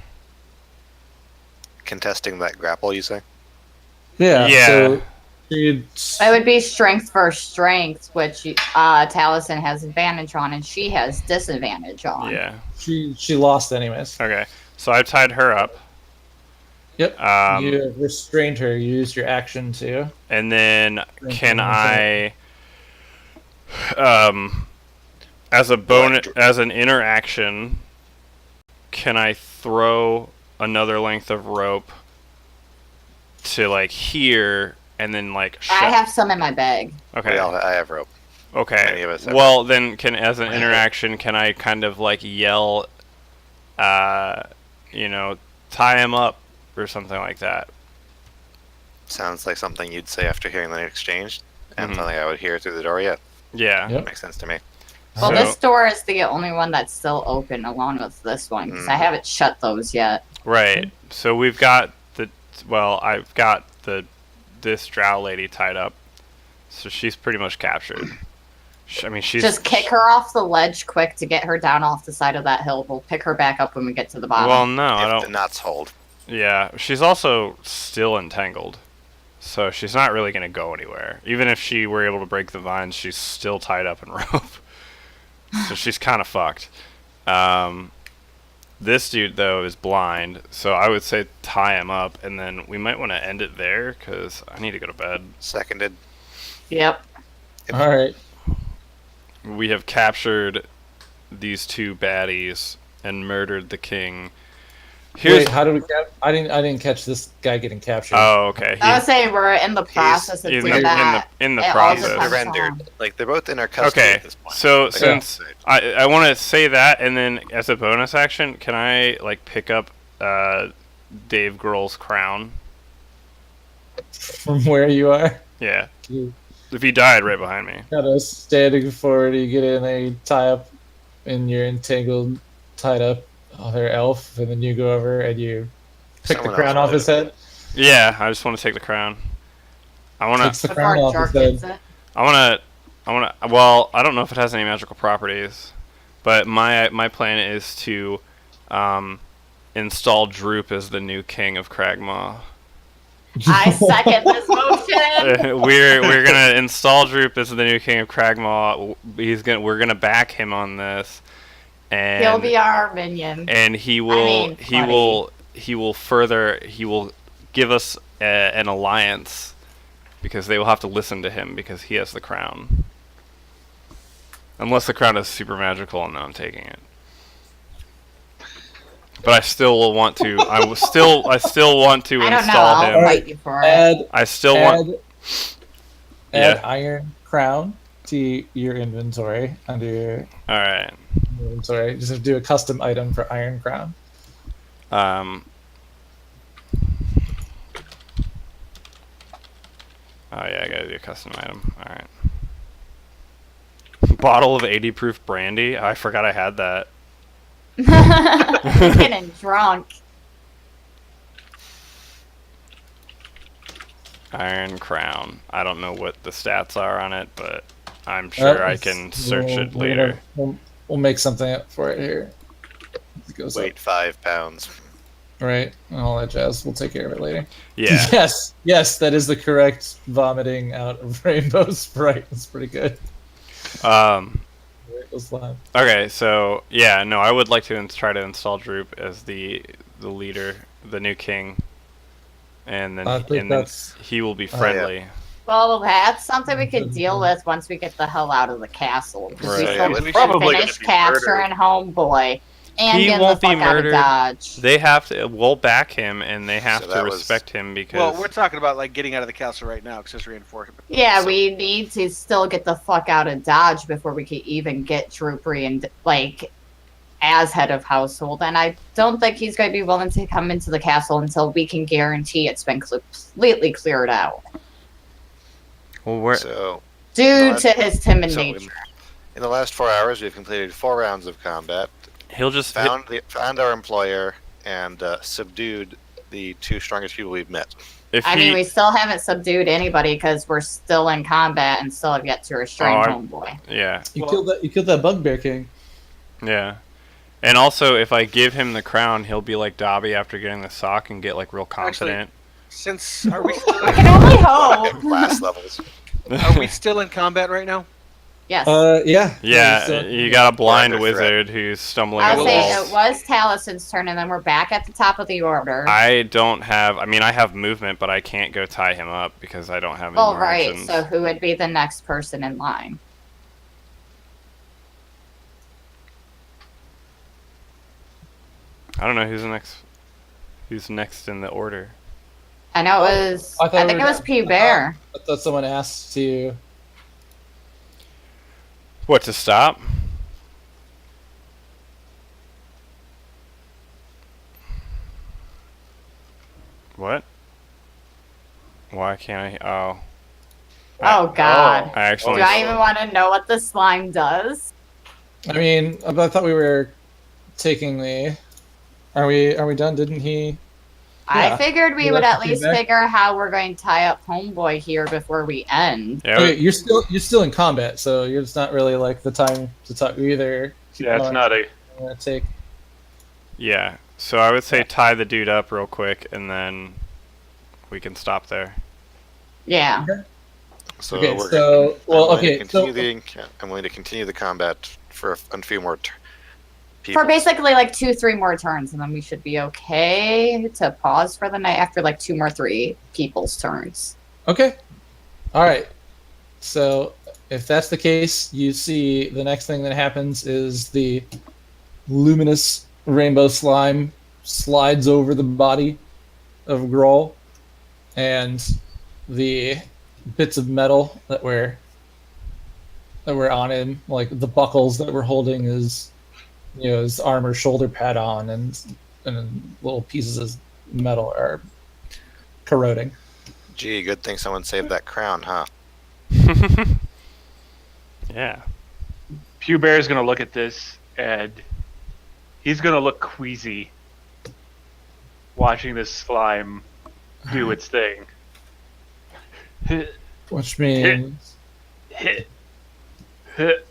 Contesting that grapple, you say?
Yeah.
Yeah.
So you'd,
It would be strength versus strength, which Taliesin has advantage on, and she has disadvantage on.
Yeah.
she lost anyways.
Okay. So I tied her up.
Yep.
Um,
You have restrained her. You used your action to.
And then can I, as a bonus, as an interaction, can I throw another length of rope to like here and then like
I have some in my bag.
Okay.
I have rope.
Okay.
Many of us have
Well, then as an interaction, can I kind of like yell, tie him up or something like that?
Sounds like something you'd say after hearing the exchange, and
Mhm.
something I would hear through the door. Yeah,
Yeah.
Yep.
makes sense to me.
Well,
So-
this door is the only one that's still open, along with this one, because I haven't shut those yet.
Right. So we've got I've got this drow lady tied up, so she's pretty much captured. She's
Just kick her off the ledge quick to get her down off the side of that hill. We'll pick her back up when we get to the bottom.
Well, no, I
If
don't.
the knots hold.
Yeah, she's also still entangled, so she's not really gonna go anywhere. Even if she were able to break the vines, she's still tied up in rope. So she's kind of fucked. This dude though is blind, so I would say tie him up, and then we might want to end it there because I need to go to bed.
Seconded.
Yep.
All right.
We have captured these two baddies and murdered the king.
Wait, how do we cap? I didn't catch this guy getting captured.
Oh, okay.
I was saying we're in the process of
in
doing
the
that.
in the
It all
process.
depends
Surrendered.
on-
Like they're both in our custody
Okay,
at this point.
so
Like,
since I want to say that, and then as a bonus action, can I like pick up Dave Grohl's crown?
From where you are,
Yeah,
you
if he died right behind me.
got us standing forward. You get in there, you tie up, and you're entangled, tied up. Other elf, and then you go over and you Pick the
Someone
crown
else
off his head.
Yeah, I just want to take the crown. I want
Takes
to.
the crown
Before
off
Jark
his head.
gets it.
I want to. Well, I don't know if it has any magical properties, but my plan is to install Droop as the new king of Cragmaw.
I second this motion.
we're gonna install Droop as the new king of Cragmaw. We're gonna back him on this, and
He'll be our minion.
and he will
mean,
he will he will give us an alliance because they will have to listen to him because he has the crown. Unless the crown is super magical, and then I'm taking it. But I still will want to. I still want to
I don't know.
install
I'll
him.
fight you for it.
Add,
I still want.
add
Yeah.
Iron Crown to your inventory under your
All right.
inventory. Just have to do a custom item for Iron Crown.
Oh yeah, I gotta do a custom item. All right. Bottle of 80 proof brandy. I forgot I had that.
Getting drunk.
Iron Crown. I don't know what the stats are on it, but I'm sure I can search it later.
We'll make something up for it here. It goes
Weight 5 pounds.
up. Right, and all that jazz. We'll take care of it later.
Yeah.
Yes, that is the correct vomiting out of Rainbow Sprite. That's pretty good. Rainbow slime.
Okay, so yeah, no, I would like to try to install Droop as the leader, the new king, and then
I think that's-
he will be
yeah.
friendly.
Well, that's something we could deal with once we get the hell out of the castle. Because we
Right.
still
Yeah,
have
we
to
probably
finish
gonna be
capturing Homeboy and
He
get
won't
the
be
fuck out of
murdered.
Dodge.
They have to. We'll back him, and they have
So
to
that was-
respect him because.
Well, we're talking about like getting out of the castle right now because there's reinforcement.
Yeah,
So-
we need to still get the fuck out of Dodge before we can even get Droopery and like as head of household. And I don't think he's going to be willing to come into the castle until we can guarantee it's been completely cleared out
well, we're,
So,
due
Well,
to his timid
so
nature.
in the last 4 hours, we've completed 4 rounds of combat,
he'll just.
found our employer, and subdued the 2 strongest people we've met.
If
I
he,
mean, we still haven't subdued anybody because we're still in combat and still have yet to restrain
Oh,
Homeboy.
yeah,
You killed that Bugbear King.
yeah. And also, if I give him the crown, he'll be like Dobby after getting the sock and get like real confident.
Since are we
I can only hope.
Class levels.
are we still in combat right now?
Yes.
Yeah.
Yeah,
so-
you got a blind
We're under threat.
wizard who's stumbling
I
on
was
the
saying
walls.
it was Talison's turn, and then we're back at the top of the order.
I don't have. I mean, I have movement, but I can't go tie him up because I don't have any
Well,
more
right.
actions.
So who would be the next person in line?
I don't know who's next. Who's next in the order?
I know it was.
I
I,
thought we
think
were
it was
done.
P Bear.
I thought someone asked to.
What to stop? What? Why can't I? Oh.
Oh God.
I actually.
Do I even want to know what the slime does?
I mean, I thought we were taking the. Are we done? Didn't he?
I
Yeah.
figred we
You
would
left
at
the
least
feedback?
figure how we're going to tie up Homeboy here before we end.
Yeah,
Okay, you're still in combat, so it's not really like the time to talk. You either
Yeah, it's not a.
take.
yeah. So I would say tie the dude up real quick, and then we can stop there.
Yeah.
So
Okay,
we're
so well,
I'm
okay,
going to
so
continue I'm going to continue the combat for a few more people.
For basically like 2-3 more turns, and then we should be okay to pause for the night after like 3 people's turns.
okay, all right. So if that's the case, you see the next thing that happens is the luminous rainbow slime slides over the body of Groll, and the bits of metal that were on him, like the buckles that we're holding his, his armor shoulder pad on, and little pieces of metal are corroding.
Gee, good thing someone saved that crown, huh?
Yeah.
Pew Bear is going to look at this and he's going to look queasy. watching this slime do its thing.
Which means
Hit.
the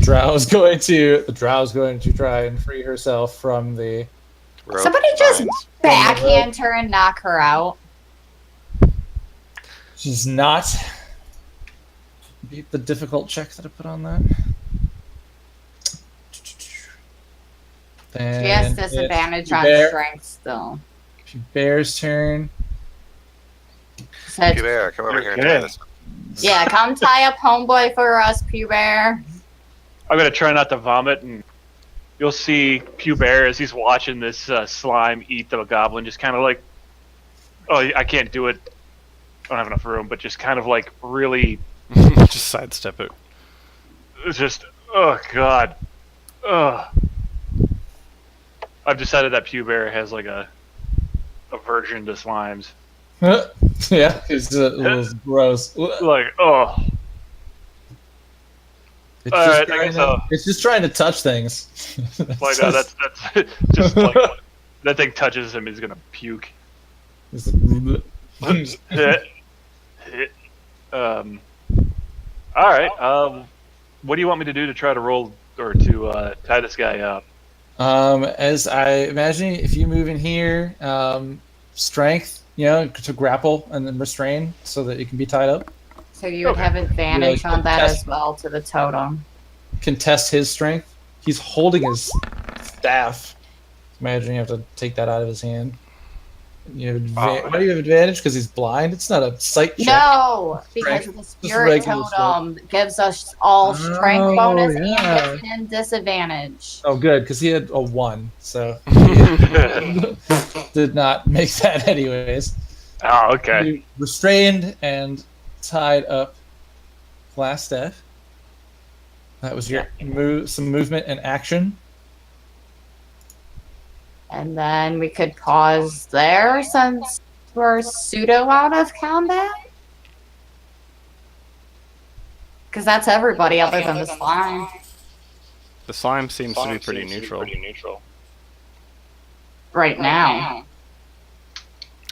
drow is going to try and free herself from the.
Rope
Somebody just
vines.
backhand her and knock her out.
She's not beat the difficult check that I put on that. Then
She has
it's
disadvantage on
Bear.
strength still.
Bear's turn.
Said,
Bear, come over here and
Okay.
try this.
yeah, come tie up homeboy for us, Pew Bear.
I'm gonna try not to vomit, and you'll see Pew Bear as he's watching this slime eat the goblin, just kind of like, oh, I can't do it. I don't have enough room, but just kind of like really,
Just sidestep it.
it's just, oh god, ugh. I've decided that Pew Bear has like a aversion to slimes.
Yeah, it's gross.
Like, oh,
It's
All
just,
right, I
trying
guess
to,
I'll-
it's just trying to touch things.
like that's just like that thing touches him, he's gonna puke. All right. What do you want me to do to try to roll or to tie this guy up?
As I imagine, if you move in here, strength, to grapple and then restrain so that it can be tied up.
So you would
Okay.
have advantage
Yeah,
on that
test-
as well to the totem.
Contest his strength. He's holding his staff. Imagine you have to take that out of his hand. You have why do you have advantage? Because he's blind? It's not a sight check.
No, because
Strength.
the
Just
spirit
regular
totem gives us all strength
Oh,
bonus
yeah.
and gives him disadvantage.
Oh, good, because he had a 1, so did not make that anyways.
Oh, okay.
You restrained and tied up Glassstaff. That was your some movement and action.
And then we could pause there since we're pseudo out of combat. Because that's everybody other than the slime.
The slime seems to be pretty neutral.
Right now.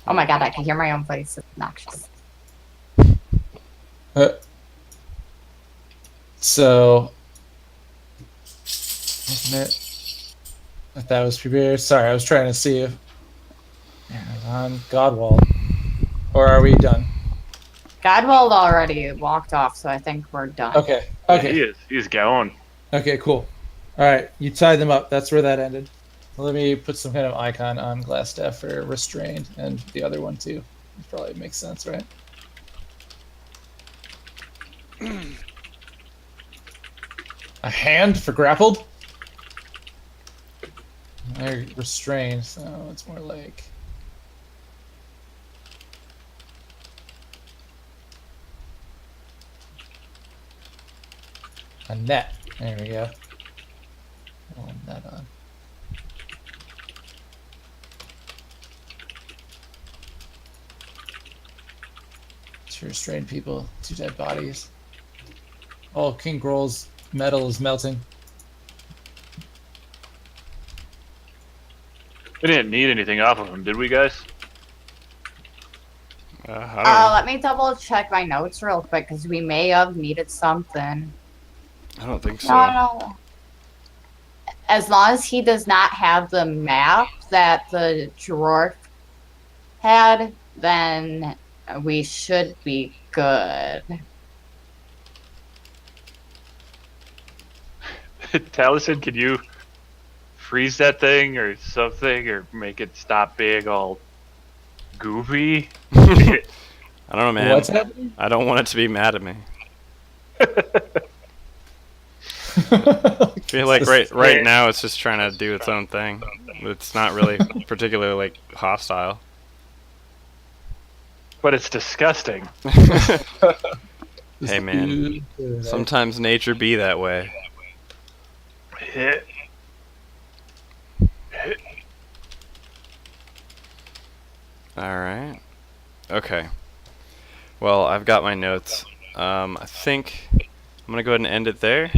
Oh my god, I can hear my own voice. It's obnoxious.
So, wasn't it? If that was prepared. Sorry, I was trying to see if on Godwall, or are we done?
Godwald already walked off, so I think we're done.
Okay.
He
Okay.
is. He's going.
Okay. Cool. All right. You tied them up. That's where that ended. Let me put some kind of icon on Glassstaff for restrained, and the other one too. It probably makes sense, right? A hand for grappled. They're restrained, so it's more like. A net. There we go. Roll that on. Two restrained people, 2 dead bodies. Oh, King Grohl's metal is melting.
We didn't need anything off of him, did we, guys?
I don't know.
Let me double check my notes real quick because we may have needed something.
I don't think so.
No. As long as he does not have the map that the drawer had, then we should be good.
Taliesin, can you freeze that thing or something, or make it stop being all goofy?
I don't know, man.
What's happening?
I don't want it to be mad at me. I feel like right now it's just trying to do its own thing. It's not really particularly like hostile.
But it's disgusting.
Hey, man. Sometimes nature be that way.
Hit.
Alright. Okay. Well, I've got my notes. I think I'm gonna go ahead and end it there.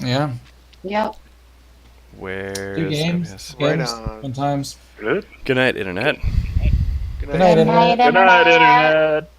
Yeah.
Yep.
Where
2
is
games.
OBS?
Right
Games.
on.
1 times.
Good.
Good night, internet.
Good
Good night,
Good
internet.
night,
Good night,
Internet.
internet.